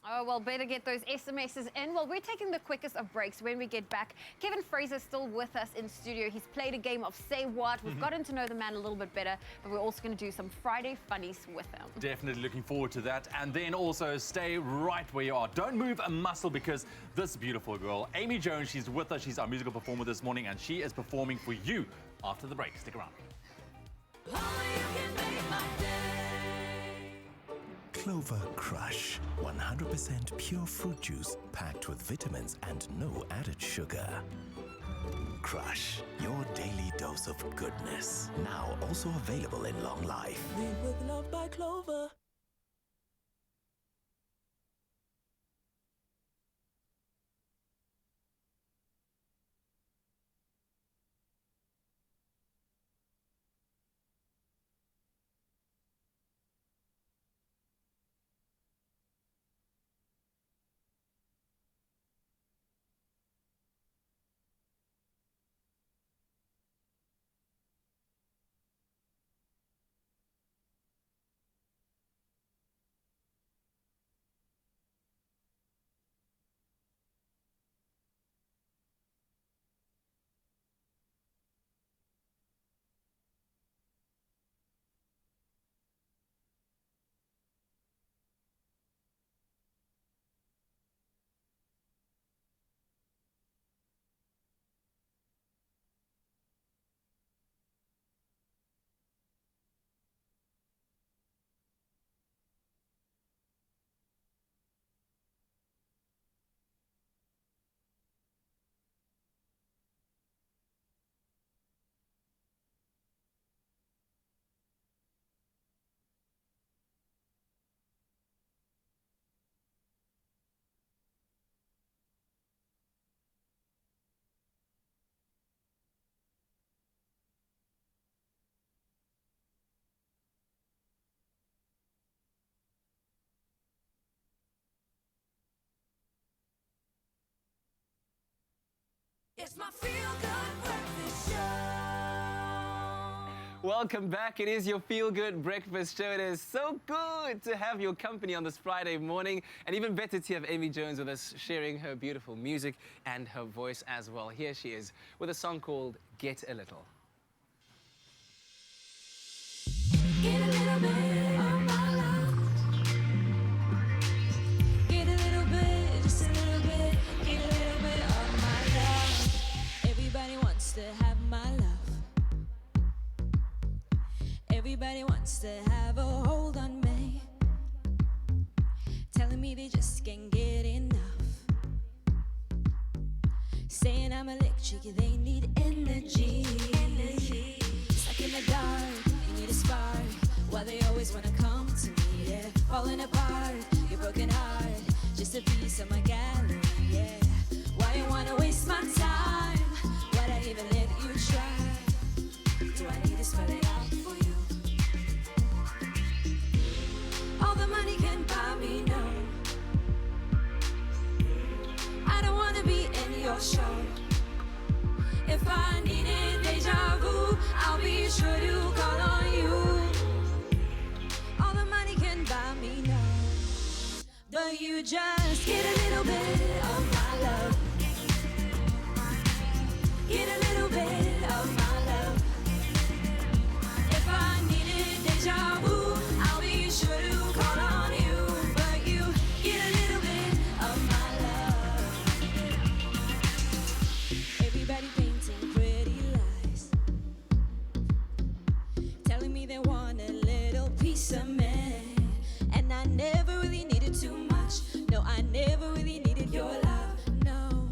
Oh, well, better get those SMSs in. Well, we're taking the quickest of breaks. When we get back, Kevin Fraser's still with us in studio. He's played a game of Say What. We've gotten to know the man a little bit better, but we're also going to do some Friday funnies with him. Definitely looking forward to that. And then also stay right where you are. Don't move a muscle because this beautiful girl, Amy Jones, she's with us. She's our musical performer this morning, and she is performing for you after the break. Stick around. Clover Crush. 100% pure fruit juice packed with vitamins and no added sugar. Crush, your daily dose of goodness. Now also available in long life. Made with love by Clover. It's my feel-good breakfast show. Welcome back. It is your feel-good breakfast show. It is so good to have your company on this Friday morning, and even better to have Amy Jones with us, sharing her beautiful music and her voice as well. Here she is with a song called Get a Little. Get a little bit of my love. Get a little bit, just a little bit. Get a little bit of my love. Everybody wants to have my love. Everybody wants to have a hold on me. Telling me they just can't get enough. Saying I'm electric, they need energy. Stuck in the dark, you need a spark. Why they always wanna come to me, yeah. Falling apart, your broken heart. Just a piece of my gallery, yeah. Why you wanna waste my time? Why'd I even let you try? Do I need to spell it out for you? All the money can buy me, no. I don't wanna be in your show. If I needed deja vu, I'll be sure to call on you. All the money can buy me, no. But you just get a little bit of my love. Get a little bit of my love. If I needed deja vu, I'll be sure to call on you. But you get a little bit of my love. Everybody painting pretty lies, telling me they want a little piece of me. And I never really needed too much. No, I never really needed your love. No,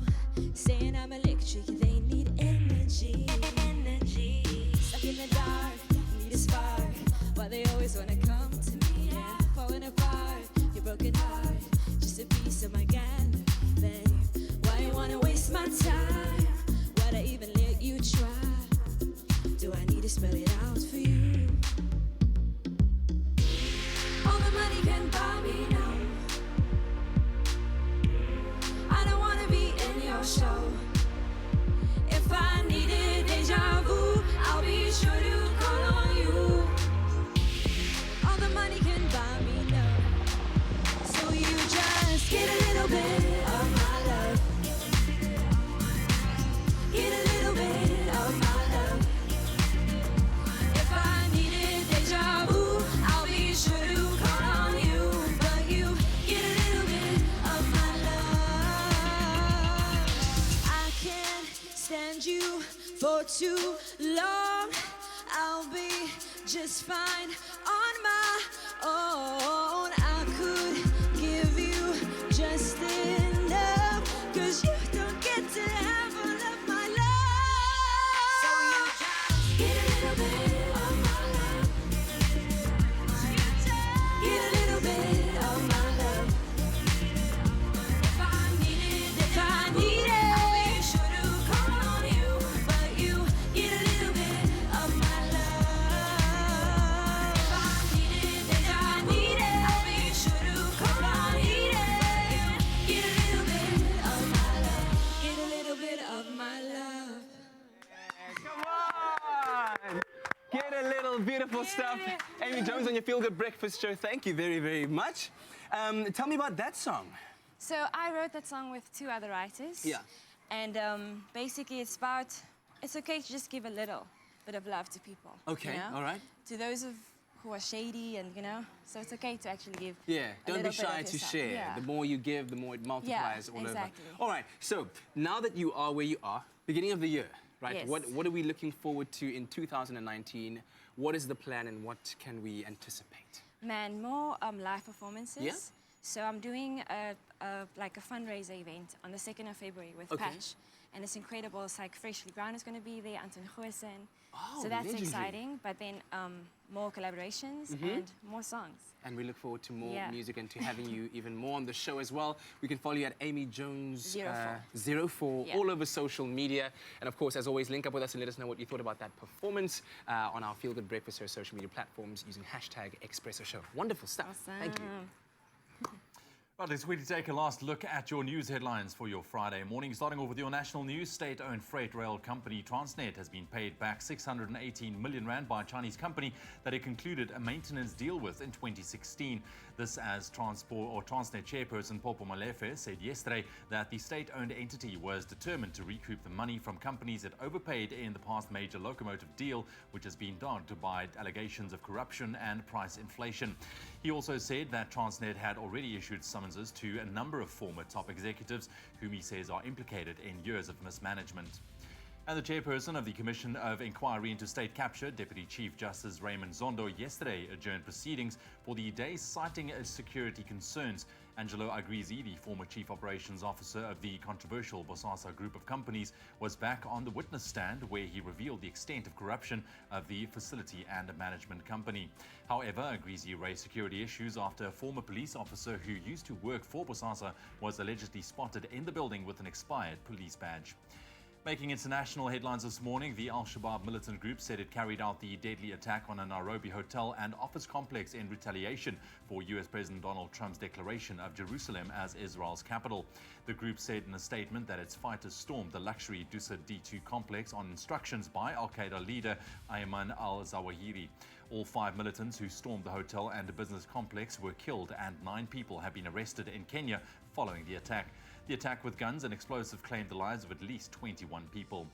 saying I'm electric, they need energy. Stuck in the dark, need a spark. Why they always wanna come to me, yeah. Falling apart, your broken heart. Just a piece of my gallery, babe. Why you wanna waste my time? Why'd I even let you try? Do I need to spell it out for you? All the money can buy me now. I don't wanna be in your show. If I needed deja vu, I'll be sure to call on you. All the money can buy me now. So you just get a little bit of my love. Get a little bit of my love. If I needed deja vu, I'll be sure to call on you. But you get a little bit of my love. I can't stand you for too long. I'll be just fine on my own. I could give you just enough, 'cause you don't get to have all of my love. So you just get a little bit of my love. Get a little bit of my love. If I need it, I'll be sure to call on you. But you get a little bit of my love. If I need it, I'll be sure to call on you. Get a little bit of my love. Get a little bit of my love. Come on! Get a little beautiful stuff. Amy Jones on your Feel Good Breakfast show. Thank you very, very much. Tell me about that song. So I wrote that song with two other writers. Yeah. And basically it's about, it's okay to just give a little bit of love to people. Okay, you know? all right. To those who are shady and, you know, so it's okay to actually give Yeah, a don't be little bit shy of to yourself. share. Yeah. The more you give, the more it multiplies all exactly. over. All right, so now that you are where you are, beginning of the year, right? Yes. What are we looking forward to in 2019? What is the plan and what can we anticipate? Man, more live performances. Yeah? So I'm doing like a fundraiser event on the 2nd of February with Okay. Patch. And it's incredible. It's like Freshly Ground is going to be there, Anton Morrison. Oh, so that's legendary. exciting. But then more collaborations and more songs. And we look forward to more Yeah. music and to having you even more on the show as well. We can follow you at Amy Jones 04. Yeah. all over social media. And of course, as always, link up with us and let us know what you thought about that performance on our Feel Good Breakfast Show social media platforms using #Expresso Show. Wonderful stuff. Awesome. Thank you. Right, let's quickly take a last look at your news headlines for your Friday morning. Starting off with your national news, state-owned freight rail company Transnet has been paid back 618 million rand by a Chinese company that it concluded a maintenance deal with in 2016. This as Transnet chairperson Popo Malefe said yesterday that the state-owned entity was determined to recoup the money from companies it overpaid in the past major locomotive deal, which has been dogged by allegations of corruption and price inflation. He also said that Transnet had already issued summonses to a number of former top executives whom he says are implicated in years of mismanagement. And the chairperson of the Commission of Inquiry into State Capture, Deputy Chief Justice Raymond Zondo, yesterday adjourned proceedings for the day, citing security concerns. Angelo Agrizi, the former Chief Operations Officer of the controversial Bosasa Group of companies, was back on the witness stand where he revealed the extent of corruption of the facility and management company. However, Agrizi raised security issues after a former police officer who used to work for Bosasa was allegedly spotted in the building with an expired police badge. Making international headlines this morning, the Al-Shabaab militant group said it carried out the deadly attack on a Nairobi hotel and office complex in retaliation for US President Donald Trump's declaration of Jerusalem as Israel's capital. The group said in a statement that its fighters stormed the luxury Dusa D2 complex on instructions by Al-Qaeda leader Ayman al-Zawahiri. All 5 militants who stormed the hotel and the business complex were killed, and 9 people have been arrested in Kenya following the attack. The attack with guns and explosives claimed the lives of at least 21 people.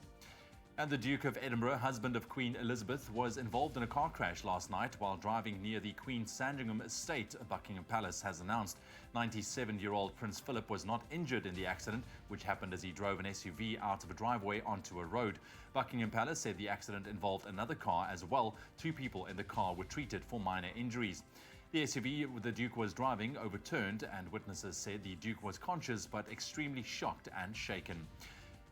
And the Duke of Edinburgh, husband of Queen Elizabeth, was involved in a car crash last night while driving near the Queen's Sandringham estate, Buckingham Palace has announced. 97-year-old Prince Philip was not injured in the accident, which happened as he drove an SUV out of a driveway onto a road. Buckingham Palace said the accident involved another car as well. 2 people in the car were treated for minor injuries. The SUV the Duke was driving overturned, and witnesses said the Duke was conscious but extremely shocked and shaken.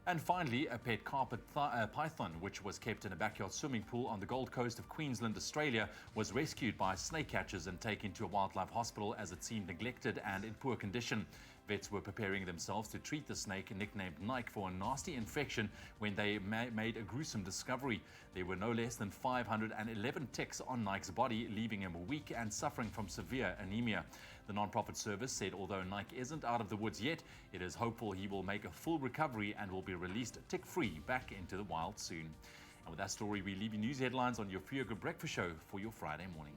And finally, a pet carpet python, which was kept in a backyard swimming pool on the Gold Coast of Queensland, Australia, was rescued by snake catchers and taken to a wildlife hospital as it seemed neglected and in poor condition. Vets were preparing themselves to treat the snake, nicknamed Nike, for a nasty infection when they made a gruesome discovery. There were no less than 511 ticks on Nike's body, leaving him weak and suffering from severe anemia. The non-profit service said although Nike isn't out of the woods yet, it is hopeful he will make a full recovery and will be released tick-free back into the wild soon. And with that story, we leave you news headlines on your Feel Good Breakfast Show for your Friday morning.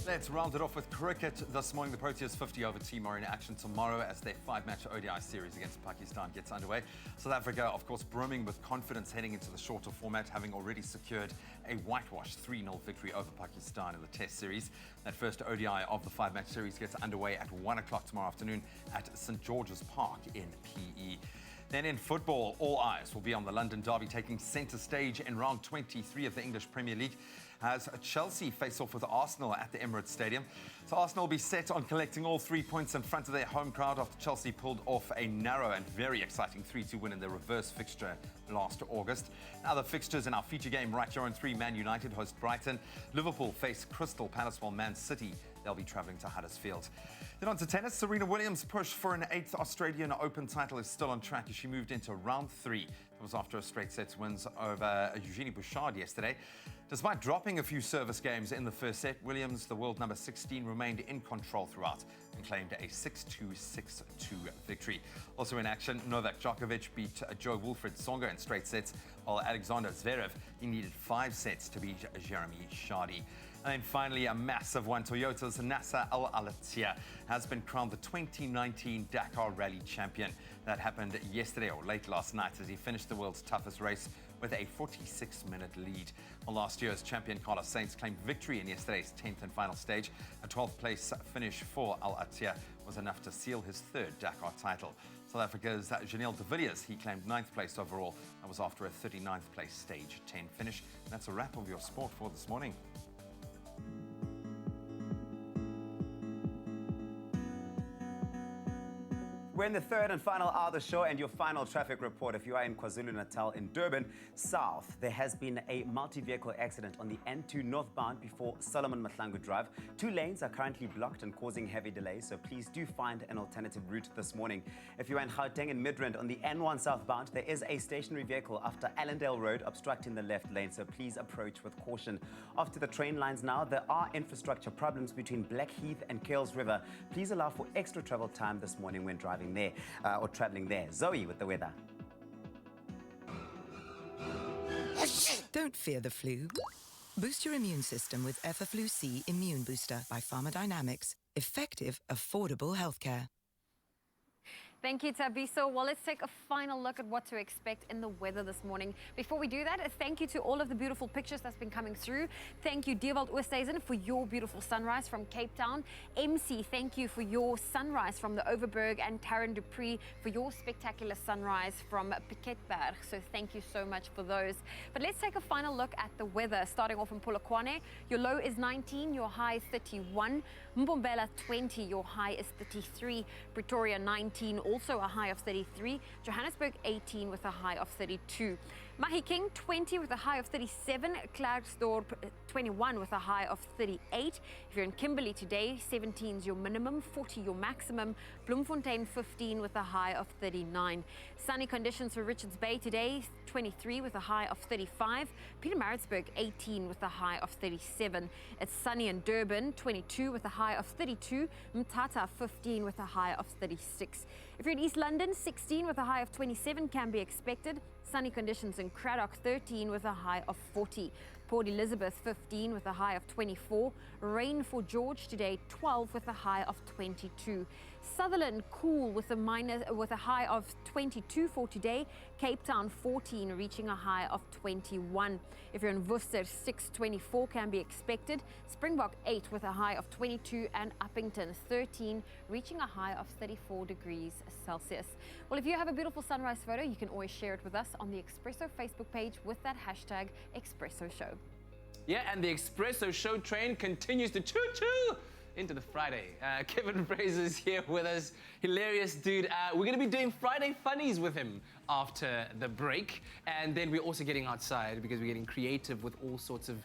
Let's round it off with cricket this morning. The Proteas 50 over team are in action tomorrow as their 5-match ODI series against Pakistan gets underway. South Africa, of course, brimming with confidence heading into the shorter format, having already secured a whitewash 3-0 victory over Pakistan in the Test series. That first ODI of the 5-match series gets underway at 1 o'clock tomorrow afternoon at St George's Park in PE. Then in football, all eyes will be on the London derby taking centre stage in round 23 of the English Premier League as Chelsea face off with Arsenal at the Emirates Stadium. So Arsenal will be set on collecting all 3 points in front of their home crowd after Chelsea pulled off a narrow and very exciting 3-2 win in their reverse fixture last August. Now the fixtures in our feature game right here on 3, Man United host Brighton. Liverpool face Crystal Palace while Man City, they'll be travelling to Huddersfield. Then on to tennis. Serena Williams' push for an 8th Australian Open title is still on track as she moved into round 3. It was after a straight sets wins over Eugenie Bouchard yesterday. Despite dropping a few service games in the first set, Williams, the world number 16, remained in control throughout and claimed a 6-2, 6-2 victory. Also in action, Novak Djokovic beat Jo-Wilfried Tsonga in straight sets, while Alexander Zverev, he needed 5 sets to beat Jeremy Chardy. And then finally, a massive one. Toyota's Nasser Al-Attiyah has been crowned the 2019 Dakar Rally champion. That happened yesterday or late last night as he finished the world's toughest race with a 46-minute lead. Well, last year's champion Carlos Sainz claimed victory in yesterday's 10th and final stage. A 12th place finish for Al-Attiyah was enough to seal his 3rd Dakar title. South Africa's Janelle de Villiers, he claimed 9th place overall. That was after a 39th place stage 10 finish. And that's a wrap of your sport for this morning. We're in the third and final hour of the show, and your final traffic report. If you are in KwaZulu-Natal in Durban South, there has been a multi-vehicle accident on the N2 northbound before Solomon Mahlangu Drive. 2 lanes are currently blocked and causing heavy delays, so please do find an alternative route this morning. If you are in Gauteng in Midrand on the N1 southbound, there is a stationary vehicle after Allendale Road obstructing the left lane, so please approach with caution. After the train lines now, there are infrastructure problems between Blackheath and Kales River. Please allow for extra travel time this morning when driving there or traveling there. Zoe with the weather. Don't fear the flu. Boost your immune system with Effaflu C Immune Booster by Pharmadynamics. Effective, affordable healthcare. Thank you, Tabiso. Well, let's take a final look at what to expect in the weather this morning. Before we do that, a thank you to all of the beautiful pictures that's been coming through. Thank you, Dierwald Oosthuizen, for your beautiful sunrise from Cape Town. MC, thank you for your sunrise from the Overberg, and Taryn Dupree for your spectacular sunrise from Piketberg. So thank you so much for those. But let's take a final look at the weather. Starting off in Polokwane, your low is 19, your high is 31. Mbombela 20, your high is 33. Pretoria 19, also a high of 33. Johannesburg 18 with a high of 32. Mahikeng 20 with a high of 37. Klerksdorp 21 with a high of 38. If you're in Kimberley today, 17 is your minimum, 40 your maximum. Bloemfontein 15 with a high of 39. Sunny conditions for Richards Bay today, 23 with a high of 35. Pietermaritzburg 18 with a high of 37. It's sunny in Durban, 22 with a high of 32. Mthatha 15 with a high of 36. If you're in East London, 16 with a high of 27 can be expected. Sunny conditions in Craddock, 13 with a high of 40. Port Elizabeth, 15 with a high of 24. Rain for George today, 12 with a high of 22. Sutherland, cool with a high of 22 for today. Cape Town, 14, reaching a high of 21. If you're in Worcester, 24 can be expected. Springbok, 8 with a high of 22. And Uppington, 13, reaching a high of 34 degrees Celsius. Well, if you have a beautiful sunrise photo, you can always share it with us on the Expresso Facebook page with that hashtag Expresso Show. Yeah, and the Expresso Show train continues to choo-choo into the Friday. Kevin Fraser is here with us. Hilarious dude. We're going to be doing Friday funnies with him after the break. And then we're also getting outside because we're getting creative with all sorts of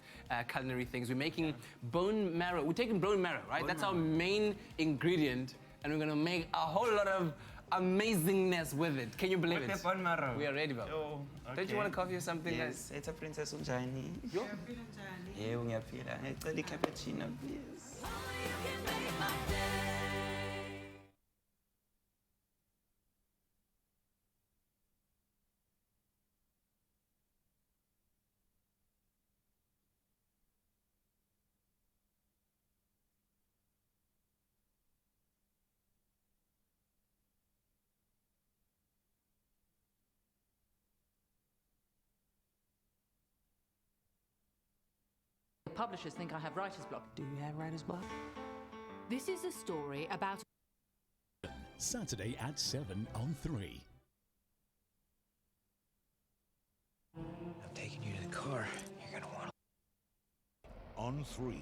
culinary things. We're making bone marrow. We're taking bone marrow, right? That's our main ingredient. And we're going to make a whole lot of amazingness with it. Can you believe it? Bone marrow. We are ready, bro. Oh, okay. Don't you want a coffee or something? Yes, it's a princess unjani. Yo. Yeah, ungiyaphila. Ngicela cappuccino, please. Publishers think I have writer's block. Do you have writer's block? This is a story about... Saturday at 7 on 3. I'm taking you to the car. You're gonna want On 3.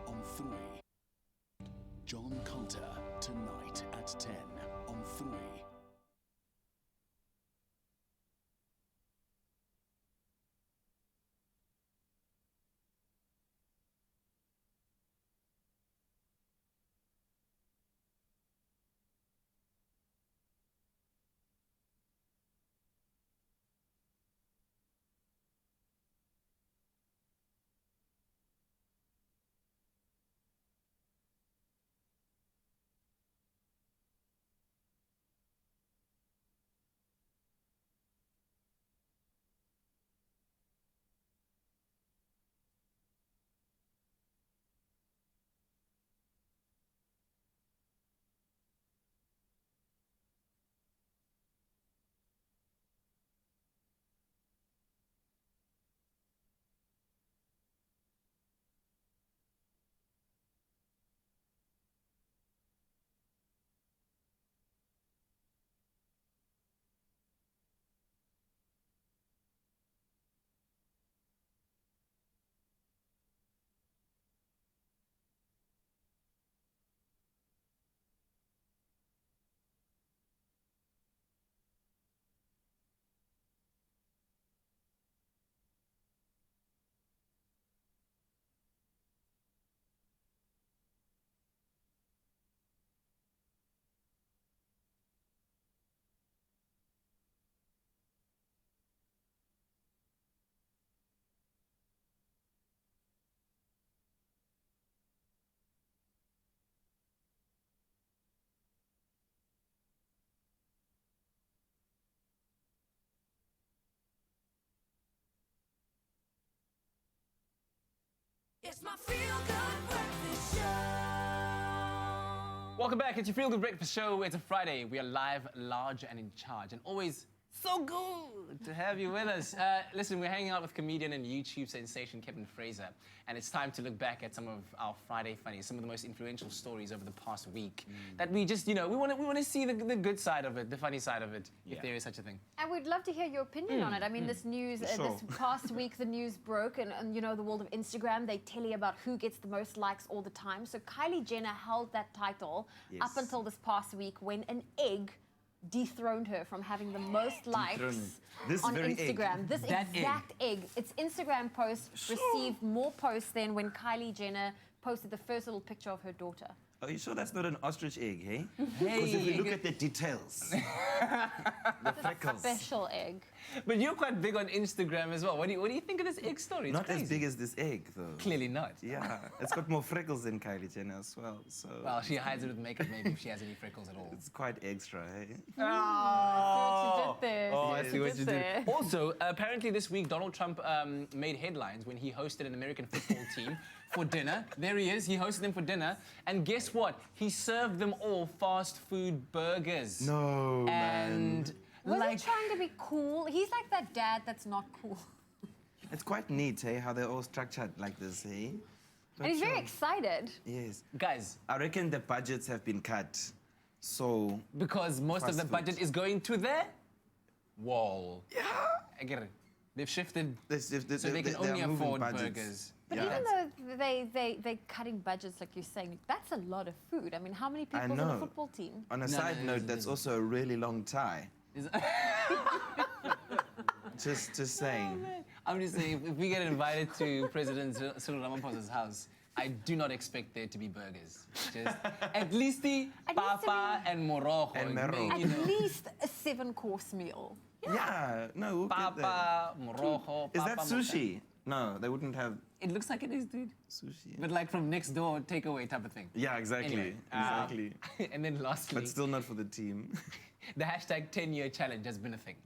On 3. John Carter, tonight at 10 on 3. It's my feel-good breakfast show. Welcome back. It's your Feel Good Breakfast Show. It's a Friday. We are live, large, and in charge, and always so good to have you with us. Listen, we're hanging out with comedian and YouTube sensation Kevin Fraser, and it's time to look back at some of our Friday funnies, some of the most influential stories over the past week that we just, we want to see the good side of it, the funny side of it, if there is such a thing. And we'd love to hear your opinion on it. I mean, this news, this past week, the news broke, and the world of Instagram, they tell you about who gets the most likes all the time. So Kylie Jenner held that title up until this past week when an egg dethroned her from having the most likes on Instagram. This exact egg. Its Instagram post received more posts than when Kylie Jenner posted the first little picture of her daughter. Are you sure that's not an ostrich egg, hey? Because if you look at the details, the freckles. Special egg. But you're quite big on Instagram as well. What do you think of this egg story? It's Not crazy. as big as this egg, though. Clearly not. Yeah, it's got more freckles than Kylie Jenner as well. So. Well, she hides it with makeup, maybe, if she has any freckles at all. It's quite extra, hey? Oh, I see what you did. Also, apparently this week, Donald Trump made headlines when he hosted an American football team for dinner. There he is. He hosted them for dinner. And guess what? He served them all fast food burgers. No, Was he trying to be cool? He's like that dad that's not cool. It's quite neat, hey, how they're all structured like this, hey? And he's very excited. Yes. Guys. I reckon the budgets have been cut, so... Because most of the budget is going to the wall. Yeah. I get it. They've shifted so they can only afford burgers. But even though they're cutting budgets, like you're saying, that's a lot of food. I mean, how many people on a football team? On a side note, that's also a really long tie. Just saying. I'm just saying, if we get invited to President Cyril Ramaphosa's house, I do not expect there to be burgers. Just at least the papa and morojo. At least a 7-course meal. Yeah, no, we'll Papa, morojo, Is that sushi? No, they wouldn't have... It looks like it is, dude. Sushi. But like from next door, takeaway type of thing. Yeah, exactly. Anyway, Exactly. And then lastly... But still not for the team. The hashtag 10-year challenge has been a thing.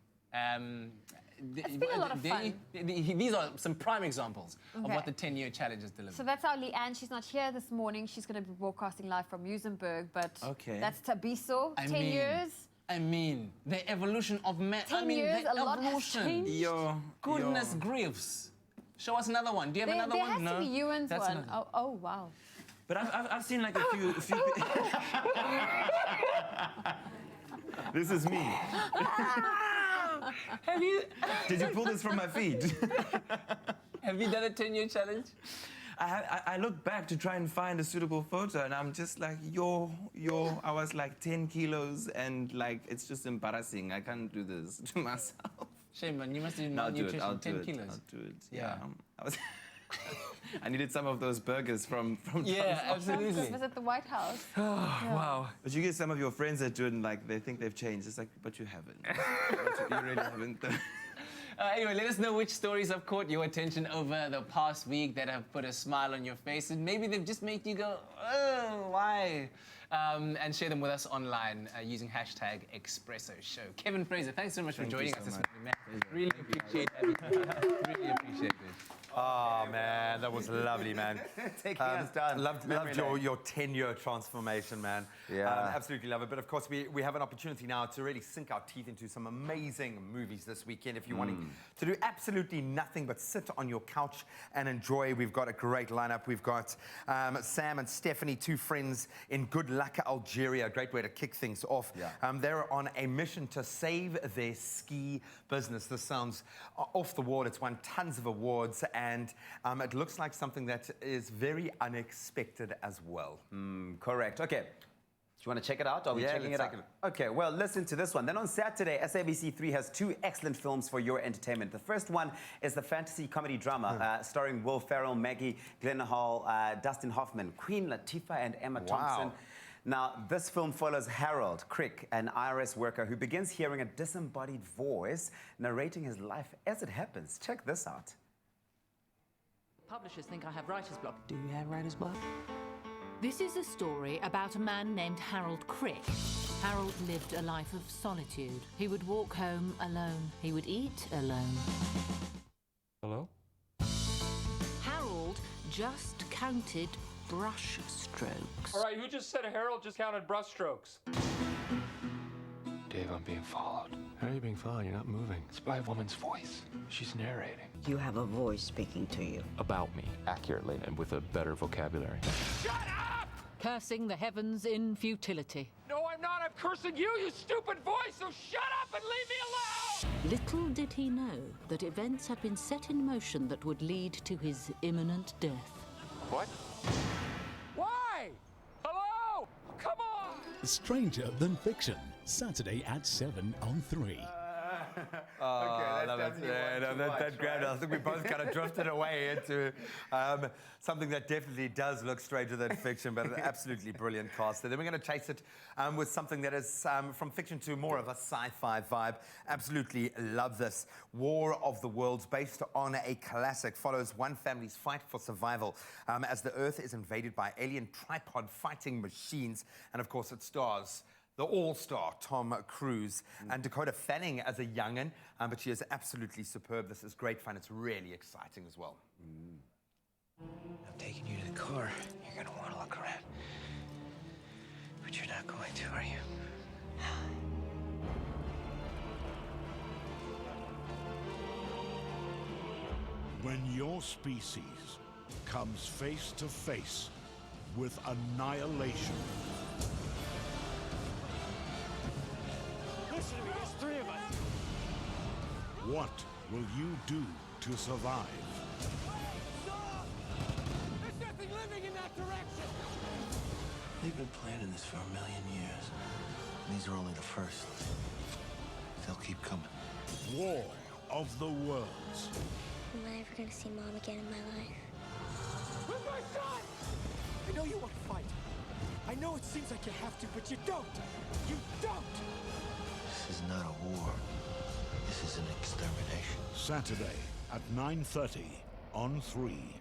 It's been a lot of fun. These are some prime examples of Okay. what the 10-year challenge has delivered. So that's our Leanne. She's not here this morning. She's going to be broadcasting live from Muizenberg, but that's Tabiso. 10 years. I mean, the evolution of man. 10 years, the a lot has evolution. changed. Goodness griefs. Show us another one. Do you have another one? There has to be Ewan's That's one. another. Oh, wow. But I've seen like a few... This is me. Have you... Did you pull this from my feed? Have you done a 10-year challenge? I look back to try and find a suitable photo, and I'm just like, I was like 10 kilos, and like, it's just embarrassing. I can't do this to myself. Shame, man. You must do I'll do it. malnutrition, I'll 10 do it. kilos. I'll do it. Yeah. I needed some of those burgers from Yeah, absolutely. It was at the White House. Wow. But you get some of your friends that do it and like they think they've changed. It's like, but you haven't. You really haven't. Anyway, let us know which stories have caught your attention over the past week that have put a smile on your face, and maybe they've just made you go, oh, why? And share them with us online using hashtag Expresso Show. Kevin Fraser, thanks so much for joining us this morning, man. Really appreciate it. Really appreciate it. Oh, man, that was lovely, man. Taking us down. Loved your 10-year transformation, man. Yeah. Absolutely love it. But of course, we have an opportunity now to really sink our teeth into some amazing movies this weekend. If you're wanting to do absolutely nothing but sit on your couch and enjoy, we've got a great lineup. We've got Sam and Stephanie, two friends in Good Luck, Algeria. A great way to kick things off. Yeah. They're on a mission to save their ski business. This sounds off the wall. It's won tons of awards, and it looks like something that is very unexpected as well. Correct. Okay. Do you want to check it out? Are we checking it let's out? check Okay, well, listen to this one. Then on Saturday, SABC3 has two excellent films for your entertainment. The first one is the fantasy comedy drama starring Will Ferrell, Maggie Gyllenhaal, Dustin Hoffman, Queen Latifah, and Emma Thompson. Now, this film follows Harold Crick, an IRS worker who begins hearing a disembodied voice narrating his life as it happens. Check this out. Publishers think I have writer's block. Do you have writer's block? This is a story about a man named Harold Crick. Harold lived a life of solitude. He would walk home alone. He would eat alone. Hello? Harold just counted brush strokes. All right, who just said Harold just counted brush strokes? Dave, I'm being followed. How are you being followed? You're not moving. It's by a woman's voice. She's narrating. You have a voice speaking to you. About me, accurately, and with a better vocabulary. Shut up! Cursing the heavens in futility. No, I'm not. I'm cursing you, you stupid voice, so shut up and leave me alone! Little did he know that events had been set in motion that would lead to his imminent death. What? Why? Hello? Come on! Stranger Than Fiction, Saturday at 7 on 3. I love it. Yeah, that grabbed us. I think we both kind of drifted away into something that definitely does look stranger than fiction, but an absolutely brilliant cast. And then we're going to chase it with something that is from fiction to more of a sci-fi vibe. Absolutely love this. War of the Worlds, based on a classic, follows one family's fight for survival as the Earth is invaded by alien tripod fighting machines. And of course, it stars the all-star Tom Cruise and Dakota Fanning as a young'un, but she is absolutely superb. This is great fun. It's really exciting as well. I'm taking you to the car. You're gonna want to look around. But you're not going to, are you? When your species comes face to face with annihilation, Listen to me, there's three of us. what will you do to survive? There's nothing living in that direction. They've been planning this for 1,000,000 years. And these are only the first. They'll keep coming. War of the Worlds. Am I ever gonna see Mom again in my life? Where's my son? I know you want to fight. I know it seems like you have to, but you don't. You don't. This is not a war. This is an extermination. Saturday at 9:30 on 3.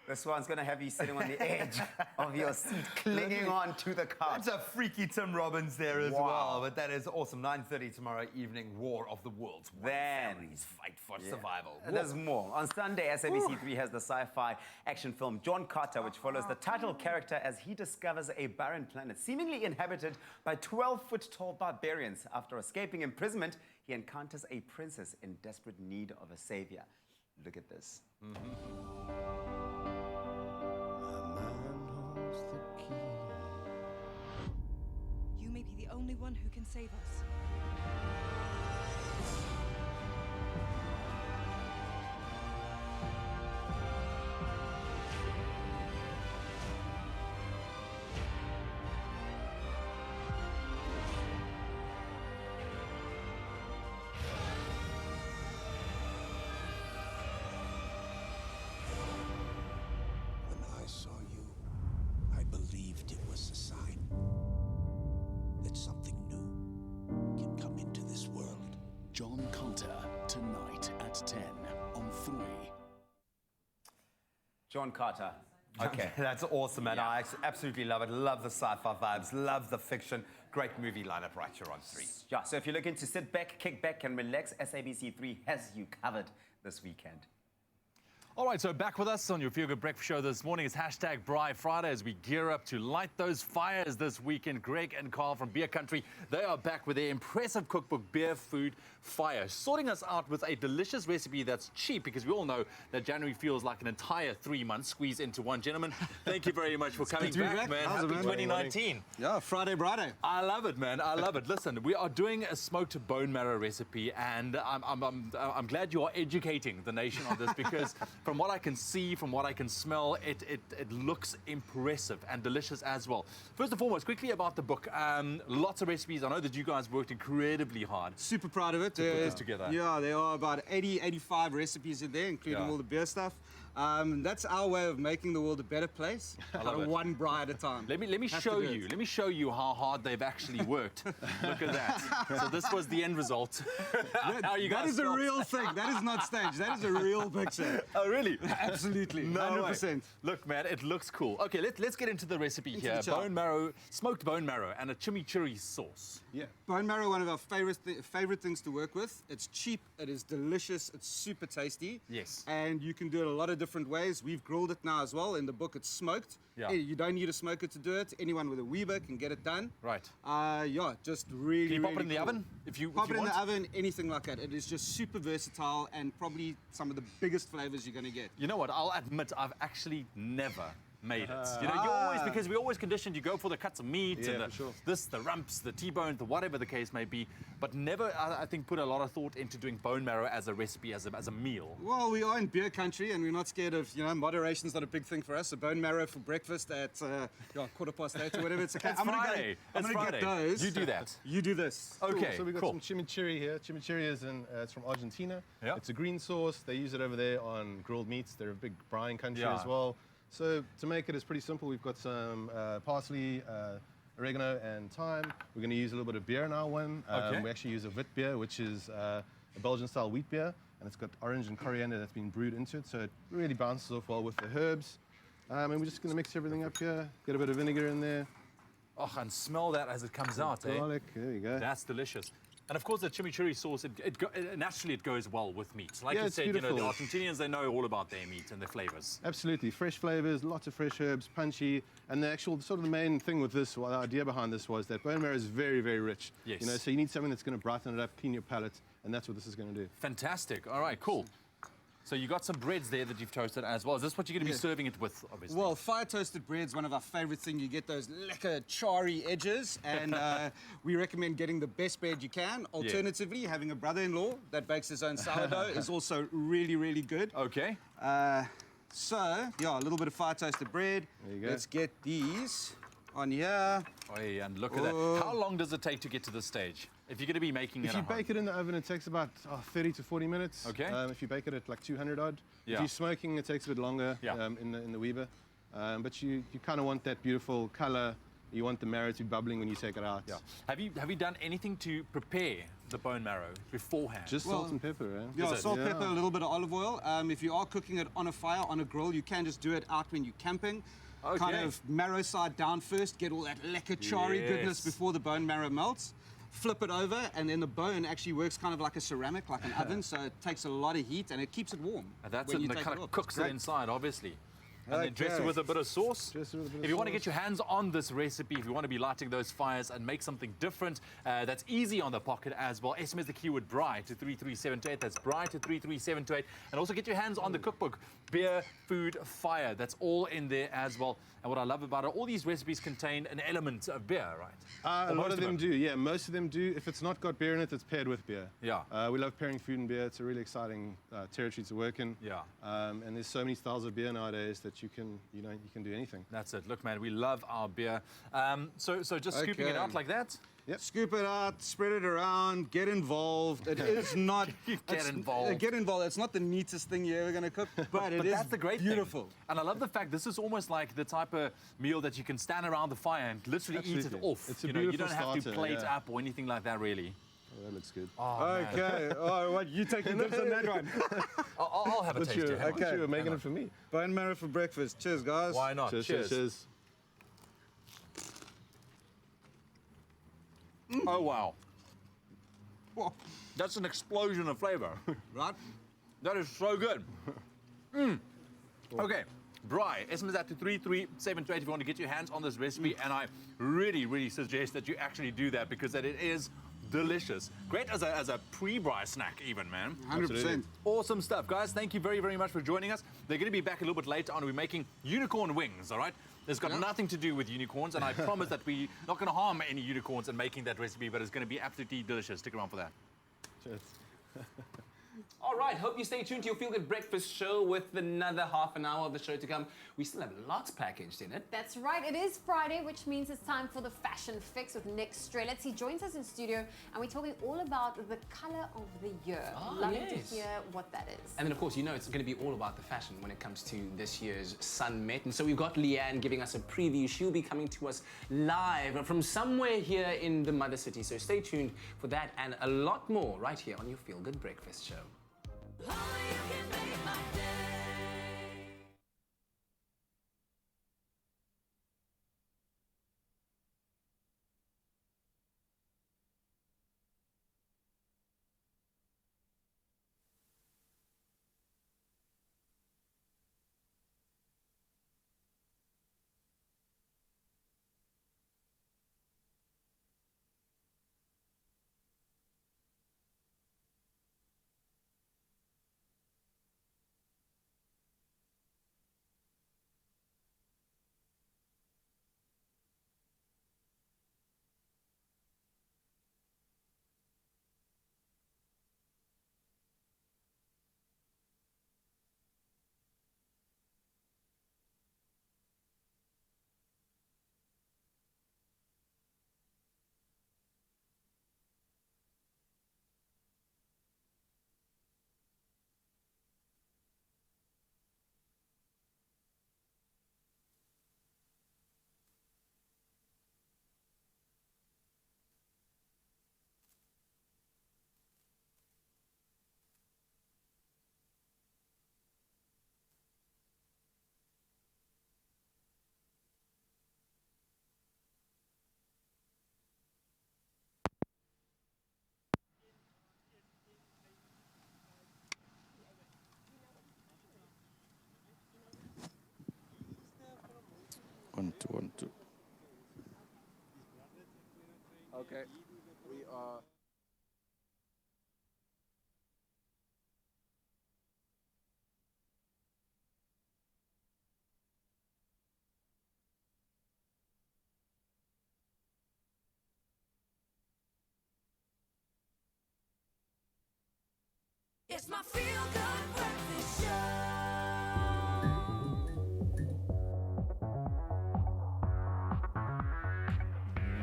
This one's going to have you sitting on the edge of your seat, clinging on to the couch. That's a freaky Tim Robbins there as well, but that is awesome. 9:30 tomorrow evening, War of the Worlds. Then families fight for survival. There's more. On Sunday, SABC3 has the sci-fi action film John Carter, which follows the title character as he discovers a barren planet seemingly inhabited by 12-foot-tall barbarians. After escaping imprisonment, he encounters a princess in desperate need of a savior. Look at this. You may be the only one who can save us. When I saw you, I believed it was a sign that something new can come into this world. John Carter, tonight at 10 on 3. John Carter. Okay, that's awesome, man. I absolutely love it. Love the sci-fi vibes. Love the fiction. Great movie lineup right here on 3. Yeah, so if you're looking to sit back, kick back, and relax, SABC3 has you covered this weekend. All right, so back with us on your Feel Good Breakfast Show this morning is hashtag Brite Friday as we gear up to light those fires this weekend. Greg and Carl from Beer Country, they are back with their impressive cookbook, Beer Food Fire, sorting us out with a delicious recipe that's cheap because we all know that January feels like an entire 3 months squeezed into one. Gentlemen, thank you very much for coming back, man. How's Happy it, man? 2019. Yeah, Friday, Friday. I love it, man. I love it. Listen, we are doing a smoked bone marrow recipe, and I'm glad you are educating the nation on this because from what I can see, from what I can smell, it looks impressive and delicious as well. First and foremost, quickly about the book. Lots of recipes. I know that you guys worked incredibly hard. Super proud of it. To put this together. Yeah, there are about 85 recipes in there, including all the beer stuff. That's our way of making the world a better place. I love it. One bri at a time. Let me show you. Let me show you how hard they've actually worked. Look at that. So this was the end result. How you guys That is a felt. real thing. That is not staged. That is a real picture. Oh, really? Absolutely. No 100%. way. Look, man, it looks cool. Okay, let's get into the recipe Into here. the chart. Bone marrow, smoked bone marrow, and a chimichurri sauce. Yeah, bone marrow, one of our favorite things to work with. It's cheap, it is delicious, it's super tasty. Yes. And you can do it a lot of different ways. We've grilled it now as well. In the book, it's smoked. Yeah. Hey, you don't need a smoker to do it. Anyone with a Weber can get it done. Right. Yeah, just really, Can you pop it really in the cool. oven if you Pop it in want? the oven, anything like that. It is just super versatile and probably some of the biggest flavors you're going to get. You know what? I'll admit I've actually never made it. You know, you always, because we're always conditioned, you go for the cuts of meat Yeah, and for sure. the rumps, the T-bones, the whatever the case may be, but never, I think, put a lot of thought into doing bone marrow as a recipe, as a meal. Well, we are in beer country and we're not scared of, you know, moderation's not a big thing for us. So bone marrow for breakfast at 8:15 or whatever. It's okay. It's Friday. I'm It's gonna get Friday. those. You do that. You do this. Okay, So we've got cool. some chimichurri here. Chimichurri is it's from Argentina. Yeah. It's a green sauce. They use it over there on grilled meats. They're a big brine country Yeah. as well. So to make it is pretty simple. We've got some parsley, oregano, and thyme. We're going to use a little bit of beer in our one. Okay. We actually use a wit beer, which is a Belgian-style wheat beer, and it's got orange and coriander that's been brewed into it, so it really bounces off well with the herbs. And we're just going to mix everything up here. Get a bit of vinegar in there. Oh, and smell that as it comes out, eh? Garlic. There you go. That's delicious. And of course, the chimichurri sauce, naturally it goes well with meat. Like Yeah, you it's said, you know, the beautiful. Argentinians, they know all about their meat and their flavors. Absolutely, fresh flavors, lots of fresh herbs, punchy, and the actual sort of the main thing with this, well, the idea behind this was that bone marrow is very, very rich. Yes. You know, so you need something that's going to brighten it up, clean your palate, and that's what this is going to do. Fantastic. All right, cool. So you got some breads there that you've toasted as well. Is this what you're going to be serving it with, obviously? Well, fire toasted bread's one of our favorite things. You get those lekker charry edges, and we recommend getting the best bread you can. Alternatively, having a brother-in-law that bakes his own sourdough is also really, really good. Okay. So, yeah, a little bit of fire toasted bread. There you go. Let's get these on here. Oh, and look at that. How long does it take to get to this stage? If you're going to be making it If you bake it in the oven, it takes about 30 to 40 minutes. Okay. If you bake it at like 200 odd. Yeah. If you're smoking, it takes a bit longer Yeah. in the Weber. But you kind of want that beautiful color. You want the marrow to be bubbling when you take it out. Yeah. Have you done anything to prepare the bone marrow beforehand? Just salt and pepper, eh? Yeah, salt, pepper, a little bit of olive oil. If you are cooking it on a fire, on a grill, you can just do it out when you're camping. Okay. Kind of marrow side down first, get all that lekker charry goodness Yes. before the bone marrow melts. Flip it over, and then the bone actually works kind of like a ceramic, like an oven, so it takes a lot of heat and it keeps it warm. And that's when it, you and it take kind off. of cooks it Great. inside, obviously. And then dress it Okay. with a bit of sauce. Dress it with a bit of If you want to sauce. get your hands on this recipe, if you want to be lighting those fires and make something different, that's easy on the pocket as well. SMS the keyword Brite to 33728. That's Brite to 33728. And also get your hands on the cookbook, Beer, Food, Fire. That's all in there as well. And what I love about it, all these recipes contain an element of beer, right? A lot of them do, yeah. Most of them do. If it's not got beer in it, it's paired with beer. Yeah. We love pairing food and beer. It's a really exciting territory to work in. Yeah. And there's so many styles of beer nowadays that you can do anything. That's it. Look, man, we love our beer. So just scooping it Okay. out like that? Yep. Scoop it out, spread it around, get involved. It is not... Get involved. Get involved. It's not the neatest thing you're ever going to cook, but it But is that's the great beautiful. thing. And I love the fact this is almost like the type of meal that you can stand around the fire and literally eat it Absolutely. off. It's a you beautiful don't have to starter, plate yeah. up or anything like that, really. Oh, that looks good. Oh, man. Okay. Oh, what? You taking dibs on that one? I'll have a taste here. Hang on. You were making Hang it for me. Bone marrow for breakfast. Cheers, guys. Why not? Cheers. Oh, wow. That's an explosion of flavor. Right? That is so good. Okay, Bri, SMS that to 33728 if you want to get your hands on this recipe, and I really, really suggest that you actually do that because that it is delicious. Great as a pre-Bri snack even, man. 100%. Awesome stuff. Guys, thank you very, very much for joining us. They're going to be back a little bit later on. We're making unicorn wings, all right? It's got nothing to do with unicorns, and I promise that we're not going to harm any unicorns in making that recipe, but it's going to be absolutely delicious. Stick around for that. Cheers. All right, hope you stay tuned to your Feel Good Breakfast show with another half an hour of the show to come. We still have lots packaged in it. That's right. It is Friday, which means it's time for the Fashion Fix with Nick Strelitz. He joins us in studio, and we're talking all about the color of the year. Loving yes. to hear what that is. And then, of course, you know it's going to be all about the fashion when it comes to this year's Sun Met. And so we've got Leanne giving us a preview. She'll be coming to us live from somewhere here in the Mother City. So stay tuned for that and a lot more right here on your Feel Good Breakfast show. 1, 2. Okay, we are. It's my feel-good breakfast show.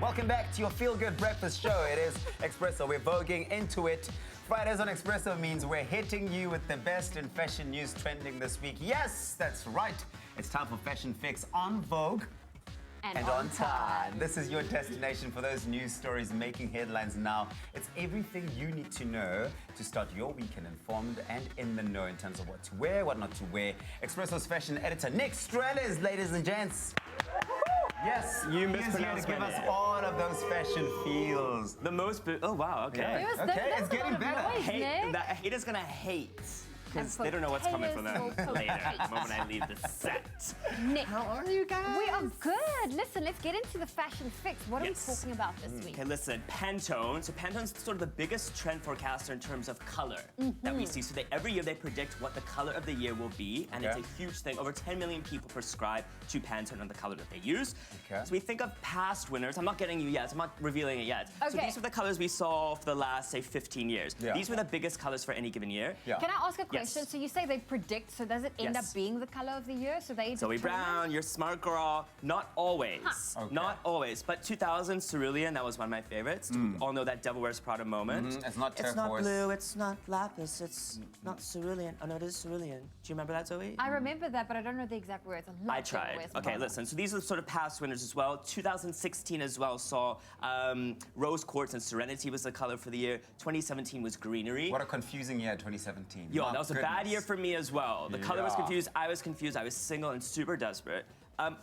Welcome back to your feel-good breakfast show. It is Expresso. We're voguing into it. Fridays on Expresso means we're hitting you with the best in fashion news trending this week. Yes, that's right. It's time for Fashion Fix on Vogue. And on time. This is your destination for those news stories making headlines now. It's everything you need to know to start your weekend informed and in the know in terms of what to wear, what not to wear. Expresso's fashion editor, Nick Strellis, ladies and gents. Yes, you he's here to give us all of those fashion feels. The most, oh wow, okay. Yeah. Okay, it's getting better. The haters gonna hate. Because they don't know what's coming from them later, the moment I leave the set. Nick, how are you guys? We are good. Listen, let's get into the fashion fix. What are we talking about this week? Okay, listen, Pantone. So Pantone's sort of the biggest trend forecaster in terms of color that we see. So every year they predict what the color of the year will be, and it's a huge thing. Over 10 million people prescribe to Pantone on the color that they use. So we think of past winners. I'm not getting you yet. I'm not revealing it yet. So these are the colors we saw for the last, say, 15 years. These were the biggest colors for any given year. Can I ask a question? So you say they predict, so does it end up being the color of the year? So they Zoe Brown, you're smart girl. Not always. Not always. But 2000 Cerulean, that was one of my favorites. We all know that Devil Wears Prada moment. It's not turquoise. It's not blue, it's not lapis, it's not cerulean. Oh no, it is cerulean. Do you remember that, Zoe? I remember that, but I don't know the exact words. I tried. Okay, listen, so these are sort of past winners as well. 2016 as well saw Rose Quartz and Serenity was the color for the year. 2017 was Greenery. What a confusing year, 2017. Yo, that was a bad year for me as well. The color was confused, I was single and super desperate.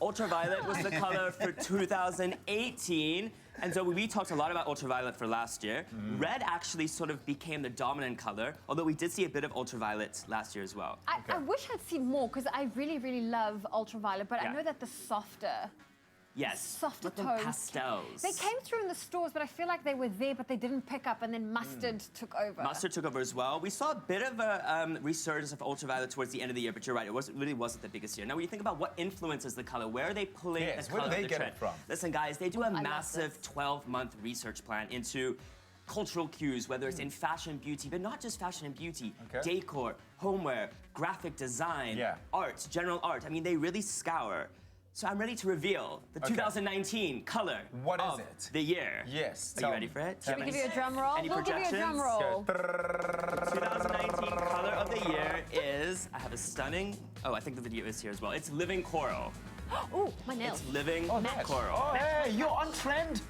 Ultraviolet was the color for 2018. And so we talked a lot about ultraviolet for last year. Red actually sort of became the dominant color, although we did see a bit of ultraviolet last year as well. I wish I'd seen more, because I really, really love ultraviolet, but I know that the softer softer tones. Pastels. They came through in the stores, but I feel like they were there, but they didn't pick up, and then mustard took over. Mustard took over as well. We saw a bit of a resurgence of ultraviolet towards the end of the year, but you're right, it really wasn't the biggest year. Now, when you think about what influences the color, where are they pulling the color where do they of the get trend? it from? Listen, guys, they do a massive 12-month research plan into cultural cues, whether it's in fashion and beauty, but not just fashion and beauty, decor, homeware, graphic design, art, general art. I mean, they really scour. So I'm ready to reveal the 2019 color of the year. Yes. Are you ready for it? Should we give you a drum roll? Any we'll projections? give you a drum roll. 2019 color of the year is, I have a stunning, I think the video is here as well. It's Living Coral. Oh, my nails. It's Living Coral. Oh, hey, you're on trend.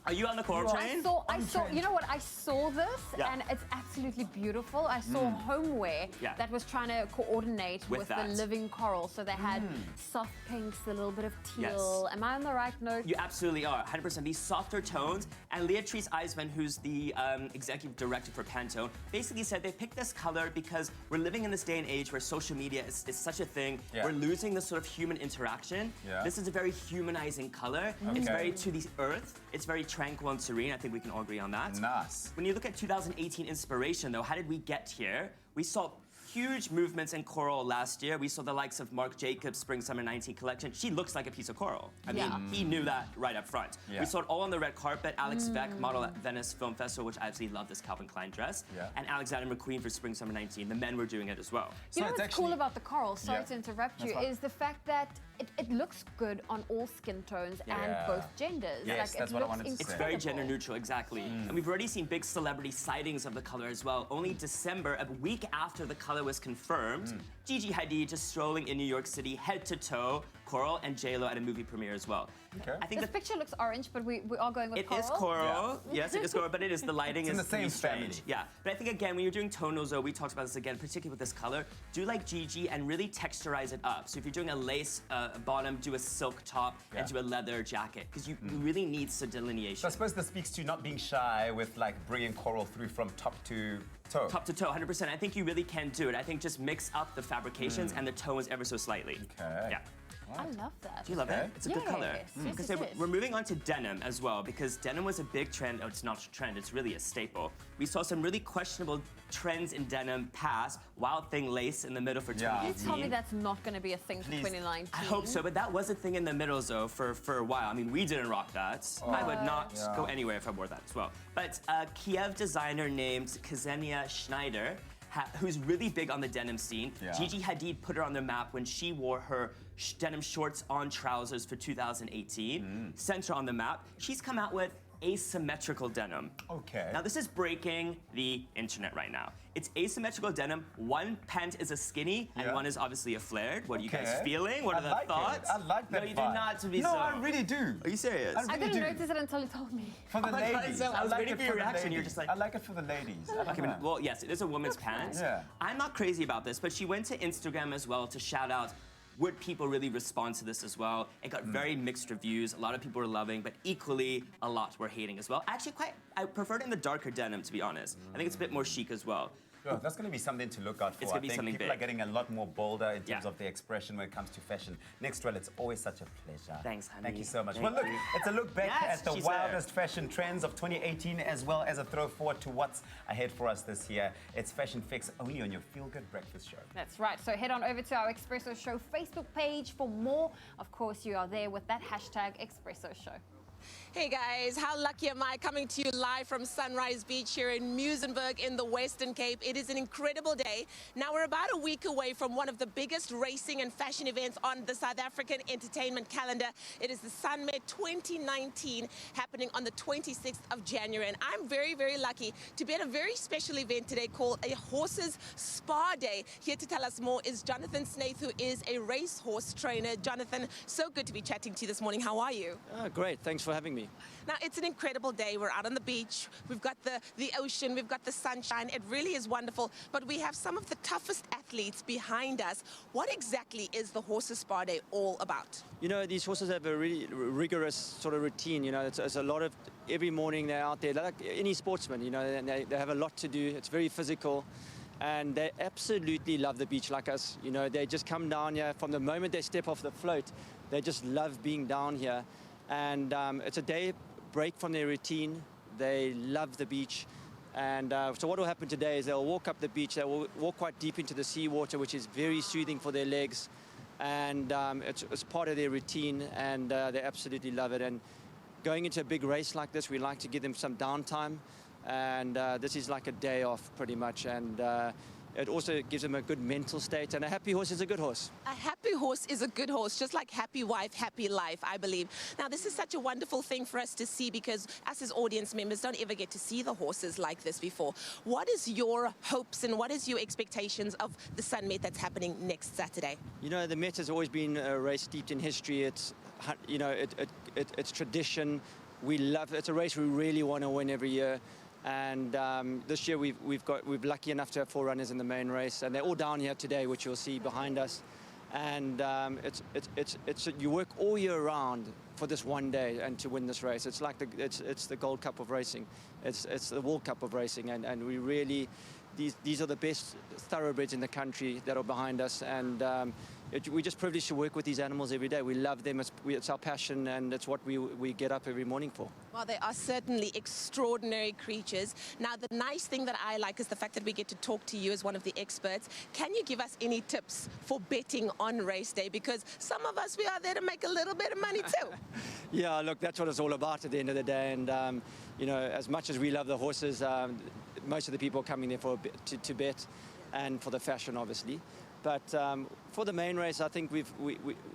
Are you on the coral train? I saw, you know what, I saw this and it's absolutely beautiful. I saw homeware that was trying to coordinate with the living coral. So they had soft pinks, a little bit of teal. Am I on the right note? You absolutely are, 100%. These softer tones. And Leatrice Eisman, who's the executive director for Pantone, basically said they picked this color because we're living in this day and age where social media is such a thing. We're losing the sort of human interaction. This is a very humanizing color. It's very to the earth. It's very tranquil and serene. I think we can all agree on that. Nice. When you look at 2018 inspiration, though, how did we get here? We saw huge movements in coral last year. We saw the likes of Marc Jacobs' Spring/Summer 19 collection. She looks like a piece of coral. I mean, he knew that right up front. We saw it all on the red carpet. Alex Vec, model at Venice Film Festival, which I absolutely love this Calvin Klein dress. And Alexander McQueen for Spring/Summer 19. The men were doing it as well. You know what's cool about the coral, sorry to interrupt you, is the fact that it looks good on all skin tones and both genders. Yes, that's what I wanted to say. It's very gender neutral, exactly. And we've already seen big celebrity sightings of the color as well. Only December, a week after the color was confirmed, Gigi Hadid just strolling in New York City, head to toe, coral, and J-Lo at a movie premiere as well. I think this picture looks orange, but we are going with coral. It is coral. Yes, it is coral, but it is the lighting is in the same strange. family. Yeah, but I think again, when you're doing tonals, though, we talked about this again, particularly with this color, do like Gigi and really texturize it up. So if you're doing a lace bottom, do a silk top, and do a leather jacket, because you really need some delineation. So I suppose this speaks to not being shy with like bringing coral through from top to toe. Top to toe, 100%. I think you really can do it. I think just mix up the fabrications and the tones ever so slightly. Okay. Yeah. I love that. Do you love it? It's a good color. Yes, Because it is. we're moving on to denim as well, because denim was a big trend. Oh, it's not a trend, it's really a staple. We saw some really questionable trends in denim pass. Wild Thing lace in the middle for 2018. You tell me that's not going to be a thing for 2019. I hope so, but that was a thing in the middle, though, for a while. I mean, we didn't rock that. I would not go anywhere if I wore that as well. But a Kiev designer named Ksenia Schneider, who's really big on the denim scene. Gigi Hadid put her on the map when she wore her denim shorts on trousers for 2018. Sent her on the map. She's come out with asymmetrical denim. Okay. Now this is breaking the internet right now. It's asymmetrical denim. One pant is a skinny and one is obviously a flared. What are you guys feeling? What are the thoughts? I like that. No, you do not to be no, so. I really do. Are you serious? I didn't notice it until you told me. For the ladies. I was waiting for your reaction. You're just like, I like it for the ladies. Okay, but, well, yes, it is a woman's pant. Yeah. I'm not crazy about this, but she went to Instagram as well to shout out, would people really respond to this as well? It got very mixed reviews. A lot of people were loving, but equally a lot were hating as well. Actually, I preferred it in the darker denim, to be honest. I think it's a bit more chic as well. Sure, that's going to be something to look out for. It's going to be something people big. are getting a lot more bolder in terms of their expression when it comes to fashion. Next, well, it's always such a pleasure. Thanks, honey. Thank you so much. Thank well, look, you. it's a look back Yes, at the she's wildest fashion trends of 2018, as well as a throw forward to what's ahead for us this year. It's Fashion Fix, only on your Feel Good Breakfast Show. That's right. So head on over to our Expresso Show Facebook page for more. Of course, you are there with that hashtag Expresso Show. Hey guys, how lucky am I coming to you live from Sunrise Beach here in Muizenberg in the Western Cape. It is an incredible day. Now we're about a week away from one of the biggest racing and fashion events on the South African entertainment calendar. It is the Sunmet 2019 happening on the 26th of January. And I'm very, very lucky to be at a very special event today called a Horses Spa Day. Here to tell us more is Jonathan Snaith, who is a racehorse trainer. Jonathan, so good to be chatting to you this morning. How are you? Great, thanks for having me. Now, it's an incredible day. We're out on the beach. We've got the ocean. We've got the sunshine. It really is wonderful. But we have some of the toughest athletes behind us. What exactly is the Horses Spa Day all about? You know, these horses have a really rigorous sort of routine. You know, it's a lot of, every morning they're out there, like any sportsman, you know, and they have a lot to do. It's very physical. And they absolutely love the beach like us. You know, they just come down here from the moment they step off the float. They just love being down here. And it's a day break from their routine. They love the beach. And so what will happen today is they'll walk up the beach. They will walk quite deep into the seawater, which is very soothing for their legs. And it's part of their routine, and they absolutely love it. And going into a big race like this, we like to give them some downtime. And this is like a day off, pretty much. And it also gives them a good mental state, and a happy horse is a good horse. A happy horse is a good horse, just like happy wife, happy life, I believe. Now, this is such a wonderful thing for us to see, because us as audience members don't ever get to see the horses like this before. What is your hopes and what is your expectations of the Sunmet that's happening next Saturday? You know, the Met has always been a race steeped in history. It's, you know, it's tradition. We love it. It's a race we really want to win every year. And this year we're lucky enough to have 4 runners in the main race, and they're all down here today, which you'll see behind us. And you work all year round for this one day and to win this race. It's like it's the Gold Cup of racing. It's the World Cup of racing, and we really, these are the best thoroughbreds in the country that are behind us, and we're just privileged to work with these animals every day. We love them. It's our passion, and it's what we get up every morning for. Well, they are certainly extraordinary creatures. Now, the nice thing that I like is the fact that we get to talk to you as one of the experts. Can you give us any tips for betting on race day? Because some of us, we are there to make a little bit of money too. Yeah, look, that's what it's all about at the end of the day. And, you know, as much as we love the horses, most of the people are coming there to bet, and for the fashion, obviously. But for the main race, I think we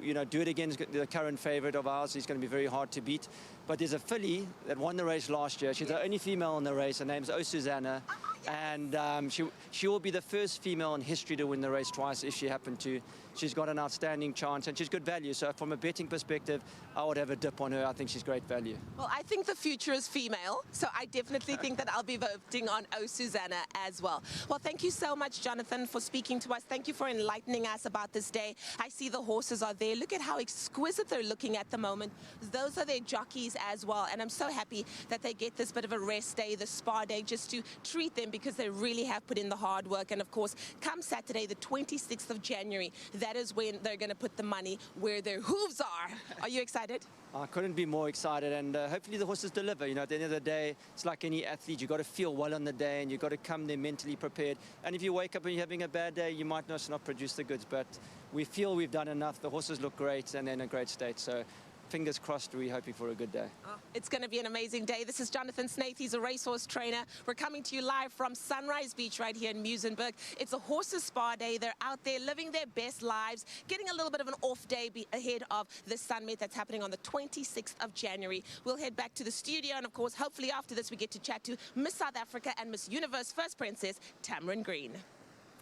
you know, Do It Again is the current favourite of ours. He's going to be very hard to beat. But there's a filly that won the race last year. She's the only female in the race. Her name's Susanna. And she will be the first female in history to win the race twice if she happened to. She's got an outstanding chance, and she's good value. So from a betting perspective, I would have a dip on her. I think she's great value. Well, I think the future is female, so I definitely think that I'll be voting on Susanna as well. Well, thank you so much, Jonathan, for speaking to us. Thank you for enlightening us about this day. I see the horses are there. Look at how exquisite they're looking at the moment. Those are their jockeys as well, and I'm so happy that they get this bit of a rest day, the spa day, just to treat them, because they really have put in the hard work. And of course, come Saturday, the 26th of January, that is when they're going to put the money where their hooves are. Are you excited? I couldn't be more excited, and hopefully the horses deliver. You know, at the end of the day, it's like any athlete. You've got to feel well on the day, and you've got to come there mentally prepared. And if you wake up and you're having a bad day, you might not produce the goods, but we feel we've done enough. The horses look great, and they're in a great state. So fingers crossed, we're hoping for a good day. It's going to be an amazing day. This is Jonathan Snaith. He's a racehorse trainer. We're coming to you live from Sunrise Beach right here in Muizenberg. It's a horses spa day. They're out there living their best lives, getting a little bit of an off day ahead of the Sunmet that's happening on the 26th of January. We'll head back to the studio, and of course, hopefully after this, we get to chat to Miss South Africa and Miss Universe First Princess, Tamron Green.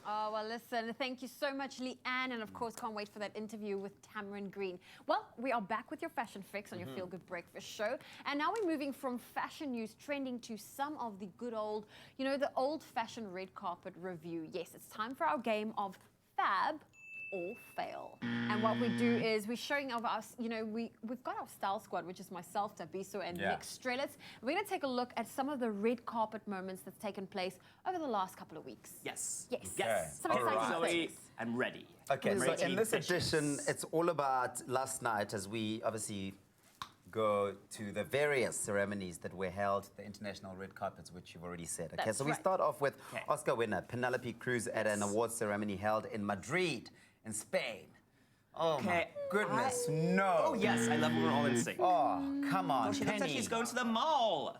Oh, well, listen, thank you so much, Leanne, and of course, can't wait for that interview with Tamron Green. Well, we are back with your fashion fix on your Feel Good Breakfast show, and now we're moving from fashion news trending to some of the good old, you know, the old-fashioned red carpet review. Yes, it's time for our game of Fab or Fail. And what we do is we're showing off our, you know, we've got our style squad, which is myself, Tabiso, and Nick Strelitz. We're going to take a look at some of the red carpet moments that's taken place over the last couple of weeks. Yes. Yes. Yes. Some exciting things. I'm ready. Okay, so Ready in this fishes. edition, it's all about last night as we obviously go to the various ceremonies that were held, the international red carpets, which you've already said. Okay, That's so we right. start off with Oscar winner Penelope Cruz at an awards ceremony held in Madrid, in Spain. Oh my goodness, no. Oh yes, I love when we're all in sync. Oh, come on, Oh, she looks like Penny. she's going to the mall.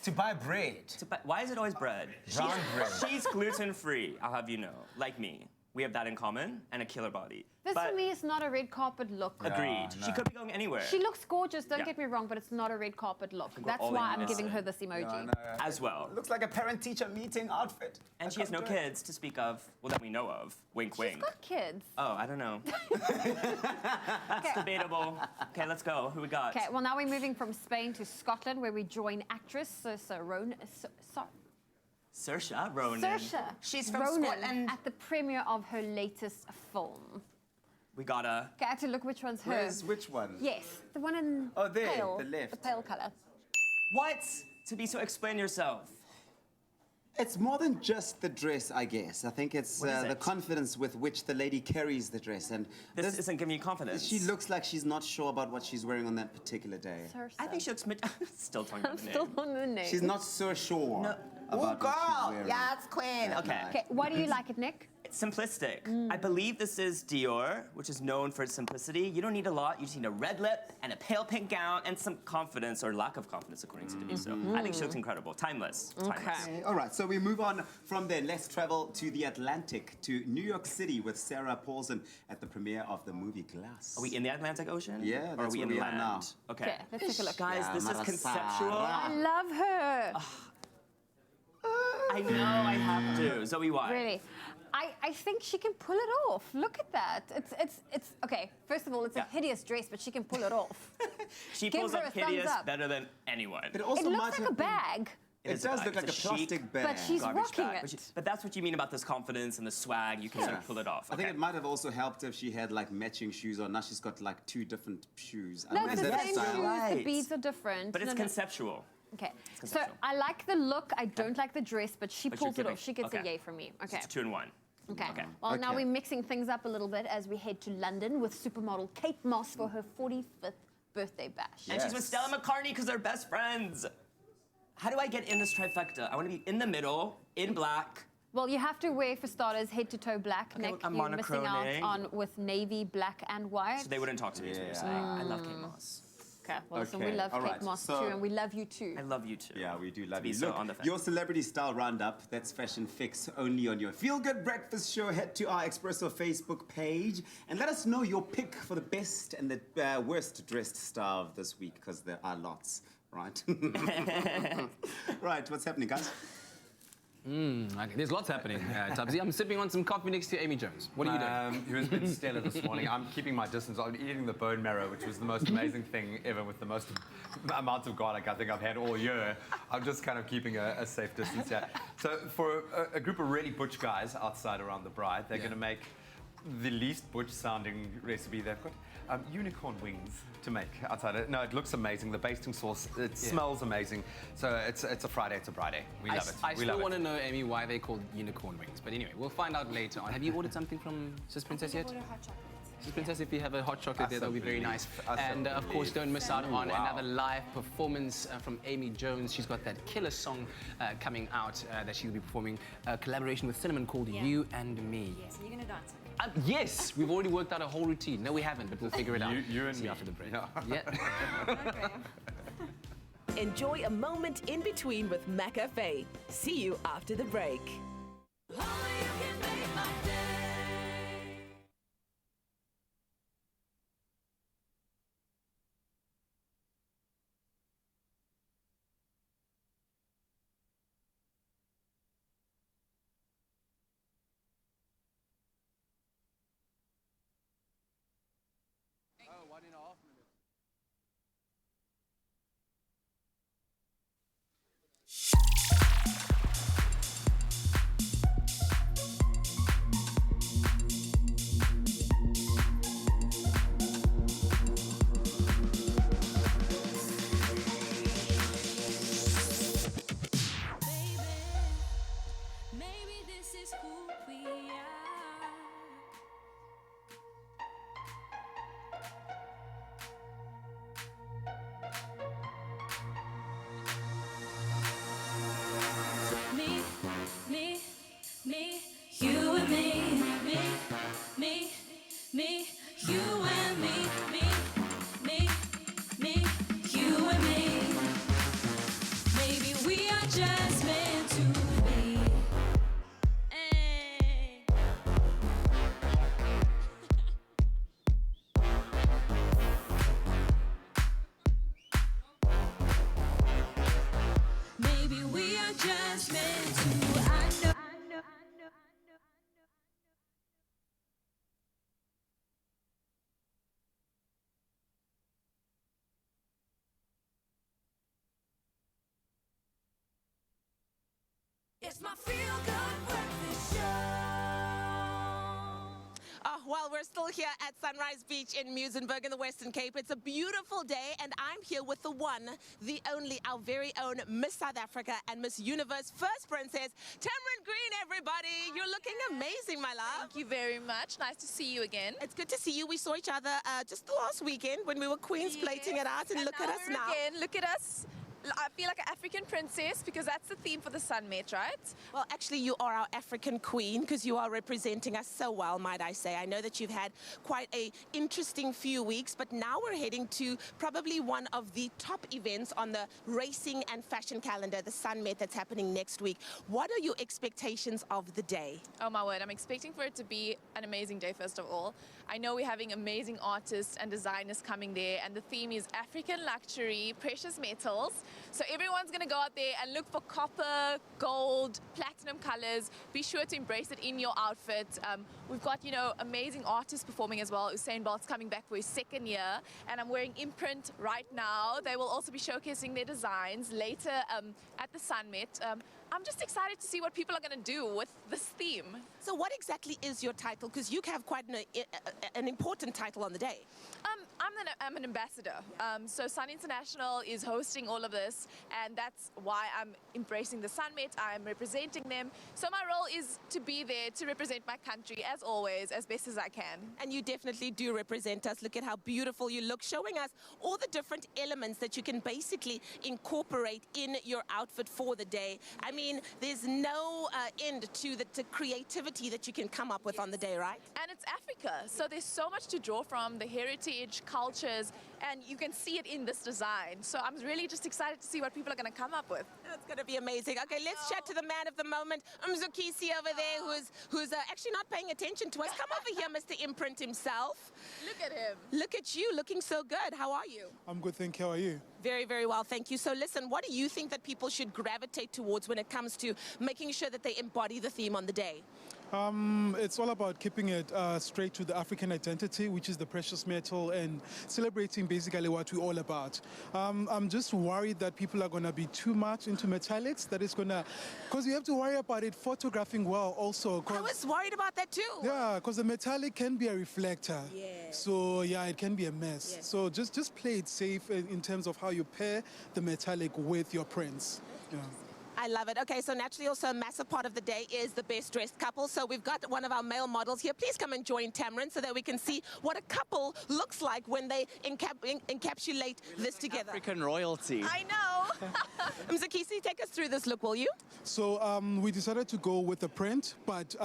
To buy bread. Why is it always bread? Brown bread. She's gluten-free, I'll have you know, like me. We have that in common, and a killer body. This But for me is not a red carpet look. agreed. She could be going anywhere. She looks gorgeous, don't Yeah. get me wrong, but it's not a red carpet look. We're That's all why in I'm giving unison. her this emoji. As well. Looks like a parent-teacher meeting outfit. And she has no kids to speak of, well, that we know of. Wink, She's wink. got kids. Oh, I don't know. That's debatable. Okay, let's go. Who we got? Okay, well now we're moving from Spain to Scotland, where we join actress Saoirse Ronan. Saoirse She's from Ronan Scotland. at the premiere of her latest film. We got a... Okay, I have to look which one's her. Where's which one? Yes, the one in Oh, there, pale, the left. the pale color. What? To be so, explain yourself. It's more than just the dress, I guess. I think it's What is the it? confidence with which the lady carries the dress. And This isn't giving you confidence. She looks like she's not sure about what she's wearing on that particular day. I think she looks... Still talking I'm about the still name. on the name. She's not so sure about Ooh, what she's girl! wearing. Yeah, it's queen. Okay. Okay, why do you like it, Nick? It's simplistic. I believe this is Dior, which is known for its simplicity. You don't need a lot. You just need a red lip and a pale pink gown and some confidence or lack of confidence, according to Denise. So I think she looks incredible. Timeless. Timeless. Okay. All right, so we move on from there. Let's travel to the Atlantic, to New York City with Sarah Paulson at the premiere of the movie Glass. Are we in the Atlantic Ocean? Yeah, Or are that's we where in we are land? now. Okay. let's take a look. Guys, Yeah, this is Mara conceptual. I love her. I know I have to. Zoe, why? Really. I think she can pull it off. Look at that. It's okay. First of all, it's a hideous dress, but she can pull it off. She Give pulls her up a thumbs hideous up. better than anyone. It also It looks might like have a been- bag. It is a does bag. look like It's a plastic chic bag. But she's garbage rocking bag. it. But that's what you mean about this confidence and the swag. You can sort of pull it off. I think Okay. it might have also helped if she had like matching shoes on. Now she's got like two different shoes. No, Is it's the that same style? shoes. The Right. beads are different. But it's No, no. conceptual. Okay. So conceptual. I like the look. I don't like the dress, but she But you're pulls it giving- off. She gets a okay. yay from me. Okay. It's 2 in 1. Okay. Okay. Well, now Okay. we're mixing things up a little bit as we head to London with supermodel Kate Moss for her 45th birthday bash. And she's with Stella McCartney because they're best friends. How do I get in this trifecta? I want to be in the middle, in black. Well, you have to wear, for starters, head to toe black. Okay, Nick, I'm you're missing out monochrome. on with navy, black, and white. So they wouldn't talk to me, is what you're saying. I love Kate Moss. Okay. Well, listen, we Okay, love all Kate right, Moss so- too, and we love you too. I love you too. Yeah, we do love be you. so Look, on the fence. your celebrity style roundup, that's Fashion Fix only on your Feel Good Breakfast show. Head to our Expresso Facebook page and let us know your pick for the best and the worst dressed star of this week, because there are lots, right? Right, what's happening, guys? Okay, there's lots happening, Tubbsy. I'm sipping on some coffee next to Amy Jones. What are you doing? He was a bit stellar this morning. I'm keeping my distance. I'm eating the bone marrow, which was the most amazing thing ever, with the most amount of garlic I think I've had all year. I'm just kind of keeping a safe distance here. So for a group of really butch guys outside around the Bride, they're going to make the least butch-sounding recipe. They've got unicorn wings to make outside it. No, it looks amazing. The basting sauce, it smells amazing. So it's a Friday, it's a Friday. We love it. I We still love want it. to know, Amy, why they called unicorn wings. But anyway, we'll find out later on. Have you ordered something from Sis Princess yet? Sis Princess, if you have a hot chocolate there, that would be very nice. And of course, don't miss out on another live performance from Amy Jones. She's got that killer song coming out that she'll be performing, a collaboration with Cinnamon called You and Me. Yes, and you're going to dance. Yes, we've already worked out a whole routine. No, we haven't, but we'll figure it out. You and See me. after the break. Yeah. Enjoy a moment in between with McAfee. See you after the break. Maybe this is who we are. Me, you and me, you and me, you and me. Maybe we are just meant to be. Maybe we are just meant to. I know. It's my feel-good breakfast show. Well, we're still here at Sunrise Beach in Muizenberg in the Western Cape. It's a beautiful day, and I'm here with the one, the only, our very own Miss South Africa and Miss Universe First Princess, Tamron Green, everybody. You're looking amazing, my love. Thank you very much. Nice to see you again. It's good to see you. We saw each other just the last weekend when we were Queens plating it out, and look at us we're now. Again, look at us. I feel like an African princess because that's the theme for the Summit, right? Well, actually, you are our African queen because you are representing us so well, might I say. I know that you've had quite a interesting few weeks, but now we're heading to probably one of the top events on the racing and fashion calendar, the Summit that's happening next week. What are your expectations of the day? Oh my word, I'm expecting for it to be an amazing day, first of all. I know we're having amazing artists and designers coming there, and the theme is African luxury, precious metals. So everyone's gonna go out there and look for copper, gold, platinum colors. Be sure to embrace it in your outfit. We've got, you know, amazing artists performing as well. Usain Bolt's coming back for his second year, and I'm wearing Imprint right now. They will also be showcasing their designs later at the Summit. I'm just excited to see what people are going to do with this theme. So what exactly is your title? Because you have quite an important title on the day. I'm an ambassador. So Sun International is hosting all of this, and that's why I'm embracing the Summit. I'm representing them. So my role is to be there to represent my country, as always, as best as I can. And you definitely do represent us. Look at how beautiful you look, showing us all the different elements that you can basically incorporate in your outfit for the day. I mean, there's no end to the creativity that you can come up with on the day, right? And it's Africa, so there's so much to draw from, the heritage, cultures, and you can see it in this design. So I'm really just excited to see what people are going to come up with. It's going to be amazing. Okay, let's chat to the man of the moment, Mzukisi over there, who's actually not paying attention to us. Come over here, Mr. Imprint himself. Look at him. Look at you, looking so good. How are you? I'm good, thank you. How are you? Very, very well, thank you. So listen, what do you think that people should gravitate towards when it comes to making sure that they embody the theme on the day? It's all about keeping it straight to the African identity, which is the precious metal, and celebrating basically what we're all about. I'm just worried that people are going to be too much into metallics, that it's going to, because you have to worry about it photographing well also. I was worried about that too. Yeah, because the metallic can be a reflector. Yeah. So yeah, it can be a mess. Yes. So just play it safe in terms of how you pair the metallic with your prints. Yeah. I love it. Okay, so naturally also a massive part of the day is the best dressed couple. So we've got one of our male models here. Please come and join Tamron so that we can see what a couple looks like when they encapsulate this together. African royalty. I know. Mzakisi, take us through this look, will you? So we decided to go with the print, but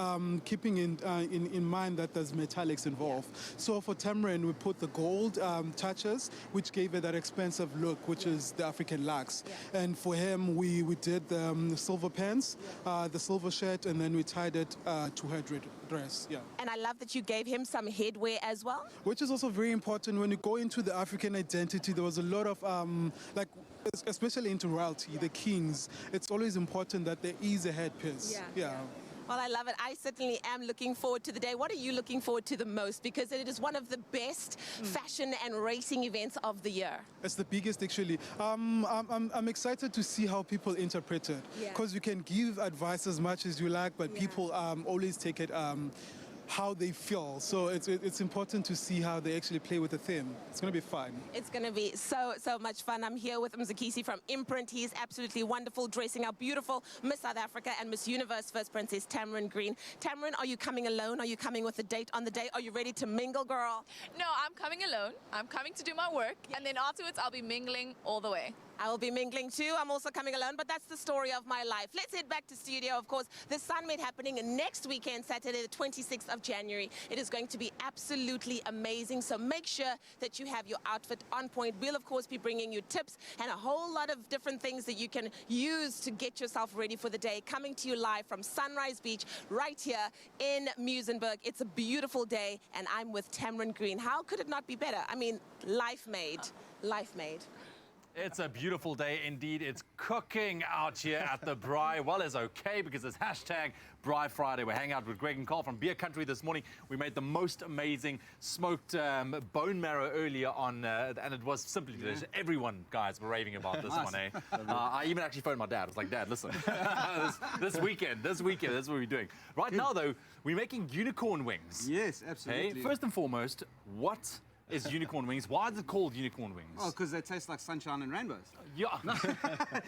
keeping in mind that there's metallics involved. So for Tamron, we put the gold touches, which gave it that expensive look, which is the African lux. And for him, we did the silver pants, the silver shirt, and then we tied it to her dress. Yeah. And I love that you gave him some headwear as well. Which is also very important when you go into the African identity. There was a lot of like, especially into royalty, the kings. It's always important that there is a headpiece. Yeah. Well, I love it. I certainly am looking forward to the day. What are you looking forward to the most? Because it is one of the best fashion and racing events of the year. It's the biggest, actually. I'm excited to see how people interpret it. Because you can give advice as much as you like, but people always take it how they feel. So it's important to see how they actually play with the theme. It's going to be fun. It's going to be so much fun. I'm here with Mzakisi from Imprint. He's absolutely wonderful, dressing our beautiful Miss South Africa and Miss Universe First Princess Tamron Green. Tamron, are you coming alone? Are you coming with a date on the day? Are you ready to mingle, girl? No, I'm coming alone. I'm coming to do my work, and then afterwards I'll be mingling all the way. I will be mingling too. I'm also coming alone, but that's the story of my life. Let's head back to studio. Of course, the Sunmade happening next weekend, Saturday, the 26th of January. It is going to be absolutely amazing. So make sure that you have your outfit on point. We'll, of course, be bringing you tips and a whole lot of different things that you can use to get yourself ready for the day. Coming to you live from Sunrise Beach right here in Muizenberg. It's a beautiful day, and I'm with Tamron Green. How could it not be better? I mean, life made. Life made. It's a beautiful day indeed. It's cooking out here at the Brite. Well, it's okay because it's hashtag Brite Friday. We're hanging out with Greg and Carl from Beer Country this morning. We made the most amazing smoked bone marrow earlier on, and it was simply delicious. Everyone, guys, were raving about this one, eh? I even actually phoned my dad. I was like, Dad, listen, this weekend, that's what we're doing. Right now, though, we're making unicorn wings. Yes, absolutely. Hey? First and foremost, what is unicorn wings? Why is it called unicorn wings? Oh, because they taste like sunshine and rainbows. Yeah,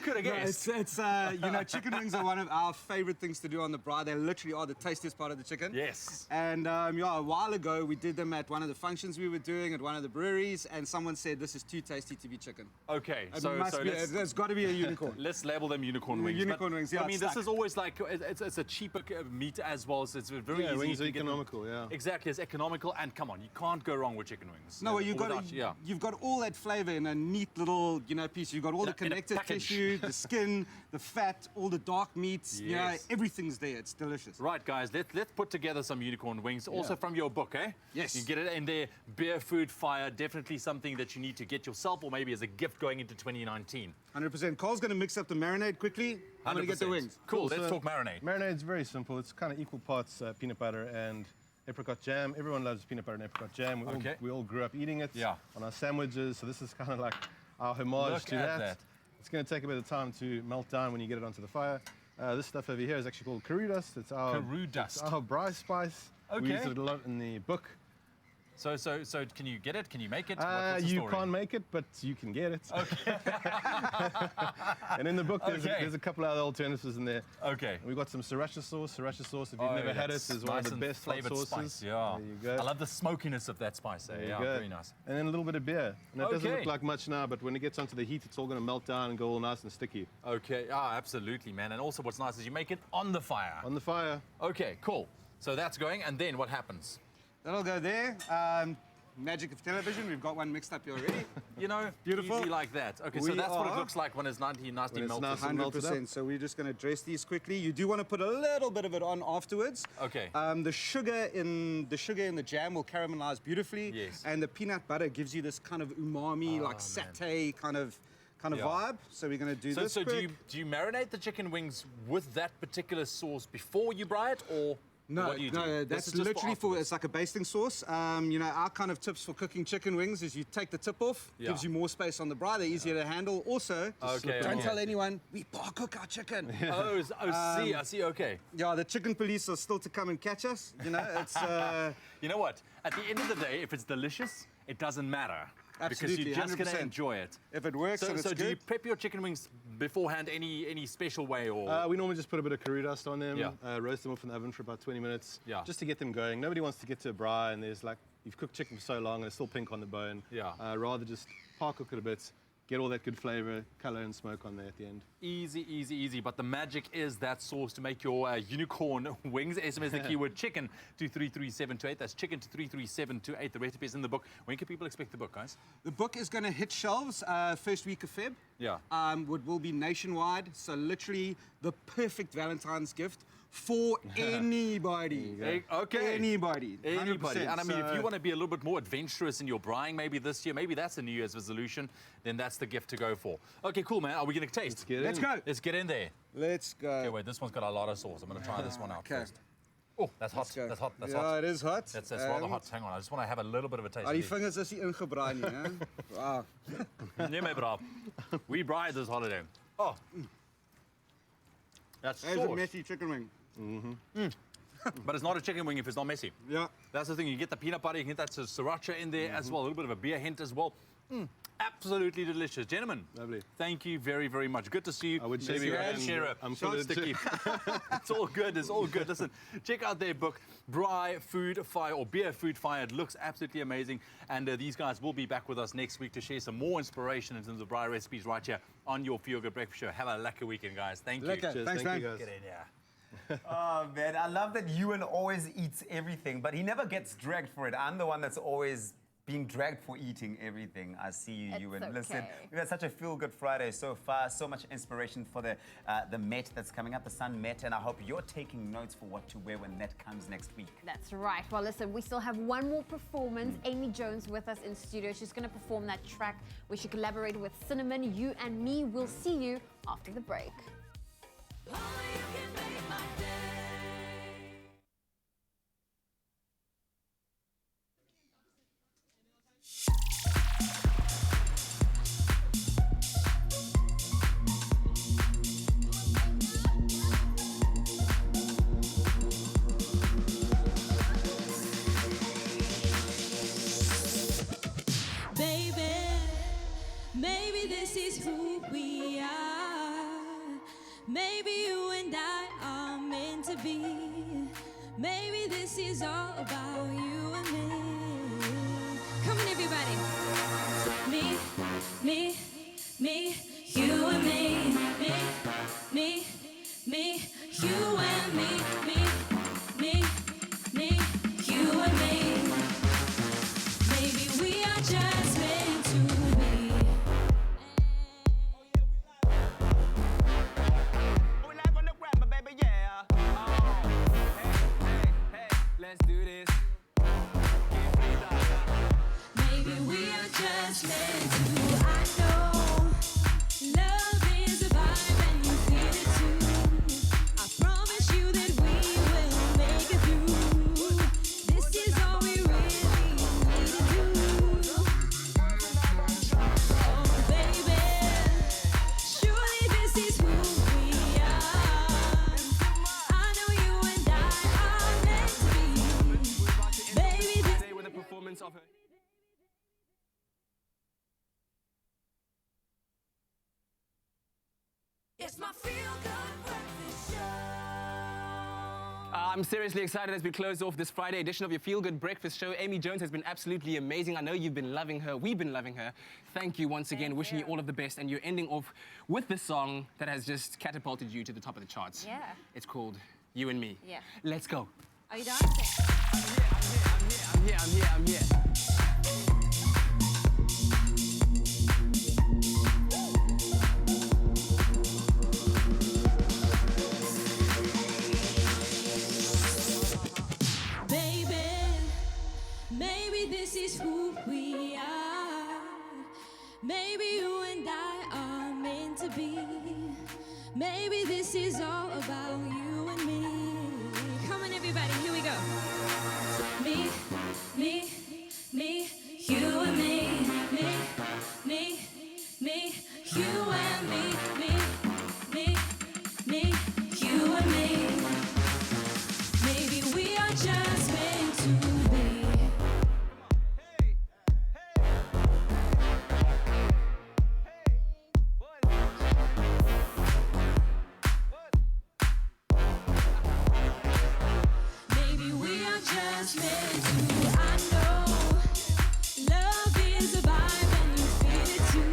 could have guessed. It's you know, chicken wings are one of our favorite things to do on the Brite. They literally are the tastiest part of the chicken. Yes. And yeah, a while ago we did them at one of the functions we were doing at one of the breweries, and someone said this is too tasty to be chicken. Okay, there's got to be a unicorn. Let's label them unicorn wings. Unicorn wings, yeah. I mean, this is always like it's a cheaper meat as well, so it's very easy. Wings to are get economical, them. Exactly, it's economical, and come on, you can't go wrong with chicken wings. No, well, you've got all that flavor in a neat little piece. You've got all the connective tissue, the skin, the fat, all the dark meats. Yes. Yeah, everything's there. It's delicious. Right, guys, let's put together some unicorn wings. Also from your book, eh? Yes. You get it in there. Beer, food, fire. Definitely something that you need to get yourself, or maybe as a gift going into 2019. 100%. Carl's going to mix up the marinade quickly. I'm going to get the wings. Cool. Let's talk marinade. Marinade's very simple. It's kind of equal parts peanut butter and apricot jam. Everyone loves peanut butter and apricot jam. We all grew up eating it on our sandwiches. So this is kind of like our homage to that. It's going to take a bit of time to melt down when you get it onto the fire. This stuff over here is actually called karoo dust. It's our Brite spice. Okay. We use it a lot in the book. So can you get it? Can you make it? You can't make it, but you can get it. Okay. And in the book, there's a couple other alternatives in there. Okay. We've got some sriracha sauce. Sriracha sauce, if you've never had it, is one of the best flavored sauces. Spice. Yeah. There you go. I love the smokiness of that spice. Yeah, very nice. And then a little bit of beer. And it doesn't look like much now, but when it gets onto the heat, it's all going to melt down and go all nice and sticky. Okay. Absolutely, man. And also, what's nice is you make it on the fire. On the fire. Okay. Cool. So that's going, and then what happens? That'll go there. Magic of television, we've got one mixed up here already. You know, beautiful. Easy like that. Okay, so that's what it looks like when it's nicely melted. 100%. So we're just going to dress these quickly. You do want to put a little bit of it on afterwards. Okay. The sugar in the jam will caramelize beautifully. Yes. And the peanut butter gives you this kind of umami, like satay kind of vibe. So we're going to do this. So do you marinate the chicken wings with that particular sauce before you brite, or? No, What do you do? no, This that's is just literally for, afterwards. it's like a basting sauce. You know, our kind of tips for cooking chicken wings is you take the tip off, Yeah. gives you more space on the braai, they're easier to handle. Also, Okay, don't okay. tell anyone, we bar cook our chicken. I see, okay. Yeah, the chicken police are still to come and catch us. You know, it's... You know what? At the end of the day, if it's delicious, it doesn't matter. Absolutely, because you're just going to 100%. enjoy it. If it works so, and it's so do you good. prep your chicken wings beforehand any special way? Or We normally just put a bit of curry dust on them, Yeah. roast them off in the oven for about 20 minutes, Yeah. just to get them going. Nobody wants to get to a braai and there's like, you've cooked chicken for so long and it's still pink on the bone. Yeah. Rather just par cook it a bit, get all that good flavor, color and smoke on there at the end. Easy, easy, easy. But the magic is that sauce to make your unicorn wings. SMS the keyword chicken to 33728. That's chicken to 33728. The recipe is in the book. When can people expect the book, guys? The book is going to hit shelves first week of Feb. Yeah. It will be nationwide, so literally the perfect Valentine's gift for anybody. Okay. Anybody. Anybody. 100%. And I mean, if So- you want to be a little bit more adventurous in your braaiing maybe this year, maybe that's a New Year's resolution, then that's the gift to go for. Okay, cool, man. Are we going to taste? Let's go. Let's get in there. Let's go. Okay, wait, this one's got a lot of sauce. I'm going to try this one out first. Oh, that's hot. That's hot. That's yeah, hot. it is hot. That's rather hot. Hang on, I just want to have a little bit of a taste. Are die vingers is nie ingebraai nie, hè? Wow. Nee, my bro. We braai this holiday. Oh. That's It's sauce. a messy chicken wing. But it's not a chicken wing if it's not messy. Yeah. That's the thing. You get the peanut butter, you get that sriracha in there as well. A little bit of a beer hint as well. Absolutely delicious. Gentlemen, lovely. Thank you very, very much. Good to see you. I would say I'm sticky. It's all good. It's all good. Listen, check out their book, Braai Food Fire, or Beer Food Fire. It looks absolutely amazing. And these guys will be back with us next week to share some more inspiration in terms of braai recipes right here on your Feel Good Breakfast Show. Have a lekker weekend, guys. Thank you. Lekker. Thanks, man. Get in, yeah. Oh, man, I love that Ewan always eats everything, but he never gets dragged for it. I'm the one that's always being dragged for eating everything. I see you, Ewan. okay. Listen, we've had such a feel-good Friday so far, so much inspiration for the Met that's coming up, the Sun Met, and I hope you're taking notes for what to wear when that comes next week. That's right. Well, listen, we still have one more performance. Amy Jones with us in studio. She's going to perform that track where she collaborated with Cinnamon, You and Me. We'll see you after the break. Baby, maybe this is who we are. Maybe you and I are meant to be. Maybe this is all about you and me. Come on, everybody. Me, you and me. Me, you and me, you and me. Maybe we are just meant to be. Let's do this. Maybe we are just meant to. I know love is a vibe and you feel it too. I promise you that we will make it through. This is all we really need to do. Oh baby, surely this is who we are. I know you and I are meant to be. Baby, this Today with a performance of her. It's my feel-good breakfast show. I'm seriously excited as we close off this Friday edition of your Feel Good Breakfast Show. Amy Jones has been absolutely amazing. I know you've been loving her. We've been loving her. Thank you once again. Wishing you all of the best. And you're ending off with this song that has just catapulted you to the top of the charts. Yeah. It's called You and Me. Yeah. Let's go. Are you dancing? I'm here. Baby, maybe this is who we are. Maybe you and I are meant to be. Maybe this is all about you and me. Come on, everybody. everybody, here we go. Me, me, me, you and me, me, me, me, you and me, me, me, me, you and me. Maybe we are just meant to be. Maybe we are just meant to. I know love is a vibe and you feel it too.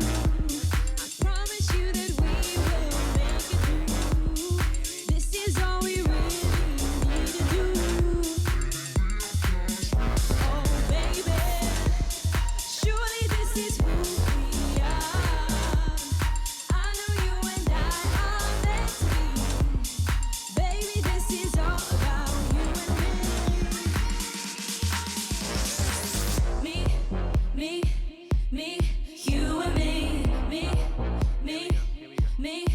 I promise you that we will make it through. This is all we really need to do. Oh baby, surely this is who we are. I know you and I are meant to be. Baby, this is all about you and me. Me, me, you and me. Me, me, me,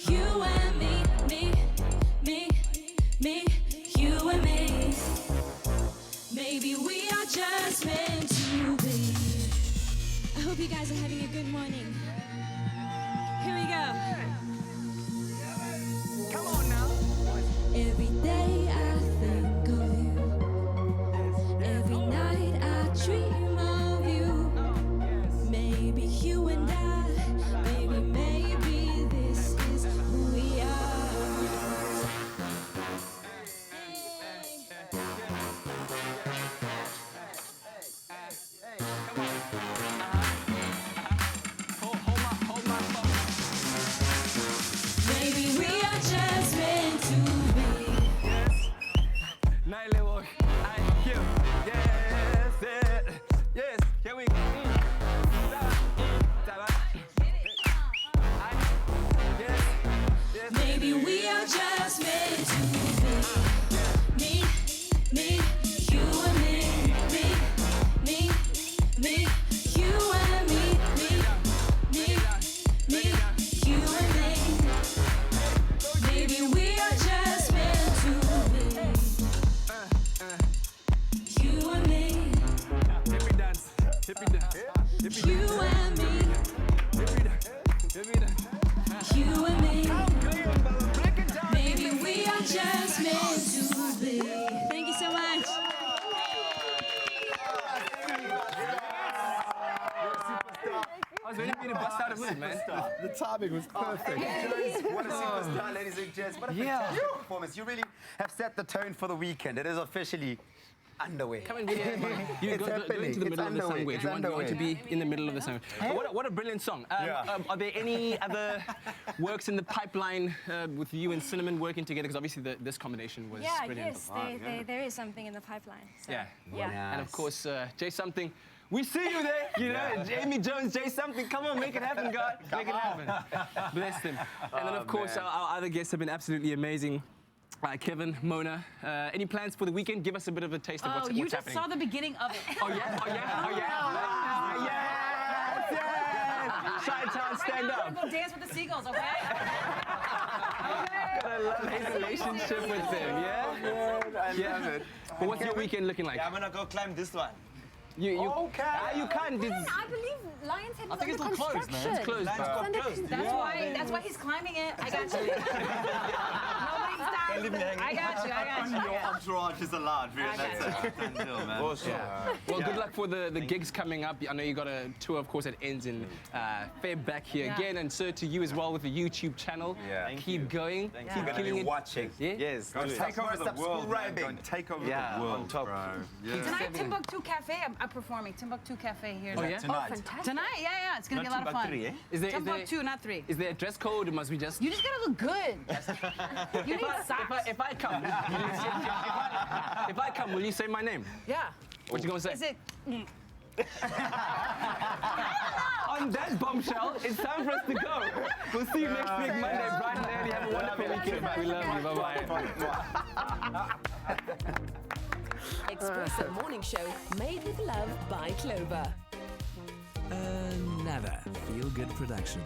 you and me. Me, me, me, you and me. Maybe we are just meant to be. I hope you guys are having a good morning. Here we go. Come on now. Every day I think of you. Every night I dream of you. Maybe you and I, maybe this is who we are. Maybe we are just meant to be. Night level, I hear. Yes, yes, here we go. Maybe we are just meant to be. Me, me, you and me. Me, me, me, you and me. Me, me, me, you and me. Maybe we are just meant to be. You and me. Hippie dance, hippie dance, hippie You and me. hippie dance. You and me. Maybe we are just meant to be. Thank you so much. I was waiting for you to bust out a move, man. The timing was perfect. What a superstar, ladies and gents. What a fantastic performance. You really have set the tone for the weekend. It is officially underway. Come and you go into the middle of the song where you want to be in the middle of the song. What a brilliant song. Are there any other works in the pipeline with you and Cinnamon working together? Because obviously this combination was brilliant. Yes, there is something in the pipeline. So, Yeah. yeah. And of course, Jay Something. We see you there, you know, Jamie Jones, Jay Something. Come on, make it happen, God. Make it happen. Bless them. And then, of course, our other guests have been absolutely amazing. Kevin, Mona, any plans for the weekend? Give us a bit of a taste of what's you happening. just saw the beginning of it. Oh, yeah? Oh, yeah? Oh, yeah? Yes! Chi-Town, stand up. I'm gonna go dance with the seagulls, okay? I love his relationship with them, yeah? I love it. But what's your weekend looking like? Yeah, I'm gonna go climb this one. You can't. I believe Lion's Head is I think under it's not closed, man. construction. It's closed, It's bro. under- Closed. That's Yeah. that's why he's climbing it. I got you. Nobody stop. Don't leave me hanging. I got you. Your entourage is allowed, I got that's a done deal, man. Awesome. Well, good luck for the gigs coming up. I know you got a tour, of course, that ends in Feb back here Yeah. again. And so to you as well with the YouTube channel. Yeah. Keep going. Thank Keep you. killing it. Watching. Yeah? Yes. Go take over the world, man. Go take over the world, on top. bro. Tonight, Timbuktu Cafe. I'm performing. Timbuktu Cafe here. Oh, yeah? Tonight. Tonight, yeah. It's gonna be a lot of fun. Is there Timbuktu, not 3. is there a dress code or must we just... You just gotta look good. You need socks. If I come, if I come, will you say my name? Yeah. What you gonna say? Is it? On that bombshell, it's time for us to go. We'll see you next week, Monday, bright and early. Have a wonderful weekend. We love you. Bye-bye. Expresso Morning Show, made with love by Clover. Another feel-good production.